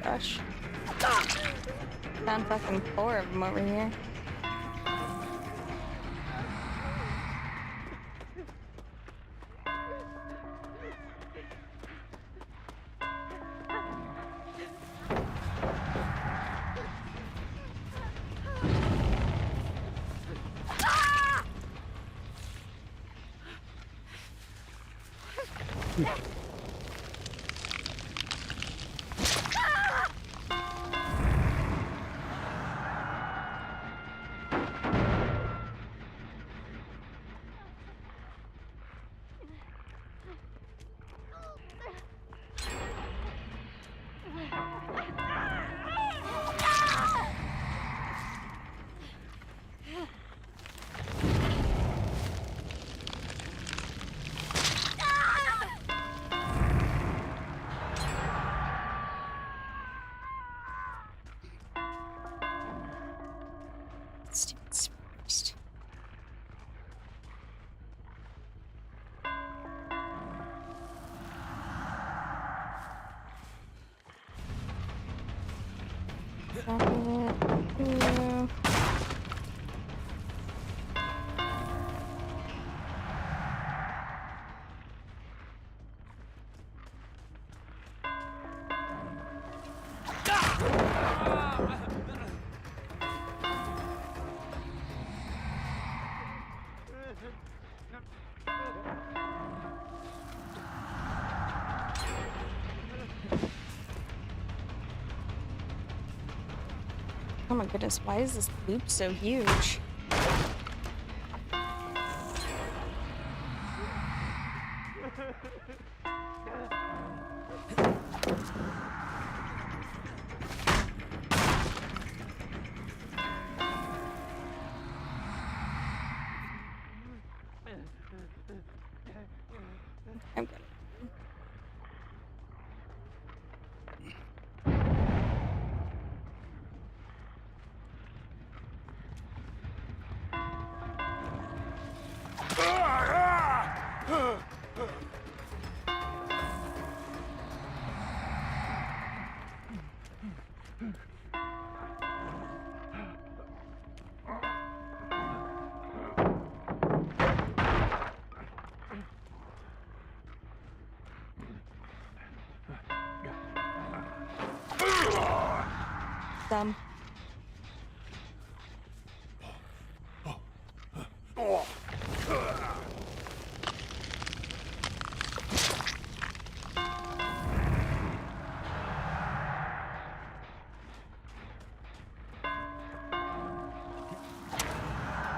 Gosh. Found fucking 4 of them over here. Stupid first. Oh my goodness, why is this loop so huge? I'm good. Dumb.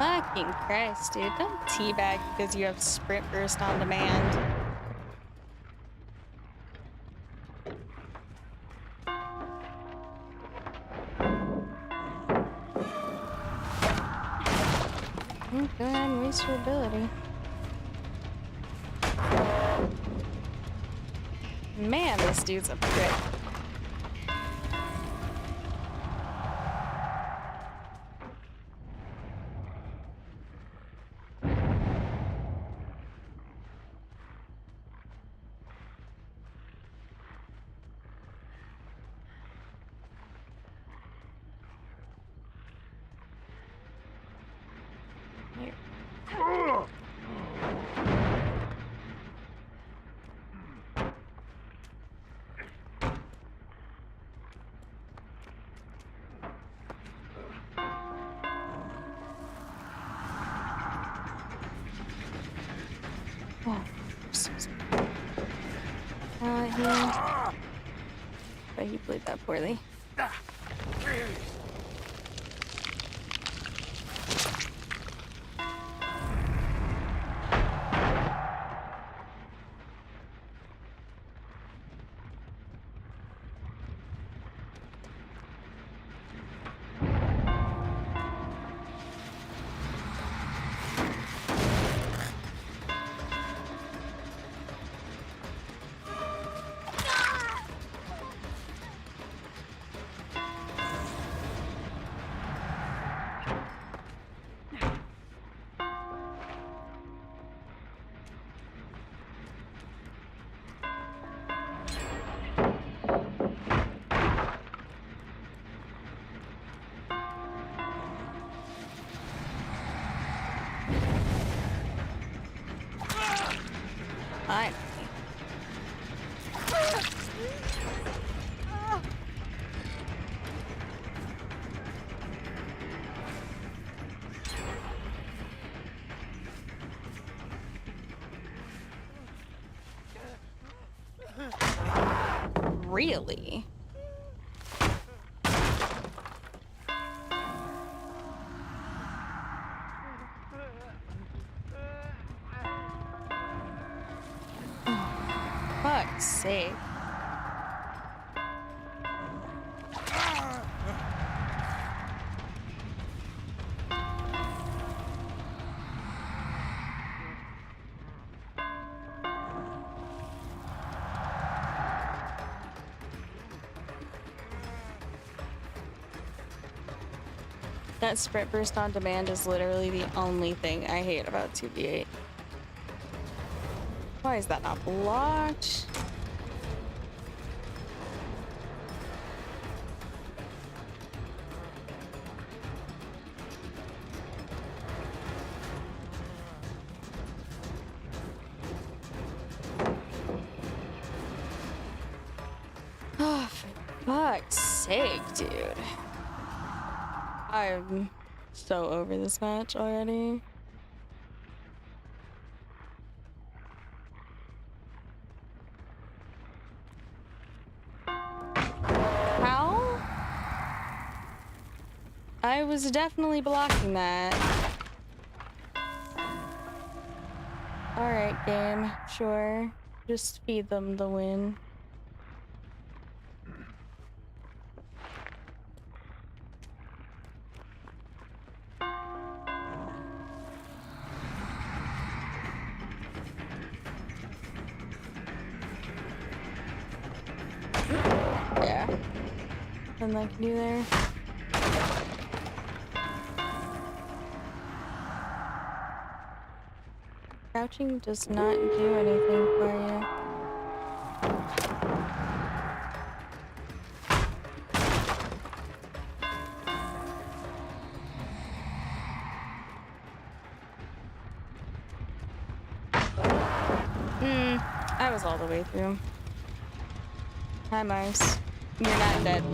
Fucking Christ, dude. Don't teabag because you have sprint burst on demand. Go ahead and waste your ability. Man, this dude's a prick. just here. But he played that poorly. Fine. Really? Fuck's sake. That sprint burst on demand is literally the only thing I hate about 2v8. Why is that not blocked? Oh, for fuck's sake, dude. I'm so over this match already. How? I was definitely blocking that. Alright, game. Sure. Just feed them the win. Yeah. Nothing I can do there. Crouching does not do anything for you. I was all the way through. Hi, mice. You're not dead.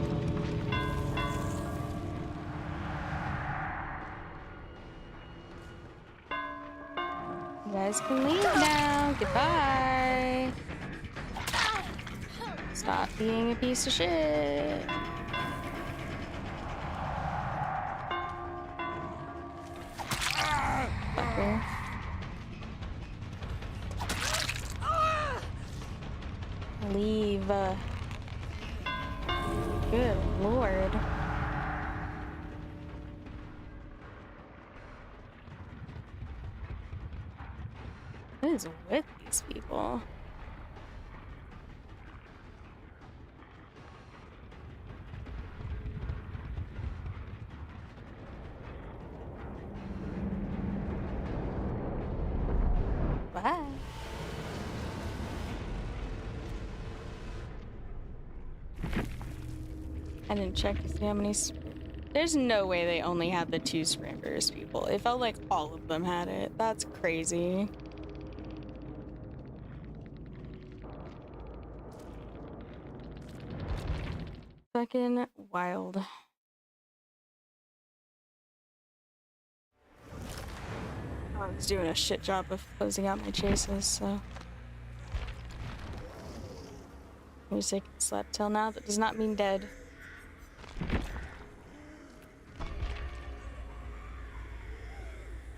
You guys can leave now. Goodbye. Stop being a piece of shit. Fucker. Leave. Good lord. What is with these people? Bye. I didn't check to see how many. There's no way they only had the 2 sprint burst people. It felt like all of them had it. That's crazy. Fucking wild. I was doing a shit job of closing out my chases, so. Music slept till now. That does not mean dead.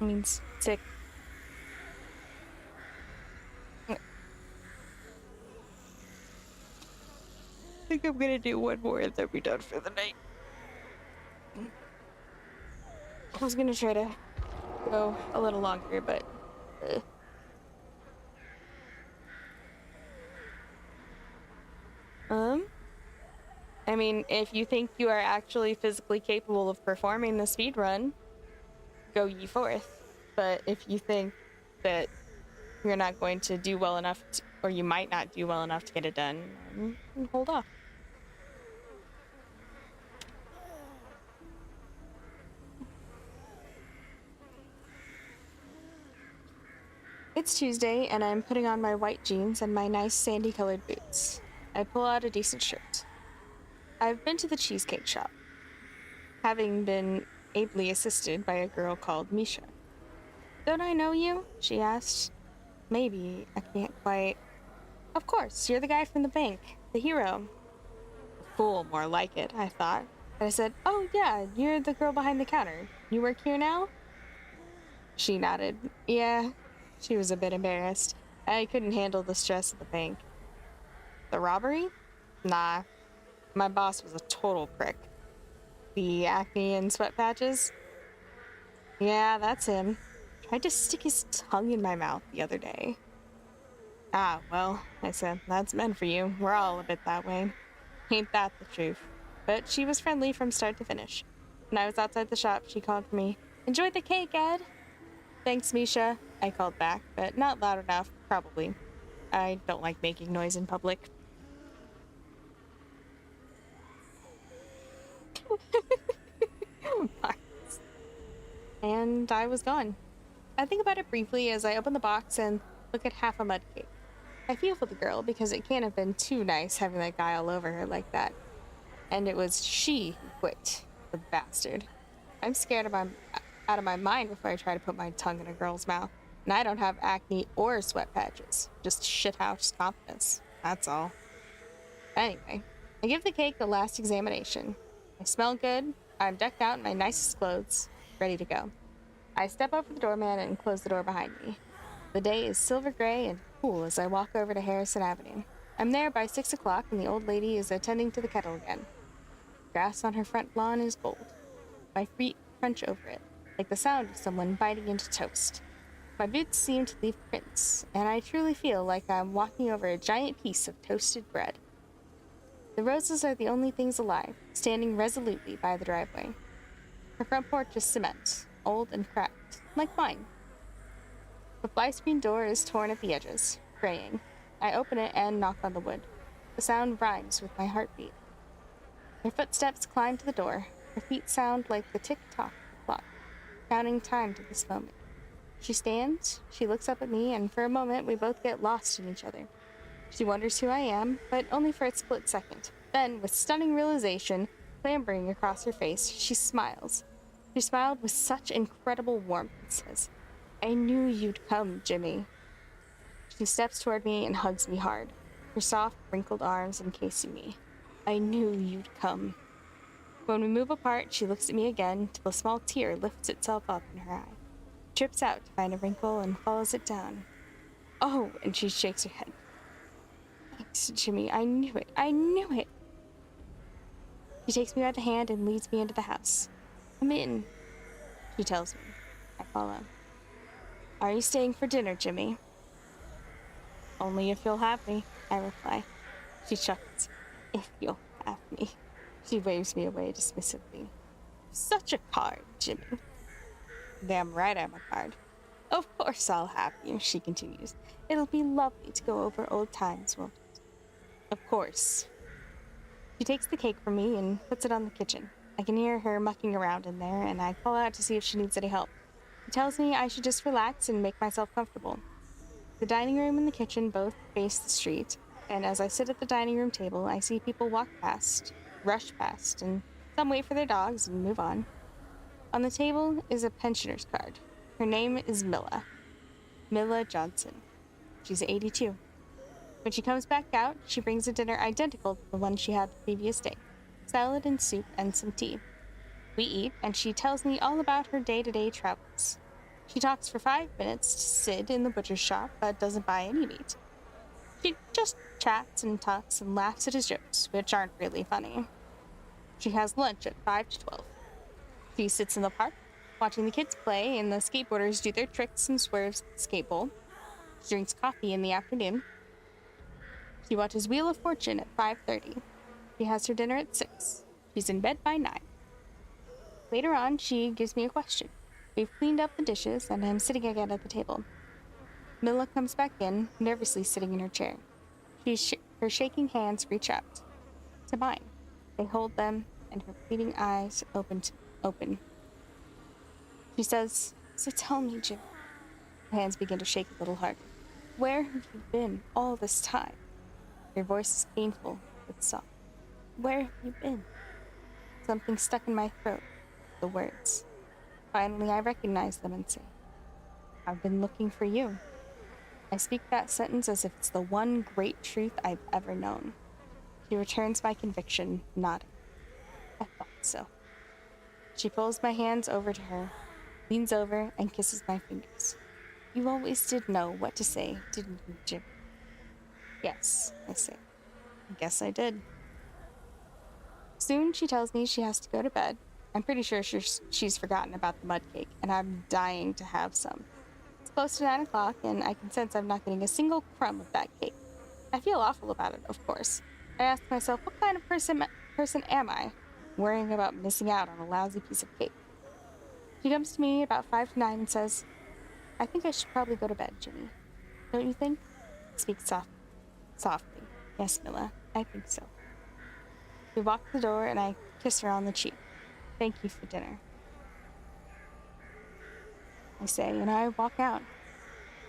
It means sick. I think I'm gonna do one more and then be done for the night. I was gonna try to go a little longer, but I mean, if you think you are actually physically capable of performing the speed run, go ye forth. But if you think that you're not going to do well enough, or you might not do well enough to get it done, then hold off. It's Tuesday, and I'm putting on my white jeans and my nice sandy-colored boots. I pull out a decent shirt. I've been to the cheesecake shop, having been ably assisted by a girl called Misha. Don't I know you? She asked. Maybe. I can't quite. Of course, you're the guy from the bank, the hero. Fool, more like it, I thought. But I said, oh yeah, you're the girl behind the counter. You work here now? She nodded. Yeah. She was a bit embarrassed. I couldn't handle the stress of the bank. The robbery? Nah. My boss was a total prick. The acne and sweat patches? Yeah, that's him. Tried to stick his tongue in my mouth the other day. Ah, well, I said, that's meant for you. We're all a bit that way. Ain't that the truth? But she was friendly from start to finish. When I was outside the shop, she called for me. Enjoy the cake, Ed. Thanks, Misha, I called back, but not loud enough, probably. I don't like making noise in public. And I was gone. I think about it briefly as I open the box and look at half a mud cake. I feel for the girl because it can't have been too nice having that guy all over her like that. And it was she who quit, the bastard. I'm scared out of my mind before I try to put my tongue in a girl's mouth. And I don't have acne or sweat patches, just shithouse confidence. That's all. Anyway, I give the cake a last examination. I smell good. I'm decked out in my nicest clothes, ready to go. I step over the doorman and close the door behind me. The day is silver gray and cool as I walk over to Harrison Avenue. I'm there by 6 o'clock and the old lady is attending to the kettle again. Grass on her front lawn is gold. My feet crunch over it, like the sound of someone biting into toast. My boots seem to leave prints, and I truly feel like I'm walking over a giant piece of toasted bread. The roses are the only things alive, standing resolutely by the driveway. Her front porch is cement, old and cracked, like mine. The fly screen door is torn at the edges, fraying. I open it and knock on the wood. The sound rhymes with my heartbeat. Her footsteps climb to the door. Her feet sound like the tick-tock of the clock, counting time to this moment. She stands, she looks up at me, and for a moment we both get lost in each other. She wonders who I am, but only for a split second. Then, with stunning realization clambering across her face, she smiles. She smiled with such incredible warmth and says, I knew you'd come, Jimmy. She steps toward me and hugs me hard, her soft, wrinkled arms encasing me. I knew you'd come. When we move apart, she looks at me again till a small tear lifts itself up in her eye. Trips out to find a wrinkle and follows it down. Oh, and she shakes her head. Thanks, Jimmy. I knew it. I knew it. She takes me by the hand and leads me into the house. Come in, she tells me. I follow. Are you staying for dinner, Jimmy? Only if you'll have me, I reply. She chuckles. If you'll have me. She waves me away dismissively. Such a card, Jimmy. Damn right I'm a card. Of course I'll have you, she continues. It'll be lovely to go over old times, won't it? Of course. She takes the cake from me and puts it on the kitchen. I can hear her mucking around in there, and I call out to see if she needs any help. She tells me I should just relax and make myself comfortable. The dining room and the kitchen both face the street, and as I sit at the dining room table, I see people walk past, rush past, and some wait for their dogs and move on. On the table is a pensioner's card. Her name is Milla. Milla Johnson. She's 82. When she comes back out, she brings a dinner identical to the one she had the previous day: salad and soup and some tea. We eat, and she tells me all about her day-to-day travels. She talks for 5 minutes to Sid in the butcher's shop, but doesn't buy any meat. She just chats and talks and laughs at his jokes, which aren't really funny. She has lunch at 5 to 12. She sits in the park, watching the kids play and the skateboarders do their tricks and swerves at the skate bowl. She drinks coffee in the afternoon. She watches Wheel of Fortune at 5:30. She has her dinner at 6. She's in bed by 9. Later on, she gives me a question. We've cleaned up the dishes, and I'm sitting again at the table. Mila comes back in, nervously sitting in her chair. Her shaking hands reach out to mine. They hold them, and her pleading eyes open. She says, "So tell me, Jim." Her hands begin to shake a little harder. "Where have you been all this time?" Her voice is painful but soft. "Where have you been?" Something stuck in my throat. The words. Finally, I recognize them and say, "I've been looking for you." I speak that sentence as if it's the one great truth I've ever known. She returns my conviction, nodding. I thought so. She pulls my hands over to her, leans over, and kisses my fingers. "You always did know what to say, didn't you, Jim?" "Yes," I say. "I guess I did." Soon she tells me she has to go to bed. I'm pretty sure she's forgotten about the mud cake, and I'm dying to have some. It's close to 9 o'clock, and I can sense I'm not getting a single crumb of that cake. I feel awful about it, of course. I ask myself, what kind of person am I, worrying about missing out on a lousy piece of cake? She comes to me about 5 to 9 and says, "I think I should probably go to bed, Jimmy. Don't you think?" I speak softly. "Yes, Mila, I think so." We walk to the door, and I kiss her on the cheek. "Thank you for dinner," I say, and I walk out.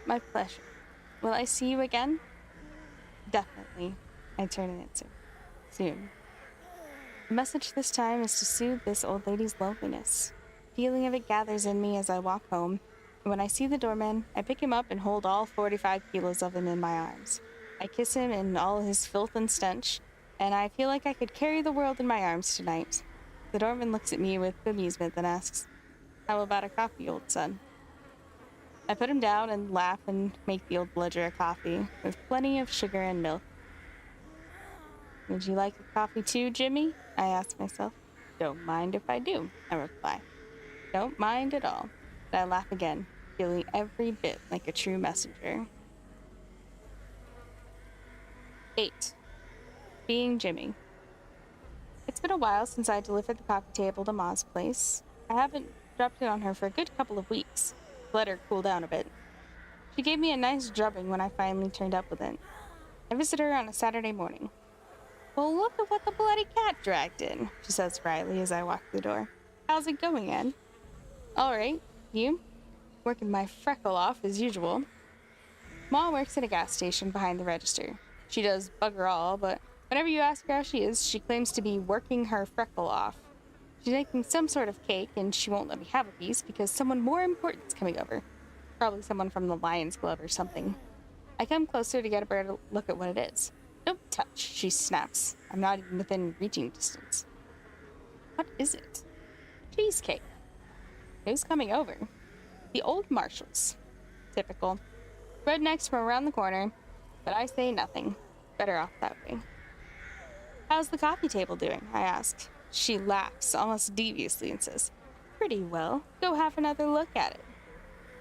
"My pleasure. Will I see you again?" "Definitely," I turn and answer. "Soon." The message this time is to soothe this old lady's loneliness. A feeling of it gathers in me as I walk home, and when I see the doorman, I pick him up and hold all 45 kilos of him in my arms. I kiss him in all his filth and stench, and I feel like I could carry the world in my arms tonight. The doorman looks at me with amusement, then asks, "How about a coffee, old son?" I put him down and laugh and make the old bludger a coffee, with plenty of sugar and milk. "Would you like a coffee too, Jimmy?" I ask myself. "Don't mind if I do," I reply. "Don't mind at all." And I laugh again, feeling every bit like a true messenger. 8. Being Jimmy. It's been a while since I delivered the coffee table to Ma's place. I haven't dropped in on her for a good couple of weeks. Let her cool down a bit. She gave me a nice drubbing when I finally turned up with it. I visit her on a Saturday morning. "Well, look at what the bloody cat dragged in," she says wryly as I walk through the door. "How's it going, Ed?" "All right. You?" "Working my freckle off as usual." Ma works at a gas station behind the register. She does bugger all, but whenever you ask her how she is, she claims to be working her freckle off. She's making some sort of cake, and she won't let me have a piece because someone more important's coming over. Probably someone from the Lions Club or something. I come closer to get a better look at what it is. "Don't touch," she snaps. I'm not even within reaching distance. What is it? Cheesecake. Who's coming over? The old Marshalls. Typical. Rednecks from around the corner, but I say nothing. Better off that way. "How's the coffee table doing?" I ask. She laughs, almost deviously, and says, "Pretty well. Go have another look at it."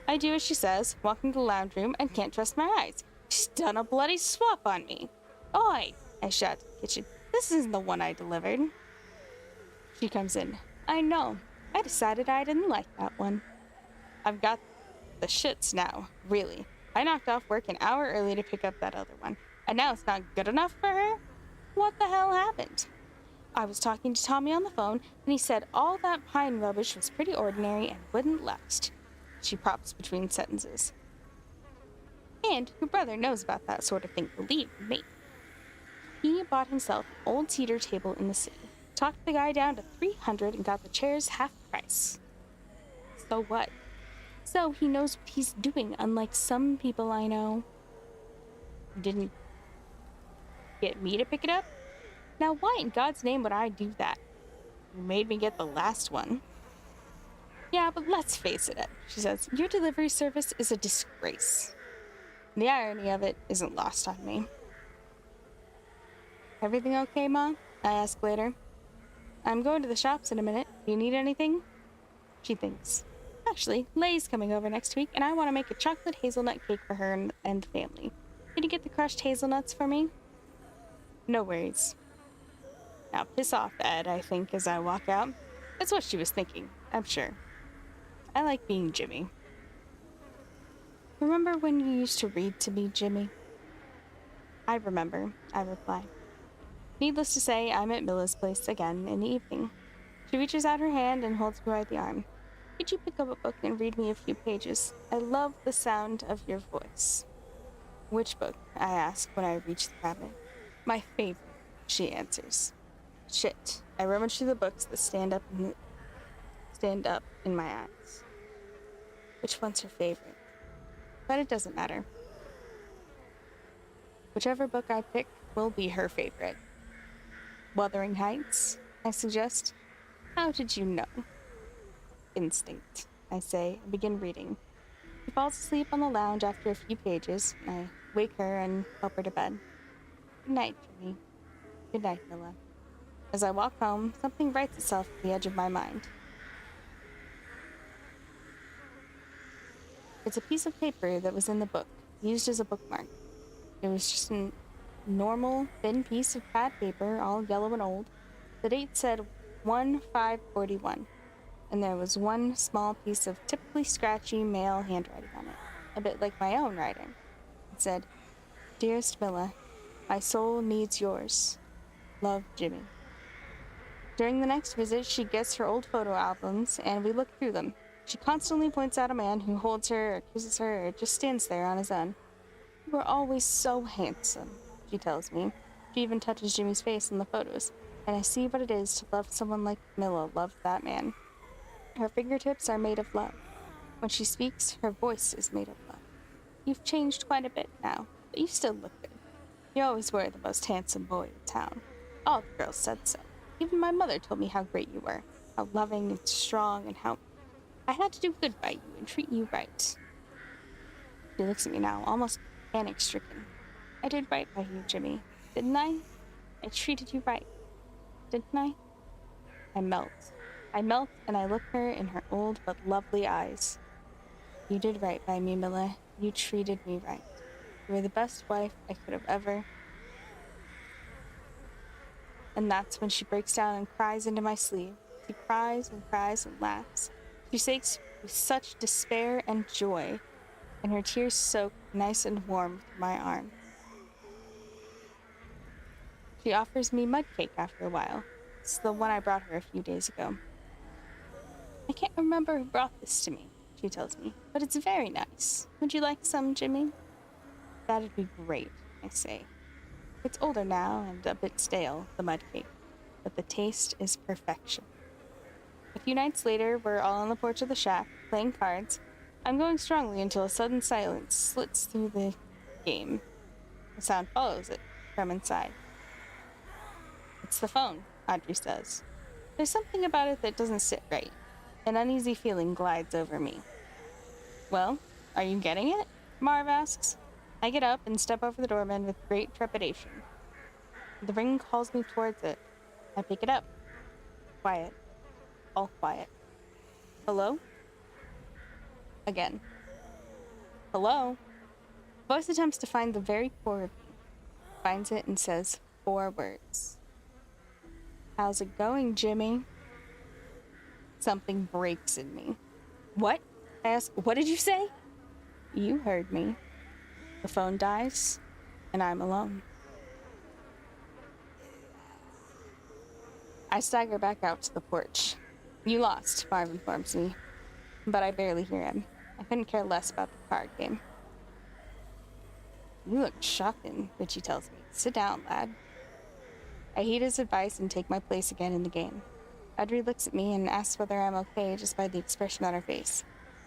I do as she says, walk into the lounge room, and can't trust my eyes. She's done a bloody swap on me. "Oi!" I shout to the kitchen. "This isn't the one I delivered." She comes in. "I know. I decided I didn't like that one." I've got the shits now, really. I knocked off work an hour early to pick up that other one, and now it's not good enough for her? What the hell happened? I was talking to Tommy on the phone, and he said all that pine rubbish was pretty ordinary and wouldn't last. She props between sentences. "And your brother knows about that sort of thing, believe me. He bought himself an old cedar table in the city, talked the guy down to 300 and got the chairs half price." So what? "So he knows what he's doing, unlike some people I know." "You didn't Get me to pick it up? Now, why in God's name would I do that? You made me get the last one. Yeah, but let's face it, Ed, she says. Your delivery service is a disgrace. The irony of it isn't lost on me. Everything okay, Ma? I ask later. I'm going to the shops in a minute. Do you need anything? She thinks. Actually, Lay's coming over next week, and I want to make a chocolate hazelnut cake for her and the family. Can you get the crushed hazelnuts for me? No worries. Now piss off, Ed, I think, as I walk out. That's what she was thinking, I'm sure. I like being Jimmy. Remember when you used to read to me, Jimmy? I remember, I reply. Needless to say, I'm at Milla's place again in the evening. She reaches out her hand and holds me by the arm. Could you pick up a book and read me a few pages? I love the sound of your voice. Which book? I ask when I reach the cabinet. My favorite, she answers. Shit. I rummage through the books that stand up in my eyes. Which one's her favorite? But it doesn't matter. Whichever book I pick will be her favorite. Wuthering Heights, I suggest. How did you know? Instinct, I say, and begin reading. She falls asleep on the lounge after a few pages. I wake her and help her to bed. Good night, Jimmy. Good night, Milla. As I walk home, something writes itself at the edge of my mind. It's a piece of paper that was in the book, used as a bookmark. It was just a normal, thin piece of pad paper, all yellow and old. The date said 1/5/41, and there was one small piece of typically scratchy male handwriting on it, a bit like my own writing. It said, Dearest Milla, my soul needs yours. Love, Jimmy. During the next visit, she gets her old photo albums, and we look through them. She constantly points out a man who holds her, or kisses her, or just stands there on his own. You were always so handsome, she tells me. She even touches Jimmy's face in the photos, and I see what it is to love someone like Milla loved that man. Her fingertips are made of love. When she speaks, her voice is made of love. You've changed quite a bit now, but you still look good. You always were the most handsome boy in town. All the girls said so. Even my mother told me how great you were, how loving and strong, and how I had to do good by you and treat you right. She looks at me now, almost panic-stricken. I did right by you, Jimmy, didn't I? I treated you right, didn't I? I melt. And I look her in her old but lovely eyes. You did right by me, Milla. You treated me right. You were the best wife I could have ever. And that's when she breaks down and cries into my sleeve. She cries and cries and laughs. She shakes with such despair and joy, and her tears soak nice and warm through my arm. She offers me mud cake after a while. It's the one I brought her a few days ago. I can't remember who brought this to me, she tells me, but it's very nice. Would you like some, Jimmy? That'd be great, I say. It's older now and a bit stale, the mud cake, but the taste is perfection. A few nights later, we're all on the porch of the shack, playing cards. I'm going strongly until a sudden silence slits through the game. A sound follows it from inside. It's the phone, Audrey says. There's something about it that doesn't sit right. An uneasy feeling glides over me. Well, are you getting it? Marv asks. I get up and step over the doorman with great trepidation. The ring calls me towards it. I pick it up. Quiet. All quiet. Hello? Again. Hello? The voice attempts to find the very core of me. Finds it and says 4 words. How's it going, Jimmy? Something breaks in me. What? I ask, what did you say? You heard me. The phone dies, and I'm alone. I stagger back out to the porch. You lost, Marv informs me, but I barely hear him. I couldn't care less about the card game. You look shocking, Richie tells me. Sit down, lad. I heed his advice and take my place again in the game. Audrey looks at me and asks whether I'm okay just by the expression on her face.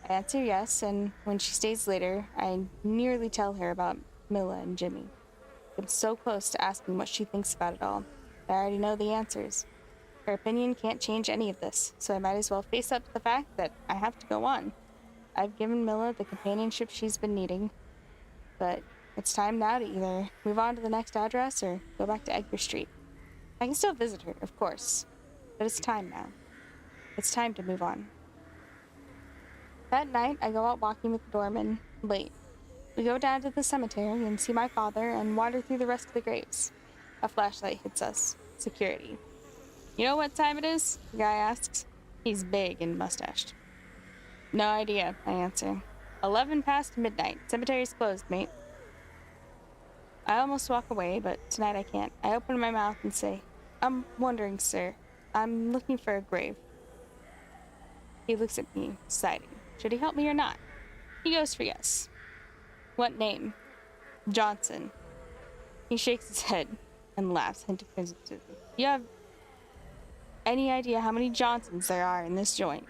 I answer yes, and when she stays later, I nearly tell her about Milla and Jimmy. I'm so close to asking what she thinks about it all. I already know the answers. Her opinion can't change any of this, so I might as well face up to the fact that I have to go on. I've given Milla the companionship she's been needing, but it's time now to either move on to the next address or go back to Edgar Street. I can still visit her, of course, but it's time now. It's time to move on. That night, I go out walking with the doorman late. We go down to the cemetery and see my father and wander through the rest of the graves. A flashlight hits us. Security. You know what time it is? The guy asks. He's big and mustached. No idea, I answer. 11 past midnight. Cemetery's closed, mate. I almost walk away, but tonight I can't. I open my mouth and say, I'm wondering, sir. I'm looking for a grave. He looks at me, deciding. Should he help me or not? He goes for yes. What name? Johnson. He shakes his head and laughs incoherently. You have any idea how many Johnsons there are in this joint?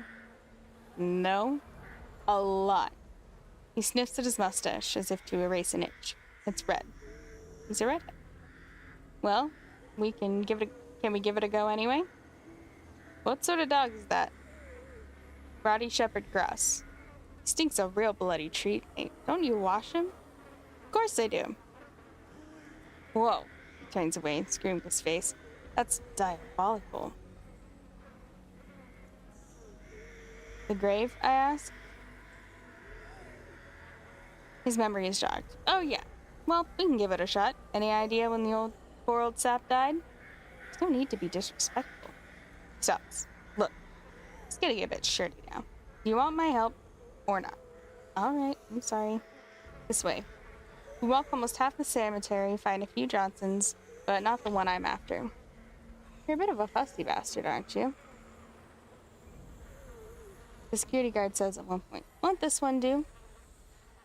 No. A lot. He sniffs at his mustache as if to erase an itch. It's red. He's a redhead. Well, can we give it a go anyway? What sort of dog is that? Rotty Shepherd Cross. He stinks a real bloody treat. Hey, don't you wash him? Of course I do. Whoa. He turns away, screwing his face. That's diabolical. The grave, I ask? His memory is jogged. Oh, yeah. Well, we can give it a shot. Any idea when the poor old sap died? There's no need to be disrespectful. He stops. Look, it's getting a bit shirty now. Do you want my help or not? All right, I'm sorry. This way. We walk almost half the cemetery, find a few Johnsons, but not the one I'm after. You're a bit of a fussy bastard, aren't you? The security guard says at one point, won't this one do?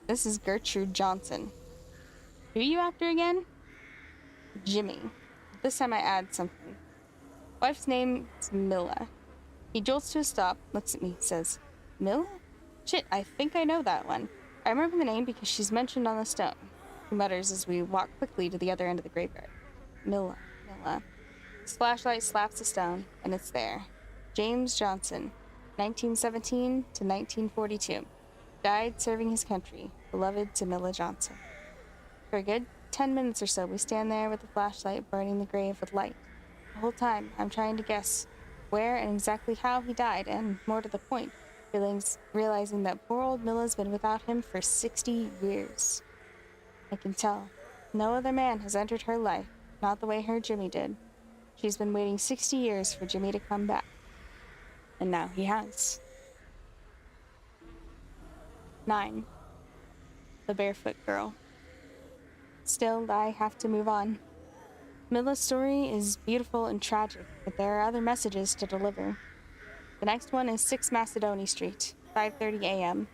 This is Gertrude Johnson. Who are you after again? Jimmy. This time I add something. Wife's name is Milla. He jolts to a stop, looks at me, says, Milla? Shit, I think I know that one. I remember the name because she's mentioned on the stone. He mutters as we walk quickly to the other end of the graveyard. Milla. His flashlight slaps the stone, and it's there. James Johnson, 1917 to 1942. Died serving his country, beloved to Milla Johnson. For a good 10 minutes or so, we stand there with the flashlight burning the grave with light. The whole time, I'm trying to guess where and exactly how he died, and more to the point, realizing that poor old Milla's been without him for 60 years. I can tell. No other man has entered her life, not the way her Jimmy did. She's been waiting 60 years for Jimmy to come back. And now he has. 9. The Barefoot Girl. Still, I have to move on. Milla's story is beautiful and tragic, but there are other messages to deliver. The next one is 6 Macedoni Street, 5:30 a.m.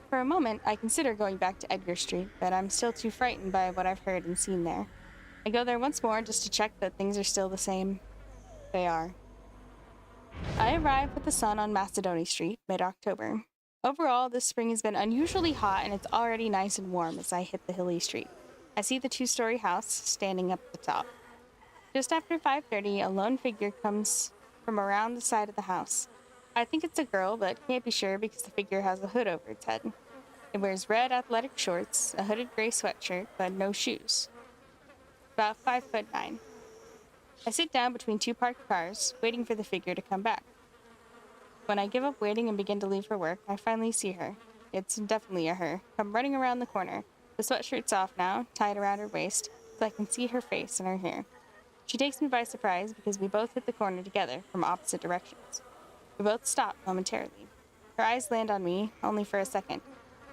For a moment, I consider going back to Edgar Street, but I'm still too frightened by what I've heard and seen there. I go there once more just to check that things are still the same. They are. I arrive with the sun on Macedoni Street, mid-October. Overall, this spring has been unusually hot, and it's already nice and warm as I hit the hilly street. I see the 2-story house standing up at the top. Just after 5:30, a lone figure comes from around the side of the house. I think it's a girl, but can't be sure because the figure has a hood over its head. It wears red athletic shorts, a hooded gray sweatshirt, but no shoes. About 5'9". I sit down between 2 parked cars, waiting for the figure to come back. When I give up waiting and begin to leave for work, I finally see her. It's definitely a her. Come running around the corner. The sweatshirt's off now, tied around her waist, so I can see her face and her hair. She takes me by surprise because we both hit the corner together from opposite directions. We both stop momentarily. Her eyes land on me, only for a second.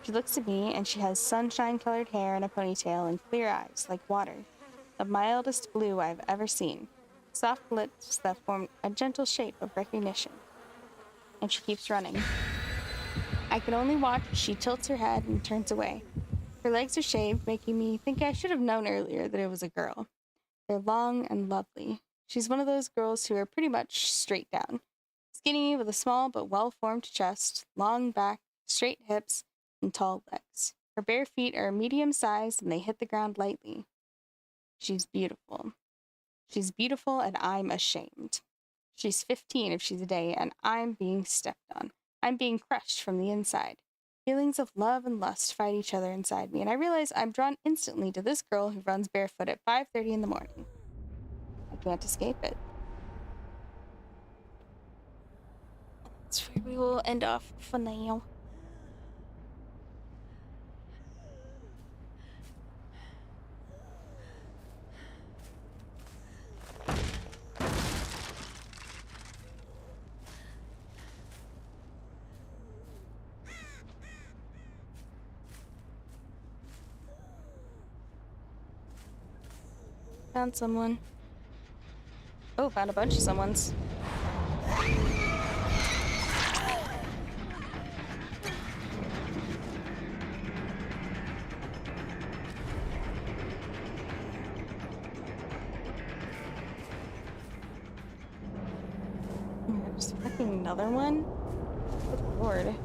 She looks at me, and she has sunshine-colored hair and a ponytail and clear eyes like water. The mildest blue I've ever seen. Soft lips that form a gentle shape of recognition. And she keeps running. I can only watch as she tilts her head and turns away. Her legs are shaved, making me think I should have known earlier that it was a girl. They're long and lovely. She's one of those girls who are pretty much straight down. Skinny with a small but well-formed chest, long back, straight hips, and tall legs. Her bare feet are medium-sized and they hit the ground lightly. She's beautiful. She's beautiful and I'm ashamed. She's 15 if she's a day and I'm being stepped on. I'm being crushed from the inside. Feelings of love and lust fight each other inside me, and I realize I'm drawn instantly to this girl who runs barefoot at 5:30 in the morning. I can't escape it. That's where we will end off for now. Found someone. Oh, found a bunch of someone's. There's fucking another one? Good lord.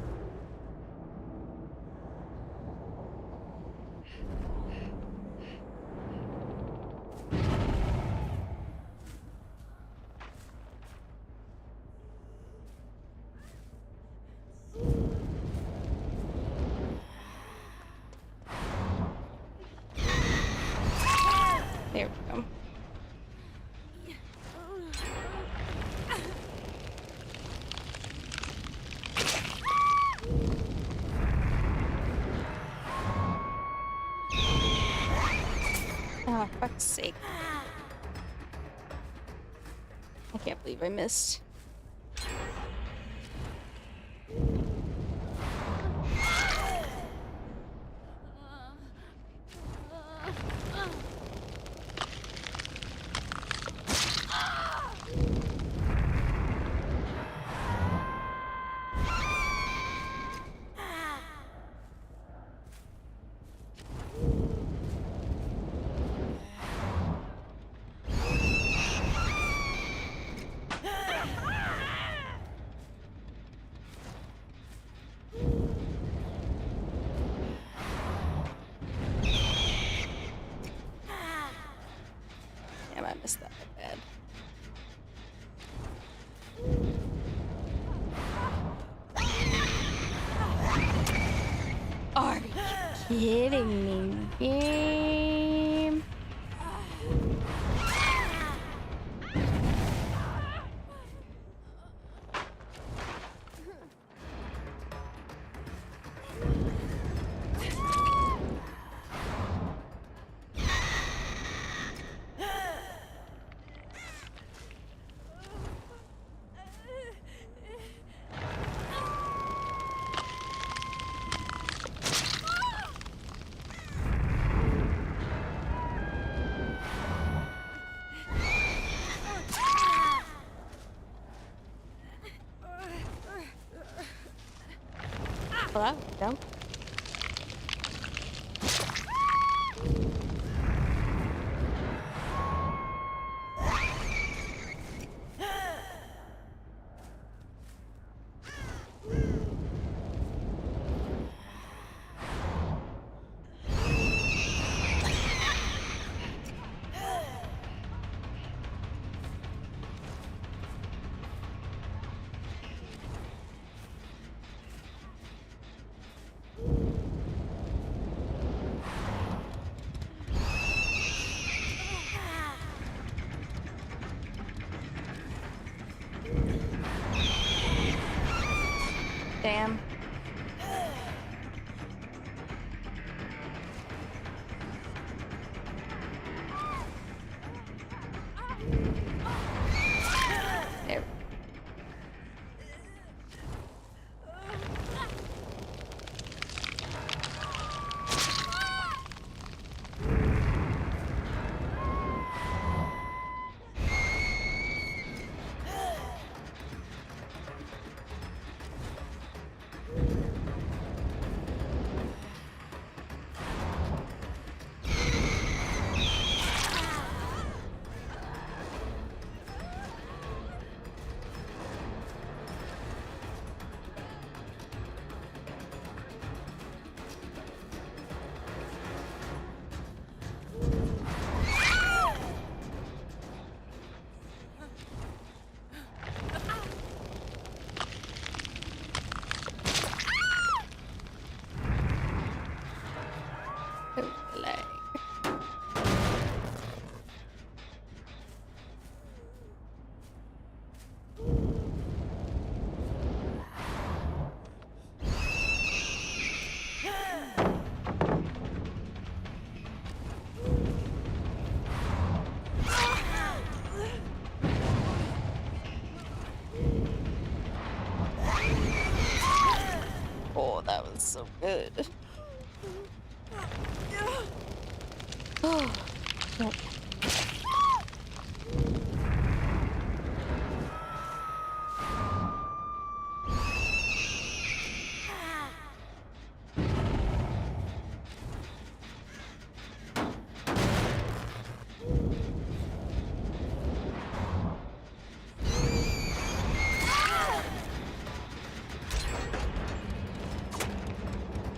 There we go. Oh, fuck's sake. I can't believe I missed. Damn, I missed that bad. Are you kidding me, game? Hello? No? Damn. There. that was so good. Oh.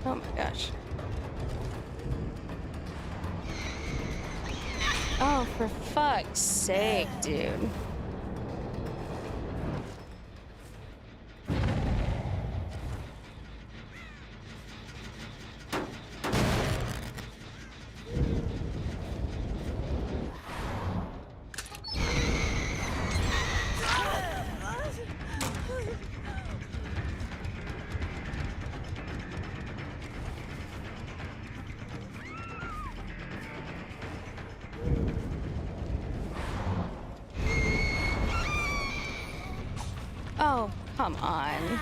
Oh my gosh. Oh, for fuck's sake, dude. Oh, come on.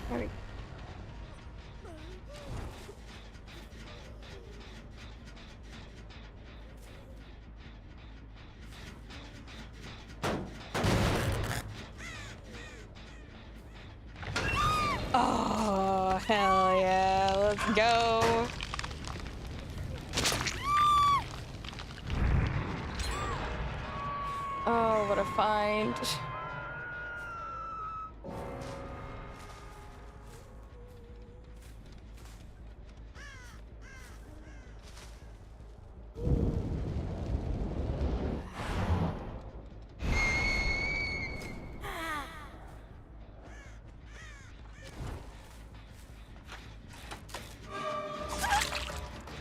There we go. Oh, hell yeah. Let's go. Oh, what a find.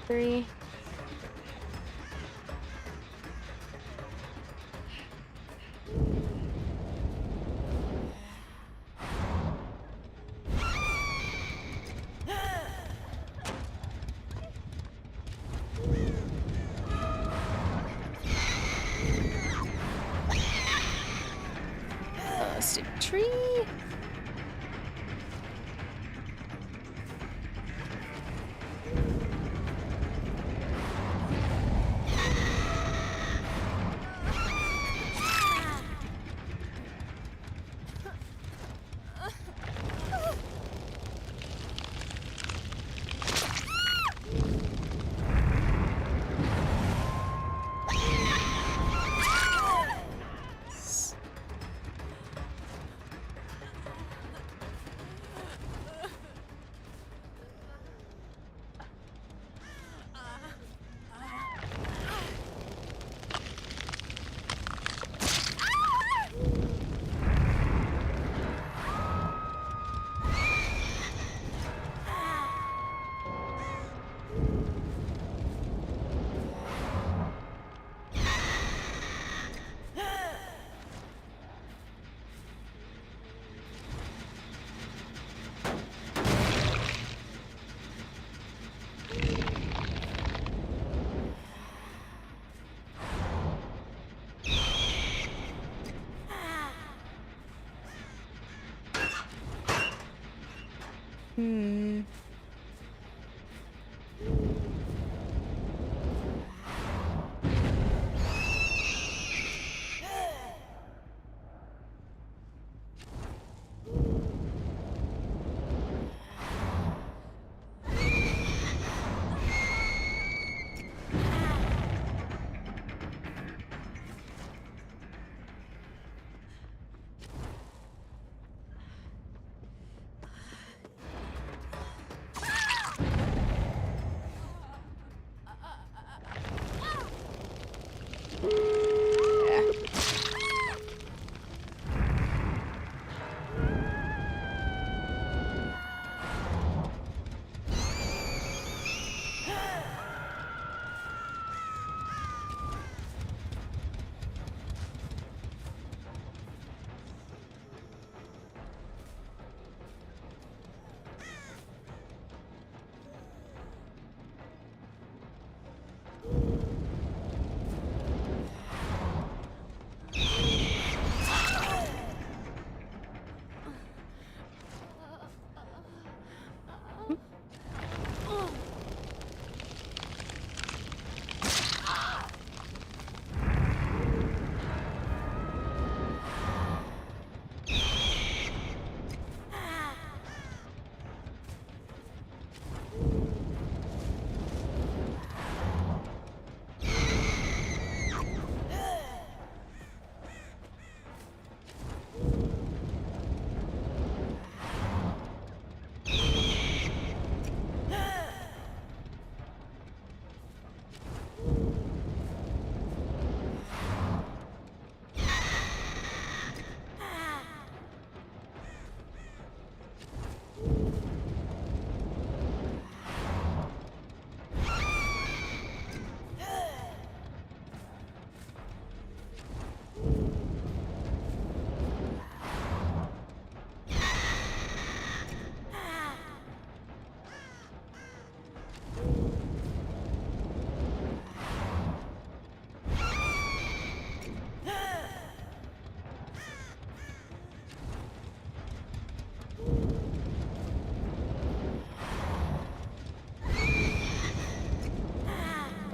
Three. Stick tree. Hmm.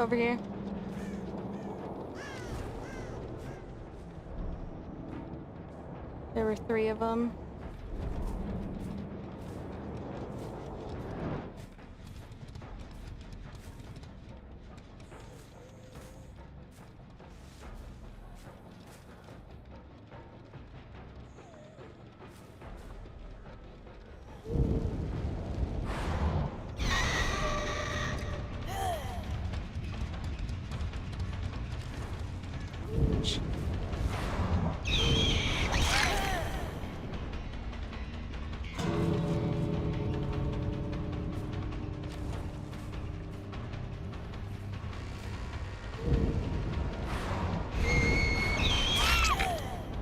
over here. There were 3 of them.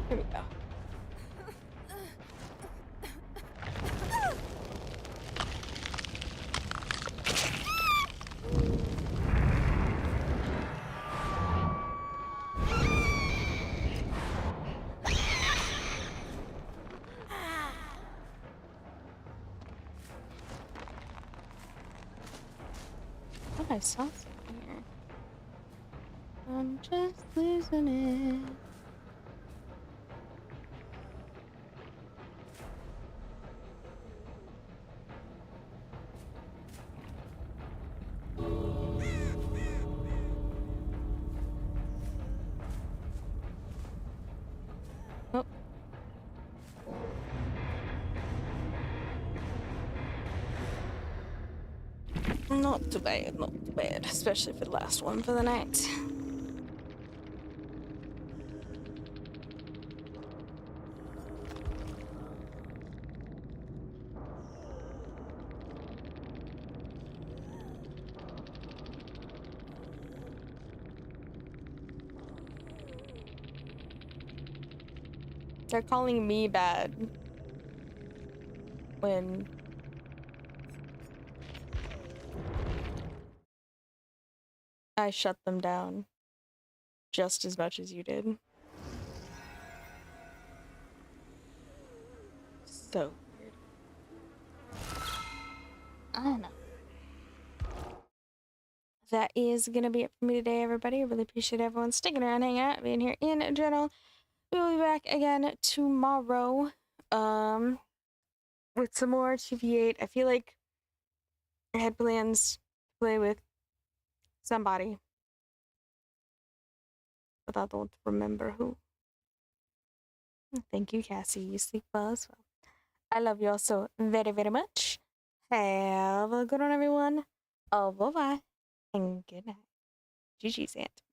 Here we go. Oh, I saw something here. I'm just losing it. Oh. Not too bad, not too bad. Especially for the last one for the night. They're calling me bad when I shut them down just as much as you did. So weird. I don't know. That is gonna be it for me today, everybody. I really appreciate everyone sticking around, hanging out, being here in general. We will be back again tomorrow, with some more 2v8. I feel like I had plans to play with somebody, but I don't remember who. Thank you, Cassie. You sleep well as well. I love you all so very, very much. Have a good one, everyone. Oh, bye-bye. And good night. GG's, Aunt.